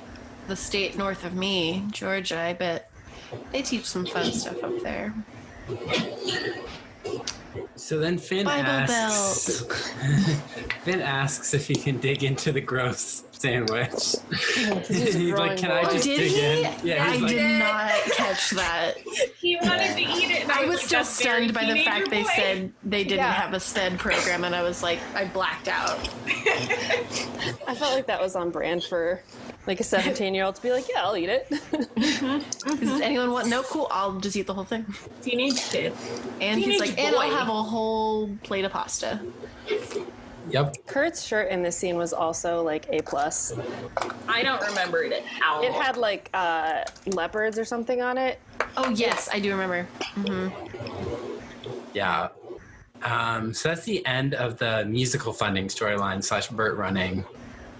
the state north of me, Georgia, I bet they teach some fun stuff up there. So then Finn Bible asks, Finn asks if he can dig into the gross sandwich. He's a He's like, growing "Can I boy." just Did dig he? in?" Yeah, I he's like, did not catch that. He wanted to eat it. And I was like, still "That's very stunned by the fact they teenager boy." said they didn't Yeah. have a SPED program, and I was like, I blacked out. I felt like that was on brand for like a 17-year-old to be like, yeah, I'll eat it. Does anyone want? No, cool. I'll just eat the whole thing. Teenage kid. And he's Teenage like, and I'll boy. have a whole plate of pasta. "Yep." Kurt's shirt in this scene was also like A+. I don't remember it at all. It had like leopards or something on it. Oh yes, I do remember. Yeah. So that's the end of the musical funding storyline / Bert running.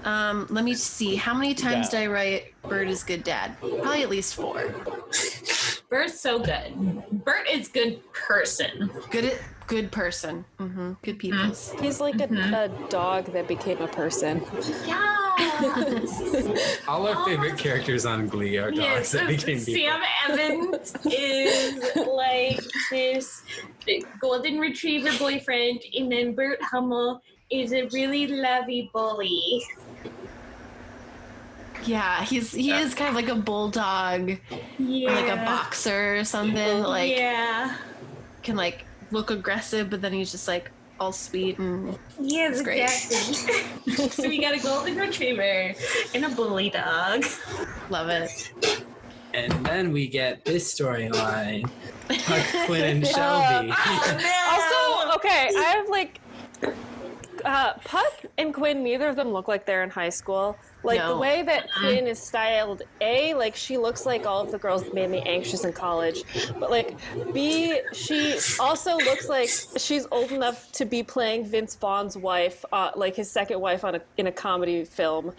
Let me see. How many times Yeah. did I write "Bert is good dad"? Probably at least 4. Bert's so good. Bert is good person. Good person. Good peoples. He's like a dog that became a person. Yeah. All our favorite characters on Glee are dogs that became people. Sam Evans is like this golden retriever boyfriend, and then Bert Hummel is a really lovey bully. Yeah, he is kind of like a bulldog, or like a boxer or something. Like, can like look aggressive, but then he's just like all sweet and yes, great. exactly. So we got a golden retriever and a bully dog. Love it. And then we get this storyline: Puck, Quinn, and Shelby. Also, okay, I have like Puck and Quinn. Neither of them look like they're in high school. Like the way that Quinn is styled, like she looks like all of the girls that made me anxious in college. But like B, she also looks like she's old enough to be playing Vince Vaughn's wife, like his second wife in a comedy film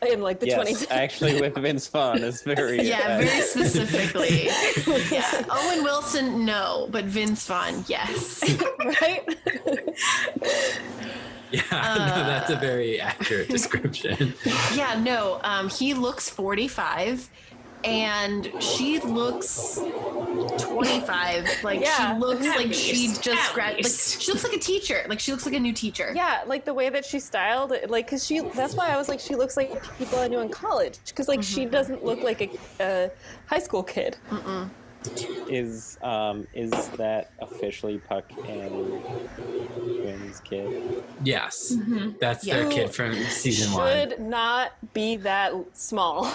in like the 20s. Actually with Vince Vaughn is very very specifically. Yeah. Owen Wilson, no, but Vince Vaughn, yes. Right? Yeah, no, that's a very accurate description. Yeah, no, he looks 45 and she looks 25. Like she looks like she just graduated. Like she looks like a teacher. Like she looks like a new teacher. Yeah, like the way that she's styled, like because that's why I was like, she looks like people I knew in college, because like she doesn't look like a high school kid. Is that officially Puck and Quinn's kid? Yes, that's their kid from season 1. Should not be that small.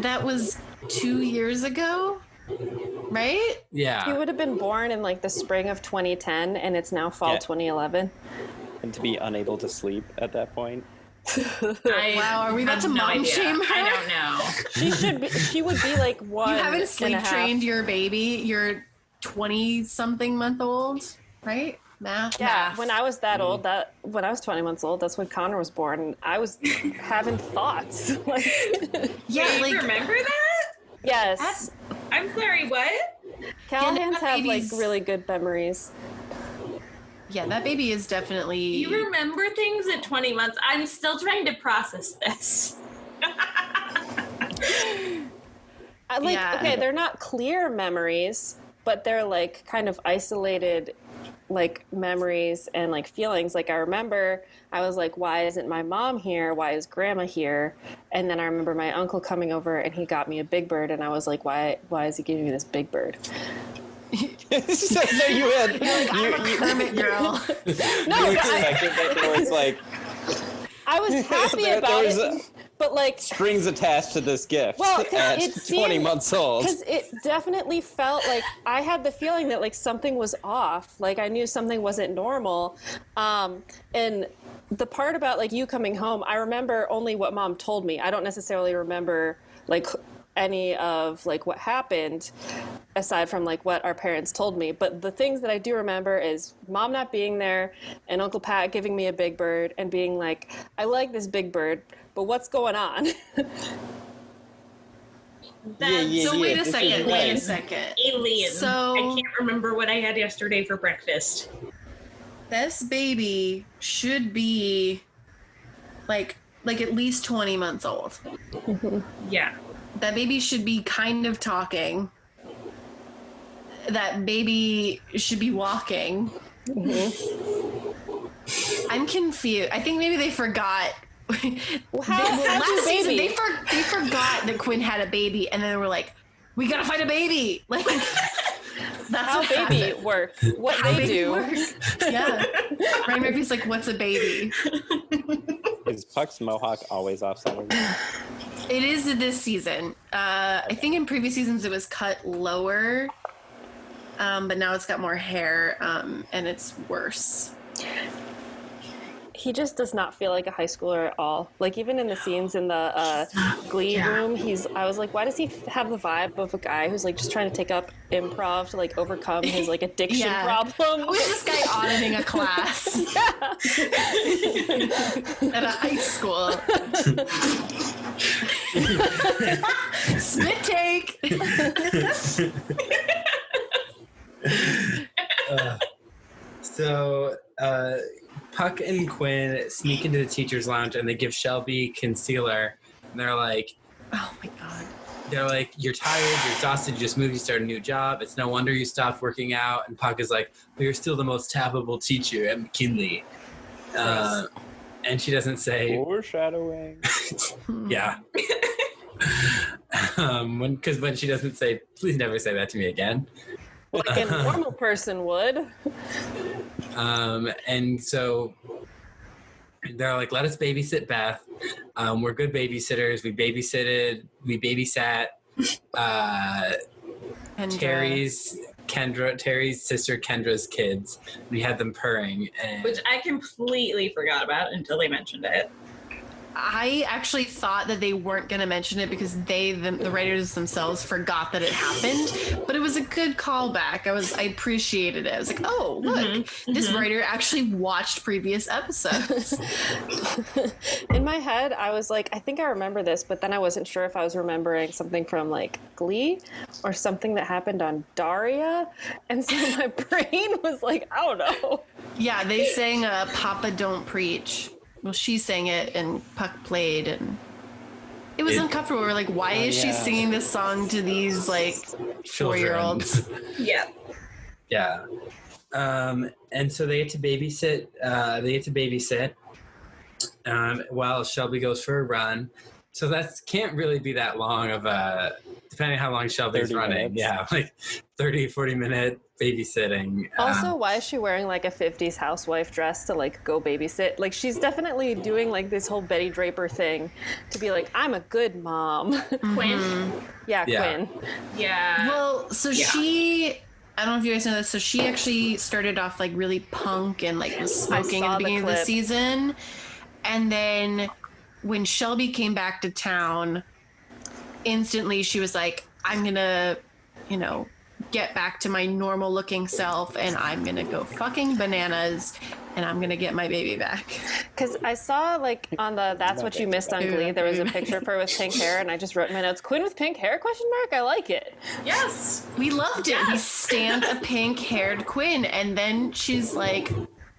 That was 2 years ago, right? Yeah. He would have been born in like the spring of 2010, and it's now fall 2011. And to be unable to sleep at that point. Wow, are we about to mom shame her? I don't know. She would be like one. You haven't sleep trained your baby, your 20-something month old, right? Math. When I was that old, when I was 20 months old, that's when Conor was born, and I was having thoughts. Like, yeah, like, remember that? Yes. I'm sorry, what? Callaghan's have like really good memories. Yeah, that baby is definitely... You remember things at 20 months. I'm still trying to process this. Okay, they're not clear memories, but they're like kind of isolated like memories and like feelings. Like I remember I was like, why isn't my mom here? Why is grandma here? And then I remember my uncle coming over and he got me a big bird, and I was like, why is he giving me this big bird? So you had I'm a Kermit girl. No, I was happy about it, but like strings attached to this gift. Well, at 20 months old, because it definitely felt like I had the feeling that like something was off. Like I knew something wasn't normal, and the part about like you coming home, I remember only what mom told me. I don't necessarily remember like any of like what happened aside from like what our parents told me. But the things that I do remember is mom not being there and Uncle Pat giving me a big bird and being like, I like this big bird, but what's going on? Wait a second. Alien. So I can't remember what I had yesterday for breakfast. This baby should be like at least 20 months old. Yeah. That baby should be kind of talking. That baby should be walking. I'm confused. I think maybe they forgot. Last season, they forgot that Quinn had a baby, and then they were like, "We gotta find a baby." Like that's how baby happened. work. What how they do. Work. Yeah. Ryan Murphy's like, "What's a baby?" Is Puck's mohawk always off center? It is this season. I think in previous seasons it was cut lower, but now it's got more hair, and it's worse. He just does not feel like a high schooler at all. Like even in the scenes in the Glee room, I was like, why does he have the vibe of a guy who's like just trying to take up improv to like overcome his like addiction problem? Who is this guy auditing a class? At a high school. Spit take. Puck and Quinn sneak into the teacher's lounge and they give Shelby concealer. And they're like, oh my God. They're like, you're tired, you're exhausted, you just moved, you started a new job. It's no wonder you stopped working out. And Puck is like, but you're still the most tappable teacher at McKinley. And she doesn't say Foreshadowing. yeah. Because when she doesn't say, please never say that to me again. Like a normal person would. And so they're like, let us babysit Beth. We're good babysitters. We babysat Terry's sister Kendra's kids. We had them purring. Which I completely forgot about until they mentioned it. I actually thought that they weren't going to mention it because the writers themselves forgot that it happened, but it was a good callback. I appreciated it. I was like, oh, look, this writer actually watched previous episodes. In my head, I was like, I think I remember this, but then I wasn't sure if I was remembering something from like Glee or something that happened on Daria. And so my brain was like, I don't know. Yeah, they sang Papa Don't Preach. Well, she sang it and Puck played, and it was uncomfortable. We're like, why is she singing this song to these like 4-year-olds? Yeah. Yeah. And so they had to babysit. While Shelby goes for a run. So that can't really be that long of a, depending on how long Shelby's running. minutes. Yeah, like 30, 40-minute babysitting. Also, why is she wearing like a 50s housewife dress to like go babysit? Like she's definitely doing like this whole Betty Draper thing to be like, I'm a good mom. Quinn. Yeah, Quinn. Yeah. Well, so I don't know if you guys know this, so she actually started off like really punk and like was smoking at the beginning of the season. And then when Shelby came back to town, instantly she was like, I'm gonna, get back to my normal looking self and I'm gonna go fucking bananas and I'm gonna get my baby back. Because I saw like on the That's What You Missed on Glee, there was a picture of her with pink hair, and I just wrote in my notes, Quinn with pink hair, ? I like it. Yes. We loved it. We stand a pink haired Quinn. And then she's like,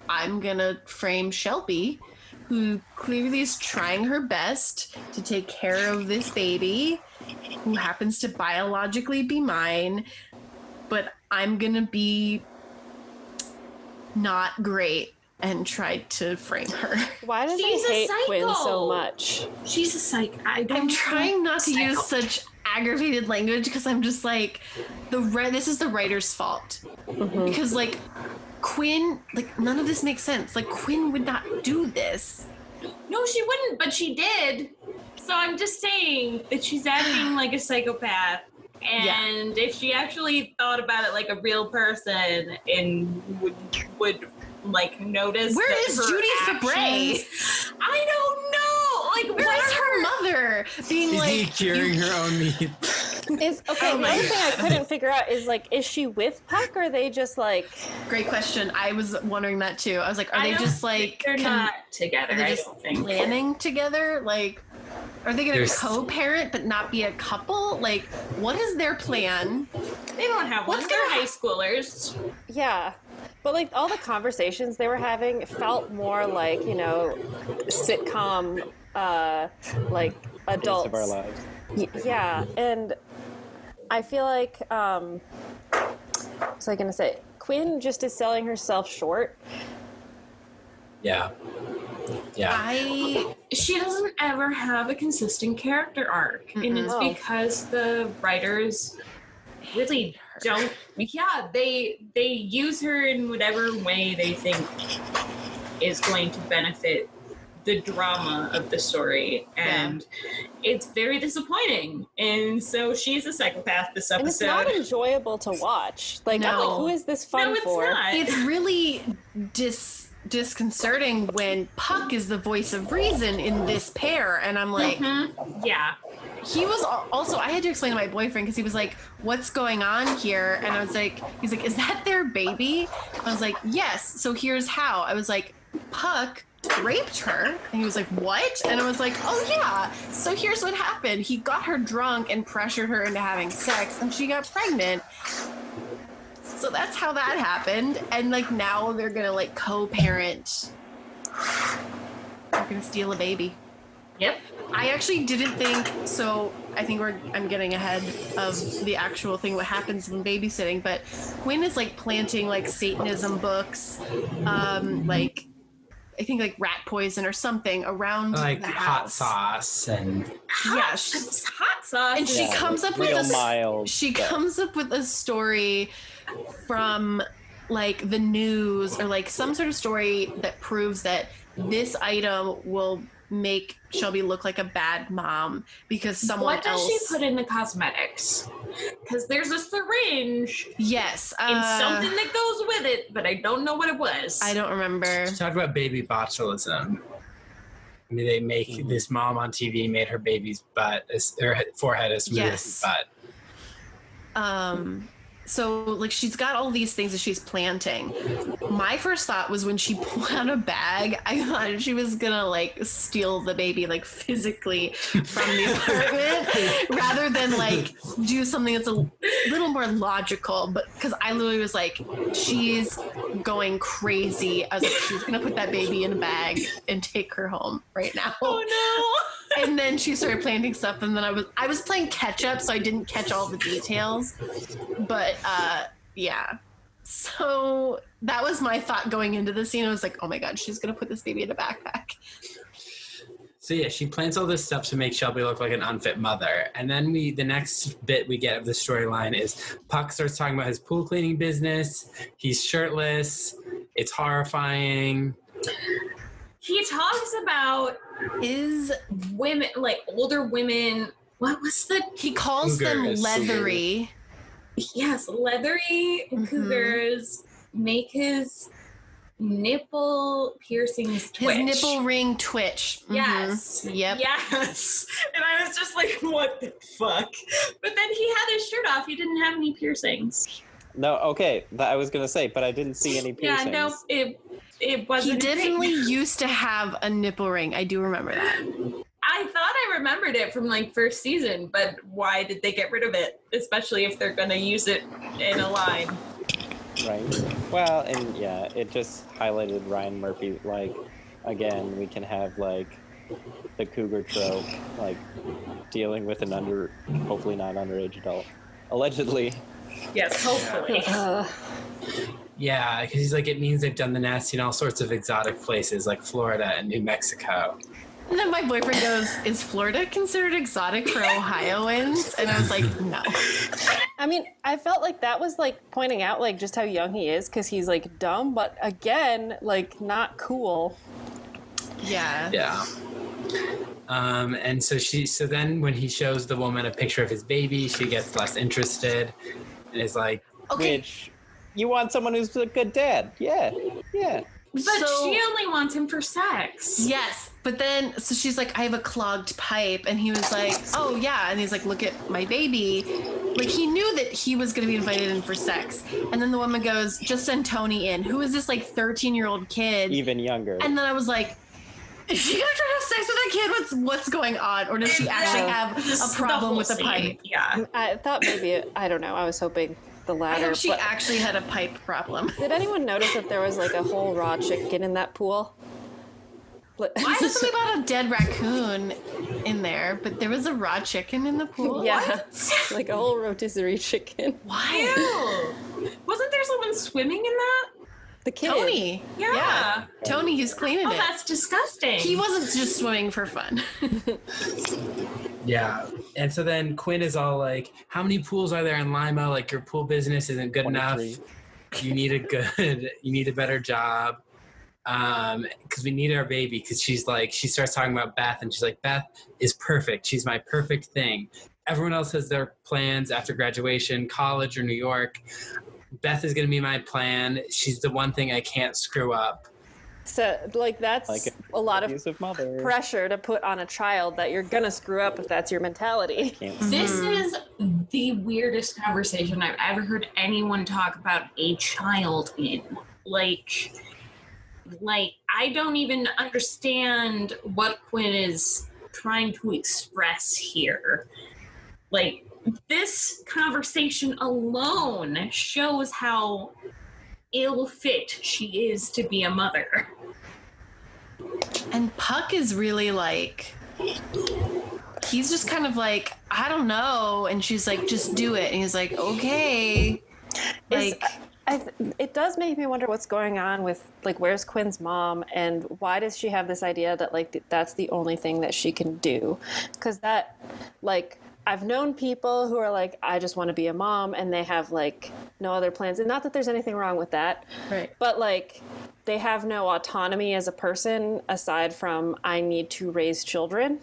I'm gonna frame Shelby, who clearly is trying her best to take care of this baby, who happens to biologically be mine, but I'm gonna be not great and tried to frame her. Why does She's they a hate Quinn so psycho. much? She's a psych. I'm trying not to use such aggravated language because I'm just like, this is the writer's fault. Because like Quinn, like none of this makes sense. Like Quinn would not do this. No, she wouldn't, but she did. So I'm just saying that she's acting like a psychopath. And if she actually thought about it like a real person and would like notice. Where is Judy actions, Fabray? I don't know. Like, Where is her mother being Is like he curing her own needs? The other thing I couldn't figure out is like, is she with Puck or are they just like? Great question. I was wondering that too. I was like, are they just like They're not together. Are they I just don't think. planning together? Like, are they going to co-parent but not be a couple? Like, what is their plan? They don't have one. What's They're gonna high schoolers. Yeah. But like all the conversations they were having felt more like, sitcom, like adults. Of our lives. Yeah, and I feel like, what was I going to say? Quinn just is selling herself short. Yeah. She doesn't ever have a consistent character arc, and it's because the writers really don't. Yeah, they use her in whatever way they think is going to benefit the drama of the story, and it's very disappointing. And so she's a psychopath this episode. And it's not enjoyable to watch. Like, I'm like, who is this fun for? Not. It's really disconcerting when Puck is the voice of reason in this pair, and I'm like, yeah. He was also, I had to explain to my boyfriend because he was like, what's going on here? And I was like, he's like, is that their baby? I was like, yes. So here's how. I was like, Puck raped her. And he was like, what? And I was like, oh yeah. So here's what happened. He got her drunk and pressured her into having sex, and she got pregnant. So that's how that happened. And like now they're gonna like co-parent. They're gonna steal a baby. Yep. I actually didn't think so. I think I'm getting ahead of the actual thing, what happens in babysitting, but Quinn is like planting like Satanism books, like I think like rat poison or something around Like the hot house. sauce and Yeah, hot sauce. and she comes up with real a mild she stuff. comes up with a story from like the news or like some sort of story that proves that this item will make Shelby look like a bad mom because someone What does else. she put in the cosmetics? Because there's a syringe Yes, and something that goes with it, but I don't know what it was. I don't remember. she talked about baby botulism. I mean, they make this mom on TV made her baby's butt, her forehead as smooth as his butt. So like she's got all these things that she's planting. My first thought was when she pulled out a bag, I thought she was gonna like steal the baby like physically from the apartment rather than like do something that's a little more logical. But because I literally was like, she's going crazy. I was like, she's gonna put that baby in a bag and take her home right now. Oh no. And then she started planting stuff, and then I was playing catch up, so I didn't catch all the details. But yeah. So that was my thought going into the scene. I was like, oh my god, she's gonna put this baby in a backpack. So yeah, she plans all this stuff to make Shelby look like an unfit mother. And then the next bit we get of the storyline is Puck starts talking about his pool cleaning business. He's shirtless. It's horrifying. He talks about Is women, like older women. What was the? he calls them Cougars. leathery. Yes, leathery cougars make his nipple piercings twitch. His nipple ring twitch. Yes. Yep. Yes. And I was just like, what the fuck? But then he had his shirt off. He didn't have any piercings. No, okay, that I was gonna say, but I didn't see any piercings. Yeah, no, it wasn't. He a thing. definitely used to have a nipple ring. I do remember that. I thought I remembered it from like first season, but why did they get rid of it? Especially if they're gonna use it in a line. Right. Well, and yeah, it just highlighted Ryan Murphy. Like, again, we can have like the cougar trope, like dealing with an hopefully not underage adult, allegedly. Yes, hopefully. Yeah, because he's like, it means they've done the nasty in all sorts of exotic places like Florida and New Mexico. And then my boyfriend goes, is Florida considered exotic for Ohioans? And I was like, no. I mean, I felt like that was like pointing out like just how young he is because he's like dumb, but again, like not cool. Yeah. Yeah. And so then when he shows the woman a picture of his baby, she gets less interested and is like, Okay. Which, you want someone who's a good dad? Yeah. But So- she only wants him for sex. Yes, but then, so she's like, I have a clogged pipe. And he was like, oh, yeah. And he's like, look at my baby. Like, he knew that he was going to be invited in for sex. And then the woman goes, just send Tony in. Who is this, like, 13-year-old kid? Even younger. And then I was like, is she going to try to have sex with a kid? What's going on? Or does she actually have a problem with the pipe? Yeah. I thought maybe, I don't know, I was hoping the I latter. hope she but actually had a pipe problem. did anyone notice that there was like a whole raw chicken in that pool? Why is something about a dead raccoon in there? But there was a raw chicken in the pool? Yeah, like a whole rotisserie chicken. Why? Ew. Wasn't there someone swimming in that? The kid. Tony. Yeah. Tony, he's cleaning Oh, it. that's disgusting. He wasn't just swimming for fun. yeah. And so then Quinn is all like, how many pools are there in Lima? Like, your pool business isn't good 23. enough. You need a better job. Because we need our baby. Because she starts talking about Beth, and she's like, Beth is perfect. She's my perfect thing. Everyone else has their plans after graduation, college or New York. Beth is going to be my plan. She's the one thing I can't screw up. So, like, that's Like a lot of abusive mother. pressure to put on a child that you're gonna screw up if that's your mentality. Can't This is the weirdest conversation I've ever heard anyone talk about a child in. Like I don't even understand what Quinn is trying to express here. Like, this conversation alone shows how ill fit she is to be a mother. And Puck is really like, he's just kind of like, I don't know. And she's like, just do it. And he's like, okay. It does make me wonder what's going on with, like, where's Quinn's mom, and why does she have this idea that, like, that's the only thing that she can do? Because that, like, I've known people who are like, I just want to be a mom, and they have, like, no other plans. And not that there's anything wrong with that. Right. But, like, they have no autonomy as a person aside from, I need to raise children.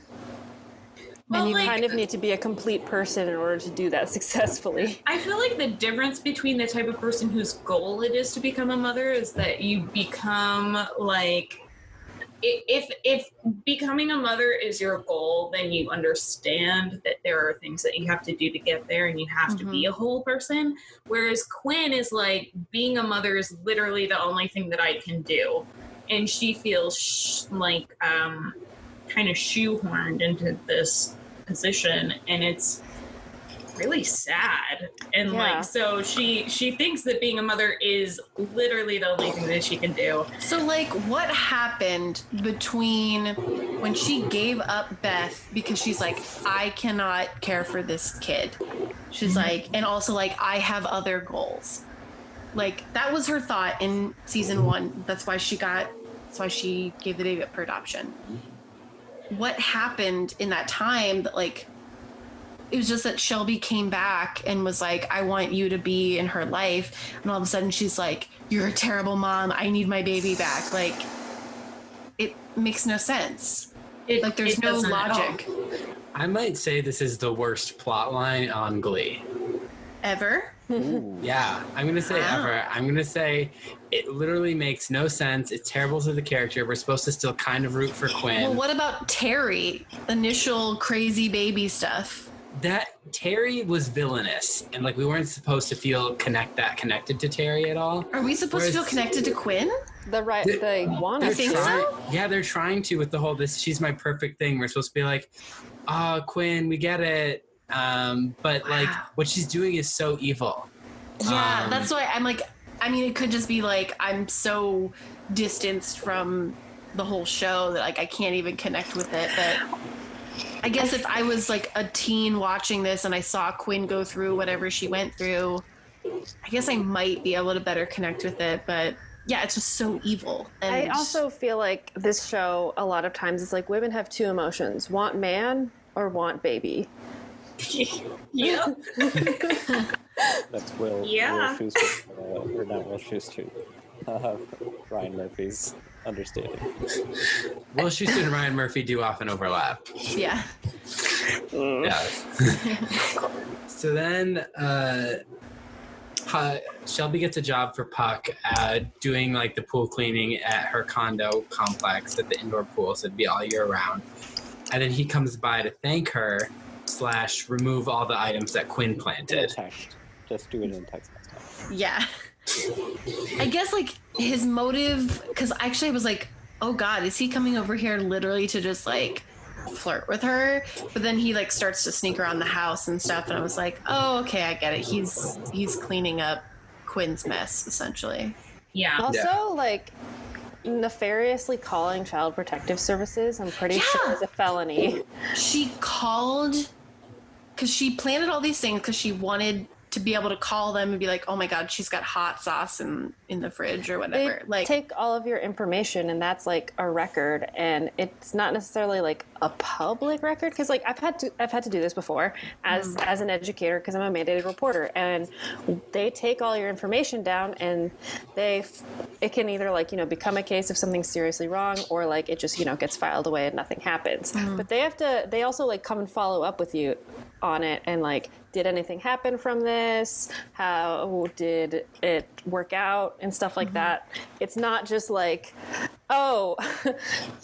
Well, and you like, kind of need to be a complete person in order to do that successfully. I feel like the difference between the type of person whose goal it is to become a mother is that you become, like, if becoming a mother is your goal, then you understand that there are things that you have to do to get there, and you have to be a whole person. Whereas Quinn is like, being a mother is literally the only thing that I can do. And she feels like kind of shoehorned into this position, and it's really sad. And like, so she thinks that being a mother is literally the only thing that she can do. So, like, what happened between when she gave up Beth because she's like, I cannot care for this kid? She's like, and also like, I have other goals. Like, that was her thought in season 1. That's why she gave the baby up for adoption. What happened in that time that, like, it was just that Shelby came back and was like, I want you to be in her life. And all of a sudden she's like, you're a terrible mom. I need my baby back. Like, it makes no sense. Like, there's no logic. I might say this is the worst plot line on Glee. Ever? Yeah, I'm going to say ever. I'm going to say it literally makes no sense. It's terrible to the character. We're supposed to still kind of root for Quinn. Well, what about Terry? Initial crazy baby stuff. That Terry was villainous, and like, we weren't supposed to feel connected to Terry at all. Are we supposed to feel connected to Quinn? They want You think so? Yeah, they're trying to with the whole she's my perfect thing. We're supposed to be like, Quinn, we get it. But like, what she's doing is so evil. Yeah, that's why I'm like, I mean, it could just be like, I'm so distanced from the whole show that like I can't even connect with it. But I guess if I was like a teen watching this and I saw Quinn go through whatever she went through, I guess I might be able to better connect with it. But yeah, it's just so evil. And I also feel like this show, a lot of times, it's like women have two emotions: want man or want baby. Yeah. That's Will. Yeah. Will Schuster, or not Will Schuster. Ryan Murphy's understanding. Will Schuster and Ryan Murphy do often overlap. yeah. Yeah. So then Shelby gets a job for Puck doing like the pool cleaning at her condo complex at the indoor pool, so it'd be all year round. And then he comes by to thank her / remove all the items that Quinn planted. Text. Just do it in text message. Yeah. I guess like his motive, because actually I was like, oh God, is he coming over here literally to just like flirt with her? But then he like starts to sneak around the house and stuff, and I was like, oh, okay, I get it. He's cleaning up Quinn's mess, essentially. Yeah. Also, like, nefariously calling Child Protective Services, I'm pretty sure, is a felony. She called because she planted all these things because she wanted to be able to call them and be like, oh my God, she's got hot sauce in the fridge or whatever. They like, take all of your information, and that's like a record, and it's not necessarily like a public record, because like I've had to do this before as an educator, because I'm a mandated reporter, and they take all your information down, and it can either like, you know, become a case of something seriously wrong, or like it just, you know, gets filed away and nothing happens. But they also like come and follow up with you on it, and like, did anything happen from this? How did it work out? And stuff like that. It's not just like, oh,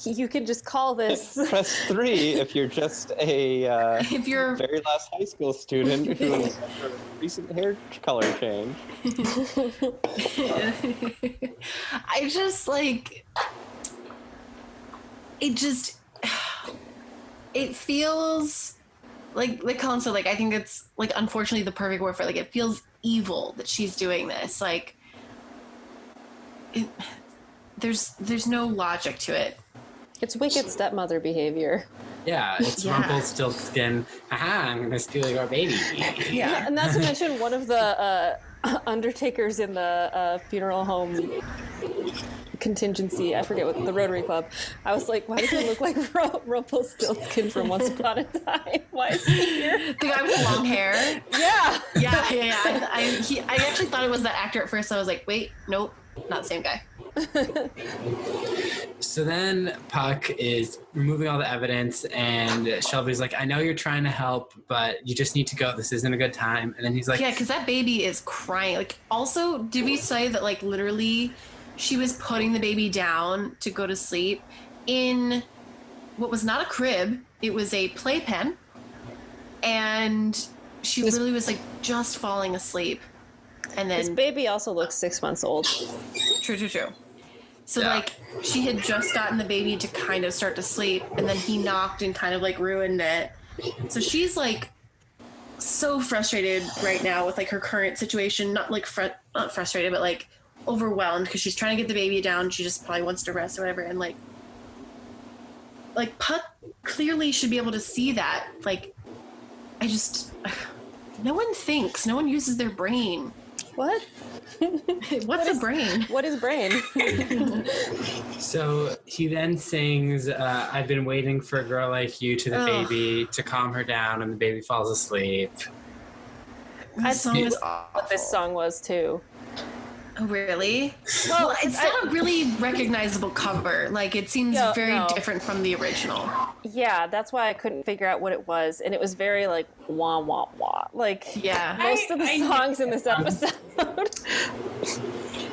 you can just call this. Press 3 if you're just a if you're very last high school student who has a recent hair color change. I just like, it feels like Cullen said, like, I think it's like, unfortunately, the perfect word for it. Like, it feels evil that she's doing this. Like, there's no logic to it. It's wicked stepmother behavior. Yeah, it's Rumpelstiltskin. Haha, I'm gonna steal your baby. Yeah, and not to mention one of the undertakers in the funeral home contingency. I forget what the Rotary Club. I was like, why does he look like Rumpelstiltskin from Once Upon a Time? Why is he here? The guy with long hair. Yeah. Yeah. I actually thought it was that actor at first. I was like, wait, nope, not the same guy. So then Puck is removing all the evidence, and Shelby's like, I know you're trying to help, but you just need to go. This isn't a good time. And then he's like, yeah, because that baby is crying. Like, also, did we say that, like, literally she was putting the baby down to go to sleep in what was not a crib? It was a playpen. And she literally was, like, just falling asleep. And then This baby also looks 6 months old. True. So, like, she had just gotten the baby to kind of start to sleep, and then he knocked and kind of, like, ruined it. So she's, like, so frustrated right now with, like, her current situation. Not, like, not frustrated, but, like, overwhelmed because she's trying to get the baby down. She just probably wants to rest or whatever. And, like Puck clearly should be able to see that. Like, no one thinks. No one uses their brain. What? What's a brain? What is brain? So he then sings, I've been waiting for a girl like you to the baby to calm her down, and the baby falls asleep. This song is awful. What this song was too. Oh, really? Well, it's not a really recognizable cover. Like, it seems very different from the original. Yeah, that's why I couldn't figure out what it was, and it was very like wah wah wah. Like, yeah, most of the songs in this episode.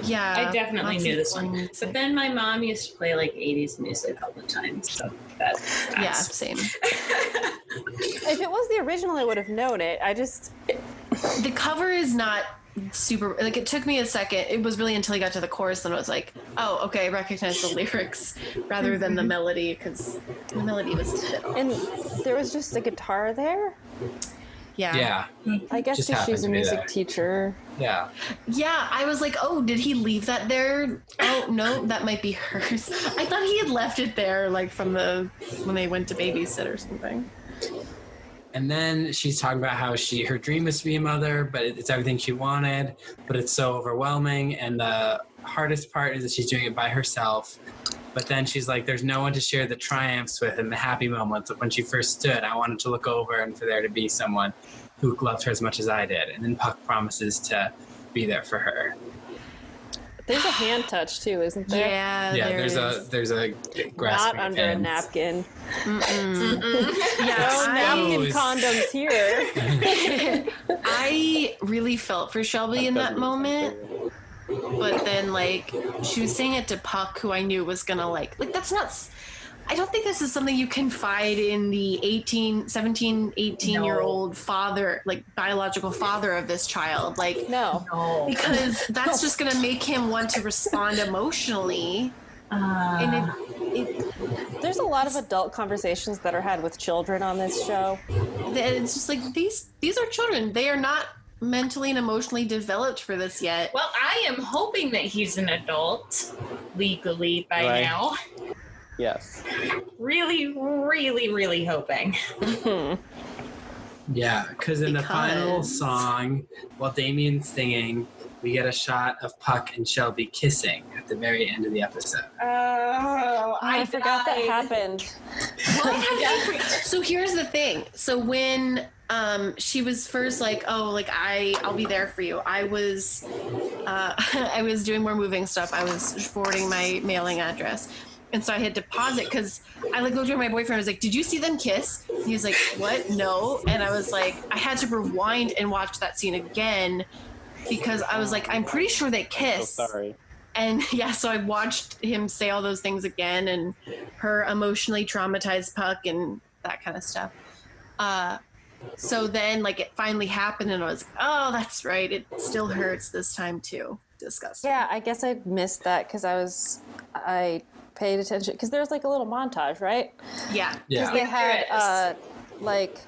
Yeah, I definitely knew this one. songs. But then my mom used to play like 80s music all the time, so that's Yeah, same. If it was the original, I would have known it. The cover is not super, like, it took me a second. It was really until I got to the chorus, and I was like, oh, okay, I recognize the lyrics rather than the melody, because the melody was a bit off. And there was just a guitar there. Yeah. I guess Just she's happened a to be music there. teacher. Yeah. Yeah, I was like, oh, did he leave that there? Oh, no, that might be hers. I thought he had left it there, like, from when they went to babysit or something. And then she's talking about how her dream is to be a mother, but it's everything she wanted, but it's so overwhelming. And the hardest part is that she's doing it by herself. But then she's like, there's no one to share the triumphs with and the happy moments of when she first stood. I wanted to look over and for there to be someone who loved her as much as I did. And then Puck promises to be there for her. There's a hand touch too, isn't there? Yeah, there's a grasping Not under a hands. napkin. Yeah, No napkin Those. condoms here. I really felt for Shelby in that moment. But then, like, she was saying it to Puck, who I knew was gonna, like, that's not, I don't think this is something you confide in the 17, 18-year-old father, like, biological father of this child. Like, No. because that's just gonna make him want to respond emotionally. And There's a lot of adult conversations that are had with children on this show. it's just like, these are children. They are not mentally and emotionally developed for this yet. Well, I am hoping that he's an adult legally by Right. now. Yes. Really, really, really hoping. Yeah, because in the final song, while Damien's singing, we get a shot of Puck and Shelby kissing at the very end of the episode. Oh, I forgot that happened. So here's the thing. So when she was first like, oh, like I'll be there for you. I was doing more moving stuff. I was forwarding my mailing address. And so I had to pause it because I like looked at my boyfriend. I was like, did you see them kiss? He was like, what? No. And I was like, I had to rewind and watch that scene again because I was like, I'm pretty sure they kiss. So sorry. And yeah, so I watched him say all those things again and her emotionally traumatized Puck and that kind of stuff. So then like it finally happened and I was like, oh, that's right. It still hurts this time too. Disgusting. Yeah, I guess I missed that because I paid attention because there's like a little montage, right? Yeah. Yeah. They had like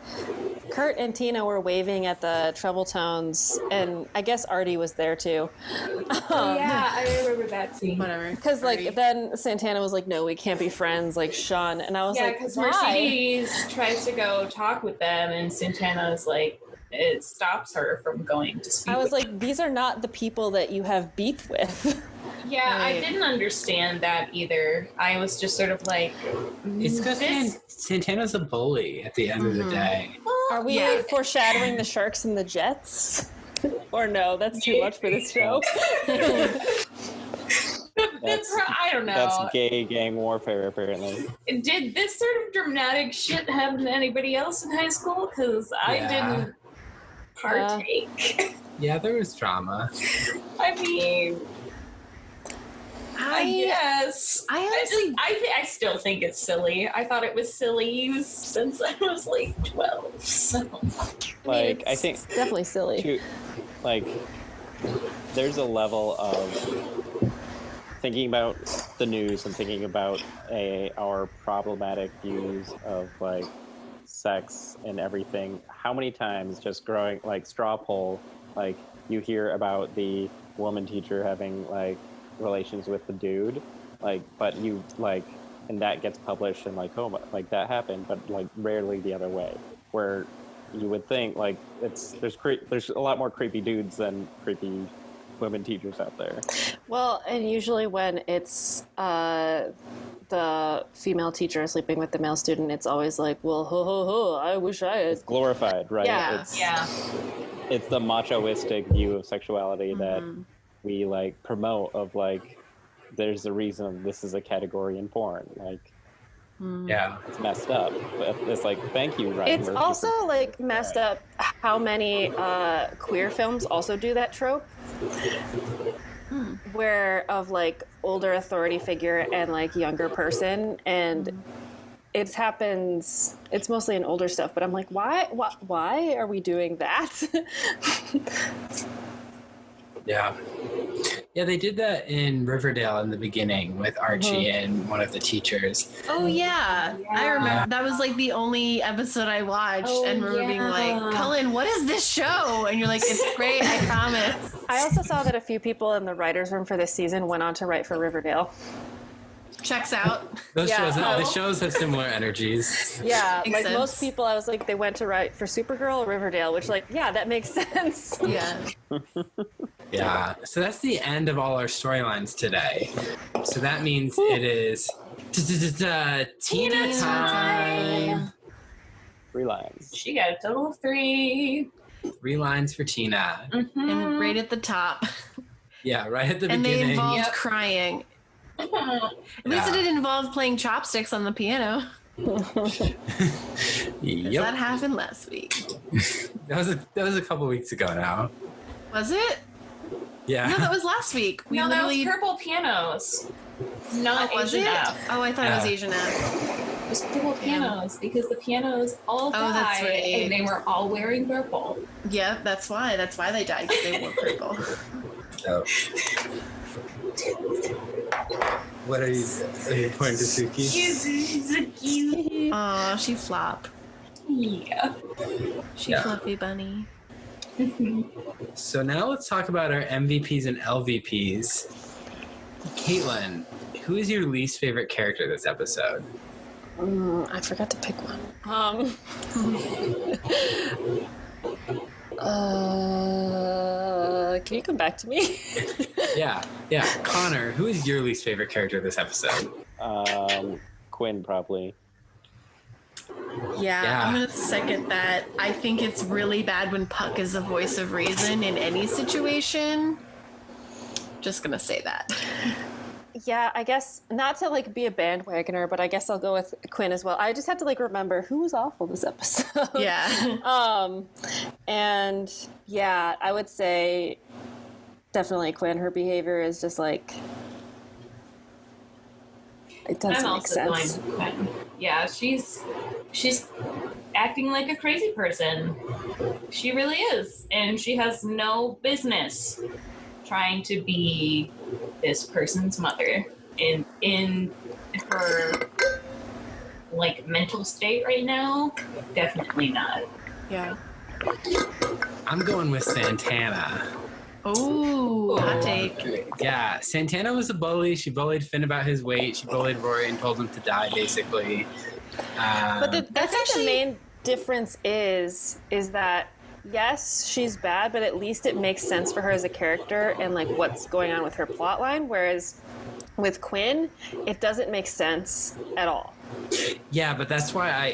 Kurt and Tina were waving at the treble tones, and I guess Artie was there too. Yeah, I remember that scene. Whatever. Because like then Santana was like, "No, we can't be friends," like Sean, and I was Yeah, like, because "Why?" Mercedes tries to go talk with them, and Santana's like, it stops her from going to speak. I was with like, these are not the people that you have beef with. Yeah, I Right. didn't understand that either. I was just sort of like, It's because this. Santana's a bully at the end of the day. Are we Yeah. foreshadowing the Sharks and the Jets? Or no, that's too much for this show. I don't know. That's gay gang warfare, apparently. Did this sort of dramatic shit happen to anybody else in high school? Because I Yeah. didn't partake. Yeah, there was drama. I mean, I guess. I honestly, I still think it's silly. I thought it was silly since I was like 12. So. Like, I It's think definitely silly. to, like, there's a level of thinking about the news and thinking about our problematic views of like sex and everything. How many times just growing like straw poll, like you hear about the woman teacher having like relations with the dude, like, but you like, and that gets published and like, oh, like that happened, but like rarely the other way, where you would think like there's a lot more creepy dudes than creepy women teachers out there. Well, and usually when it's the female teacher sleeping with the male student, it's always like, well, ho, ho, ho, I wish I had. It's glorified, right? Yeah. It's the machoistic view of sexuality that we like promote of like, there's a reason this is a category in porn. Like, Yeah. it's messed up. But it's like, thank you, Ryan. It's Murphy, also for- like messed up how many queer films also do that trope. Where of like older authority figure and like younger person, and it happens. It's mostly in older stuff, but I'm like, why are we doing that? Yeah. Yeah, they did that in Riverdale in the beginning with Archie and one of the teachers. oh yeah. I remember that was like the only episode I watched, Oh, and remember being like, Cullen, what is this show? And you're like, it's great, I promise. I also saw that a few people in the writers' room for this season went on to write for Riverdale. Checks out. Those Yeah. the shows have similar energies. Yeah, Makes like most sense. people, I was like, they went to write for Supergirl or Riverdale, which like, yeah, that makes sense. Yeah. Yeah. So that's the end of all our storylines today. So that means it is Tina time. 3 lines. She got a total of 3. 3 lines for Tina. And right at the top. Yeah, right at the And they beginning. involved Yep. crying. At least it didn't involve playing chopsticks on the piano. Yep. That happened last week. That was a couple weeks ago now. Was it? Yeah. No, that was last week. We No, that was literally. Purple Pianos. Not Was Asian it? F. Oh, I thought it was Yeah. Asian F. It was Purple Pianos because the pianos all died Oh, that's right. and they were all wearing purple. Yeah, that's why. That's why they died, because they wore purple. So. What are you pointing to, Suki? She's a cute. Aw, she flop. Yeah. She Yeah. fluffy bunny. So now let's talk about our MVPs and LVPs. Caitlin, who is your least favorite character this episode? I forgot to pick one. Can you come back to me? Yeah. Connor, who is your least favorite character this episode? Quinn, probably. Yeah, I'm Yeah. gonna second that. I think it's really bad when Puck is the voice of reason in any situation. Just gonna say that. Yeah, I guess not to like be a bandwagoner, but I guess I'll go with Quinn as well. I just had to like remember who was awful this episode. Yeah. And yeah, I would say definitely Quinn. Her behavior is just like it doesn't I'm make also sense. going with Quinn. Yeah, she's acting like a crazy person. She really is, and she has no business trying to be this person's mother in her like mental state right now. Definitely not. Yeah. I'm going with Santana. Oh, hot take. Yeah, Santana was a bully. She bullied Finn about his weight. She bullied Rory and told him to die, basically. But that's actually- the main difference is that yes, she's bad, but at least it makes sense for her as a character and like what's going on with her plot line. Whereas with Quinn, it doesn't make sense at all. Yeah, but that's why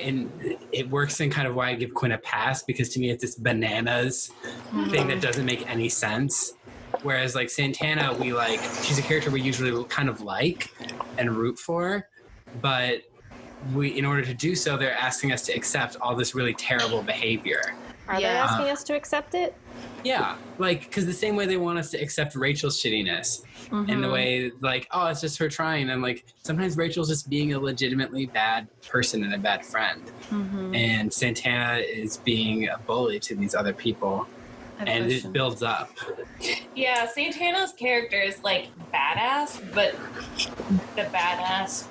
it works in kind of why I give Quinn a pass, because to me it's this bananas thing that doesn't make any sense. Whereas like Santana, she's a character we usually kind of like and root for, but in order to do so, they're asking us to accept all this really terrible behavior. Are they asking us to accept it? Yeah, because the same way they want us to accept Rachel's shittiness, in the way it's just her trying, and sometimes Rachel's just being a legitimately bad person and a bad friend, and Santana is being a bully to these other people, and it builds up. Yeah, Santana's character is badass, but the badass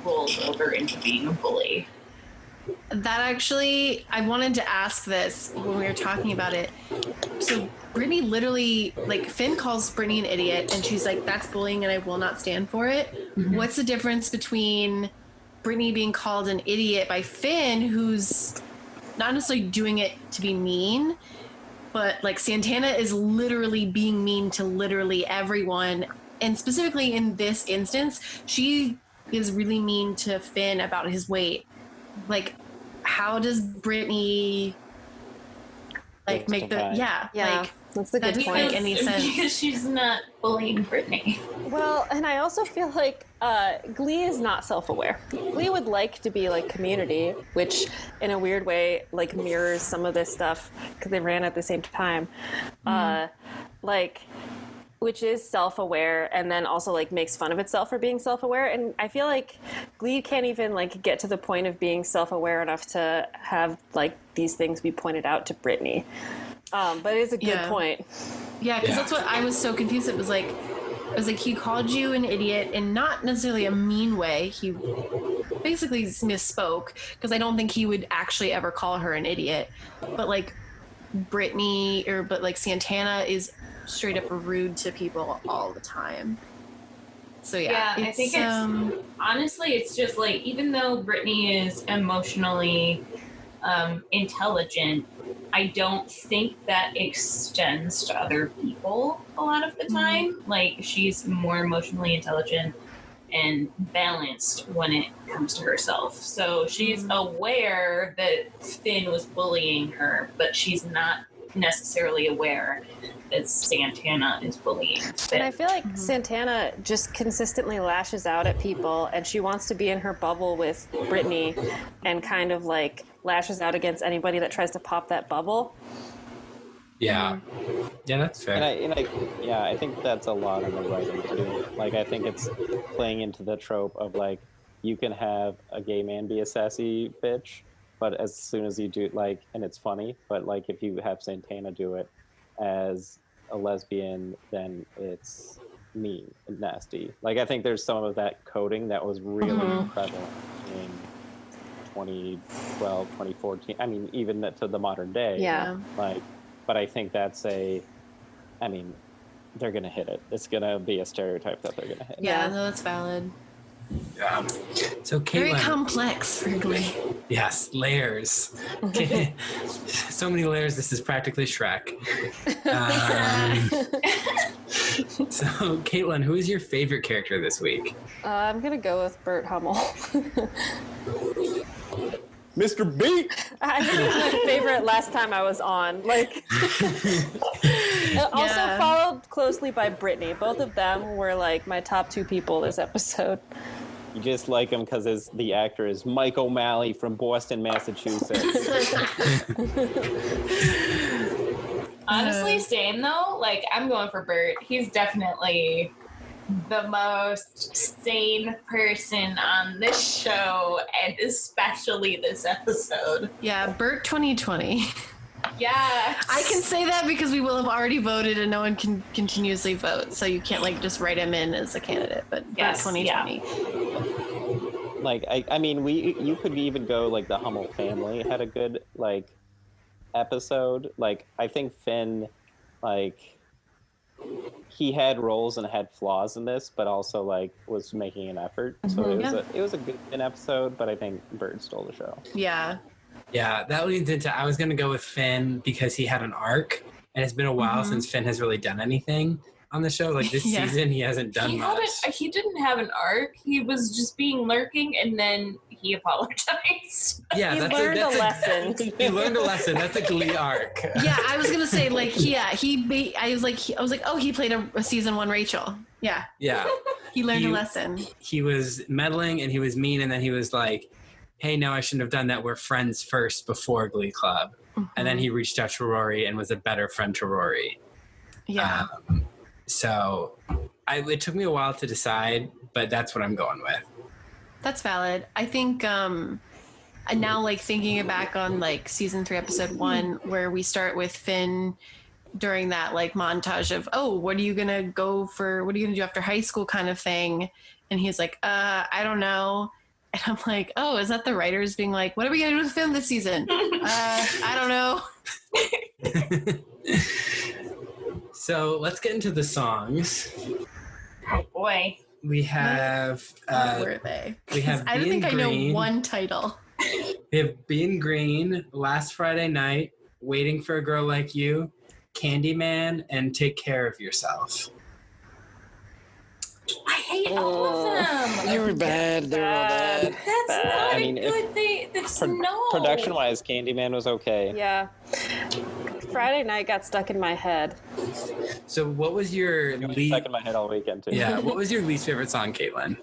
rolls over into being a bully. That actually, I wanted to ask this when we were talking about it. So Brittany literally, Finn calls Brittany an idiot, and she's like, that's bullying and I will not stand for it. Mm-hmm. What's the difference between Brittany being called an idiot by Finn, who's not necessarily doing it to be mean, but Santana is literally being mean to literally everyone. And specifically in this instance, she is really mean to Finn about his weight. How does Brittany make the that's the good point. Make any sense because she's not bullying Brittany. Well, and I also feel like Glee is not self-aware. Glee would like to be Community, which in a weird way mirrors some of this stuff because they ran at the same time. Which is self-aware and then also makes fun of itself for being self-aware. And I feel like Glee can't even get to the point of being self-aware enough to have these things be pointed out to Brittany. But it's a good point. Yeah, because that's what I was so confused. It was he called you an idiot in not necessarily a mean way. He basically misspoke because I don't think he would actually ever call her an idiot. But Brittany Santana is straight up rude to people all the time. So I think it's honestly it's just even though Brittany is emotionally intelligent, I don't think that extends to other people a lot of the time. She's more emotionally intelligent and balanced when it comes to herself. So she's aware that Finn was bullying her, but she's not necessarily aware that Santana is bullying Finn. And I feel like Santana just consistently lashes out at people, and she wants to be in her bubble with Brittany and kind of lashes out against anybody that tries to pop that bubble. Yeah. Yeah, that's fair. I think that's a lot of the writing too. I think it's playing into the trope of you can have a gay man be a sassy bitch, but as soon as you do and it's funny, but if you have Santana do it as a lesbian, then it's mean and nasty. I think there's some of that coding that was really prevalent in 2012, 2014. I mean, even to the modern day. Yeah. But I think that's they're gonna hit it. It's gonna be a stereotype that they're gonna hit. Yeah, no, that's valid. So Caitlin, very complex for Glee. Yes, layers. So many layers. This is practically Shrek. So Caitlin, who is your favorite character this week? I'm gonna go with Bert Hummel. Mr. B. I think it was my favorite last time I was on. Also followed closely by Brittany. Both of them were my top two people this episode. You just like him because the actor is Mike O'Malley from Boston, Massachusetts. Honestly, same though. I'm going for Bert. He's definitely the most sane person on this show, and especially this episode. Yeah, Bert 2020. Yeah. I can say that because we will have already voted and no one can continuously vote. So you can't just write him in as a candidate, but yes, Bert 2020. Yeah. You could even go the Hummel family had a good episode. I think Finn he had roles and had flaws in this, but also was making an effort. So it was a good episode, but I think Bert stole the show. Yeah. Yeah, that leads into, I was going to go with Finn because he had an arc, and it's been a while since Finn has really done anything on the show. Like this season, he hasn't done much. He didn't have an arc. He was just being lurking, and then he apologized. Yeah, He that's learned a that's lesson. He learned a lesson. That's a Glee arc. Yeah, I was gonna say like I was like, oh, he played a season 1 Rachel. Yeah. Yeah. He learned a lesson. He was meddling and he was mean, and then he was like, hey, no, I shouldn't have done that. We're friends first before Glee Club. And then he reached out to Rory and was a better friend to Rory. Yeah. So it took me a while to decide, but that's what I'm going with. That's valid. I think now like thinking back on like season 3 episode 1 where we start with Finn during that like montage of, oh, what are you gonna do after high school kind of thing, and he's like, I don't know, and I'm like, oh, is that the writers being like, what are we gonna do with Finn this season? I don't know. So let's get into the songs. Oh boy. We have What were they? we have I don't think Being I Green. know one title. We have Being Green, Last Friday Night, Waiting for a Girl Like You, Candyman, and Take Care of Yourself. I hate all of them. They were bad. They were all bad. That's not I mean, a good. That's no. Production-wise, Candyman was okay. Yeah. Friday night got stuck in my head. So what was your It was least? stuck in my head all weekend, too. Yeah, what was your least favorite song, Caitlin?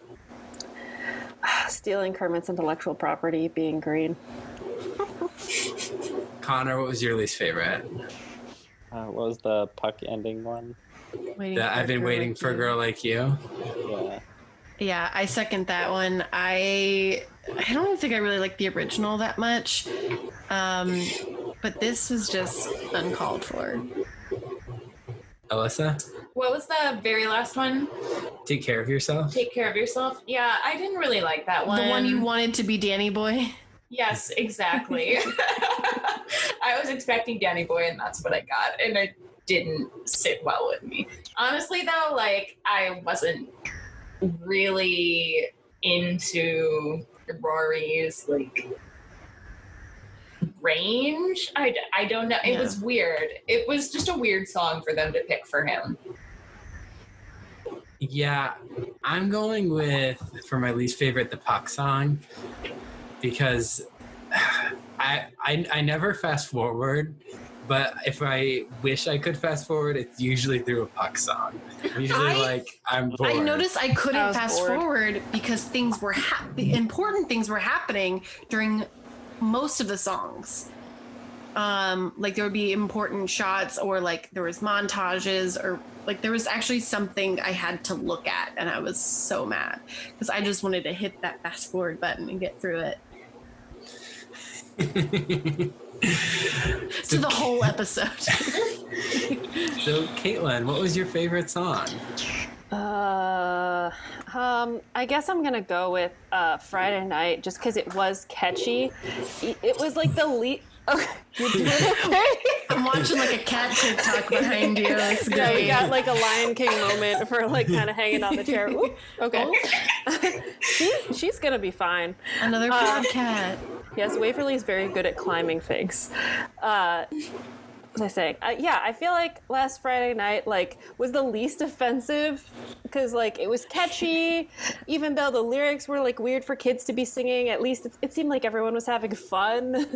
Stealing Kermit's intellectual property, Being Green. Connor, what was your least favorite? What was the Puck ending one? I've been waiting for a girl like you. Yeah. Yeah, I second that one. I don't even think I really like the original that much. But this was just uncalled for. Alyssa, What was the very last one? Take Care of Yourself. Take Care of Yourself. Yeah, I didn't really like that one. The one you wanted to be Danny Boy? Yes, exactly. I was expecting Danny Boy, and that's what I got, and it didn't sit well with me. Honestly, though, like, I wasn't really into Rory's, like, range. I don't know. It was weird. It was just a weird song for them to pick for him. Yeah, I'm going with, for my least favorite, the Puck song, because I never fast forward, but if I wish I could fast forward, it's usually through a Puck song. Usually, I'm bored. I noticed I couldn't fast bored. forward because things were important things were happening during most of the songs. Like there would be important shots, or like there was montages, or like there was actually something I had to look at, and I was so mad because I just wanted to hit that fast forward button and get through it. To the whole episode. So, Caitlin, what was your favorite song? I guess I'm gonna go with Friday Night, just because it was catchy. It was like the lead. Oh, you doing okay? I'm watching like a cat TikTok behind you. It's great. Yeah, you got like a Lion King moment for like kind of hanging on the chair. Ooh, okay. She's gonna be fine. Another proud cat. Yes, Waverly's very good at climbing things. What was I saying? Yeah, I feel like Last Friday Night like was the least offensive because like it was catchy, even though the lyrics were like weird for kids to be singing. At least it seemed like everyone was having fun.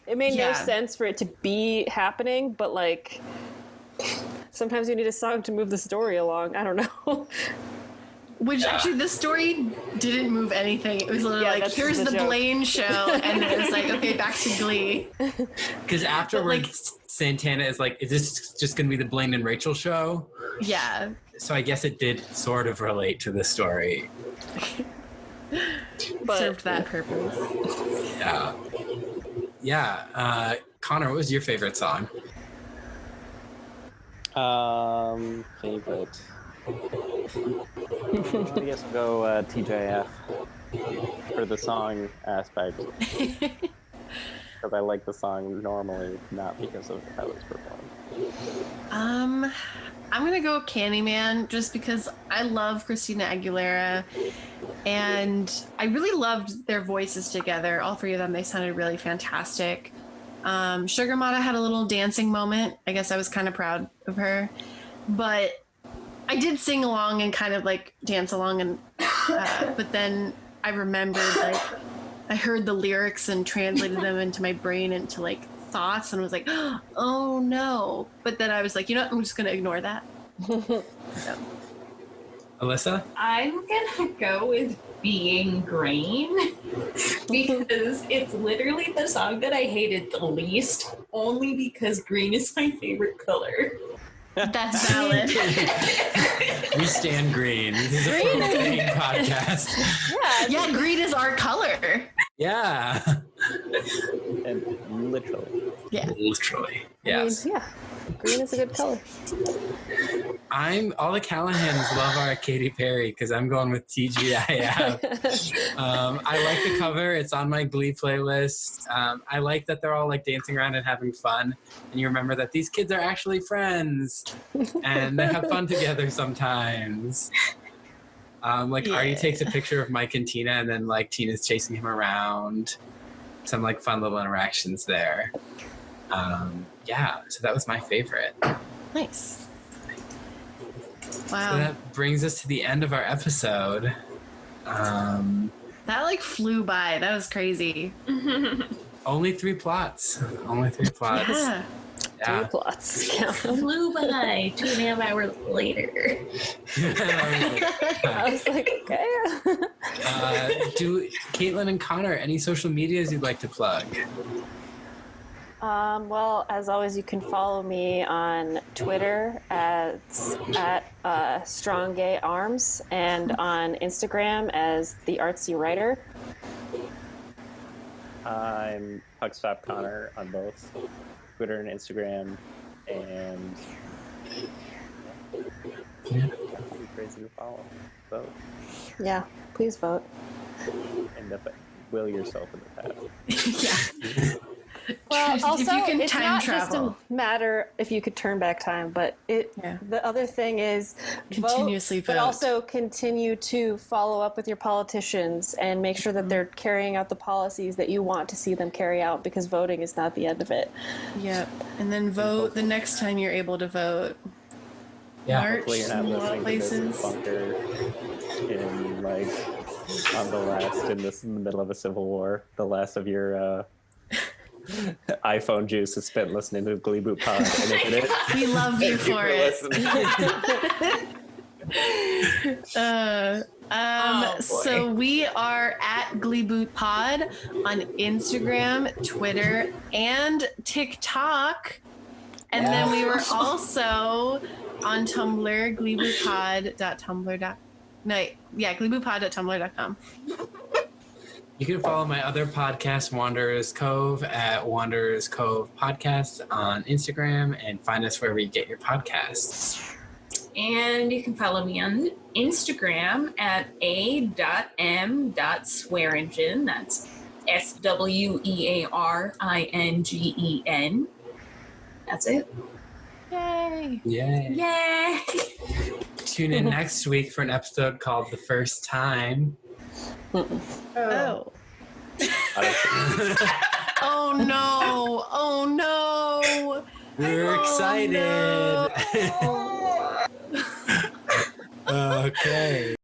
It made no sense for it to be happening, but like sometimes you need a song to move the story along. I don't know. Which actually, this story didn't move anything. It was literally like, here's the Blaine show, and it was like, okay, back to Glee. Because afterwards, Santana is like, is this just going to be the Blaine and Rachel show? Yeah. So I guess it did sort of relate to the story. But served that purpose. Yeah. Yeah. Connor, what was your favorite song? Favorite. I guess I'll go TJF for the song aspect. Because I like the song normally, not because of how it's performed. I'm gonna go Candyman just because I love Christina Aguilera, and I really loved their voices together. All three of them, they sounded really fantastic. Sugar Mata had a little dancing moment. I guess I was kind of proud of her, but I did sing along and kind of like dance along, and but then I remembered, like, I heard the lyrics and translated them into my brain into like thoughts, and was like, oh no. But then I was like, you know what? I'm just gonna ignore that. So. Alyssa? I'm gonna go with Being Green because it's literally the song that I hated the least, only because green is my favorite color. That's valid. We stand green. This is a propane podcast. Yeah, green is our color. Yeah. And literally. Yeah. Literally. Yes. I mean, yeah. Green is a good color. All the Callahans love our Katy Perry because I'm going with TGIF. I like the cover. It's on my Glee playlist. I like that they're all like dancing around and having fun. And you remember that these kids are actually friends and they have fun together sometimes. Artie takes a picture of Mike and Tina, and then like Tina's chasing him around. Some like fun little interactions there. So that was my favorite. Nice. Wow. So that brings us to the end of our episode. That like flew by. That was crazy. Only 3 plots. Yeah. 3 plots. Flew by 2.5 hours later. I was like, okay. Do Caitlin and Conor, any social medias you'd like to plug? Well, as always, you can follow me on Twitter at Strong Gay Arms, and on Instagram as The Artsy Writer. I'm Puckstop Conor on both Twitter and Instagram, and crazy to follow. Vote. Yeah, please vote. And will yourself in the past. Yeah. Well, also, if you can it's time not travel. just a matter if you could turn back time, but the other thing is continuously vote, but also continue to follow up with your politicians and make sure that they're carrying out the policies that you want to see them carry out, because voting is not the end of it. Yep. And then vote the next time you're able to vote. Yeah. March Hopefully you're not in a lot of listening to places. this bunker in like on in the middle of a civil war. The last of your iPhone juice is spent listening to the Gleeboot pod. And if it is, We love you for it. So we are at Gleeboot Pod on Instagram, Twitter, and TikTok. And then we were also on Tumblr, gleebootpod.tumblr.com. You can follow my other podcast, Wanderers Cove, at Wanderers Cove Podcast on Instagram, and find us wherever you get your podcasts. And you can follow me on Instagram at a.m.swearingen. That's SWEARINGEN. That's it. Yay! Yay. Yay! Tune in next week for an episode called The First Time. Oh. Oh no! Oh no! We're excited. No. Okay.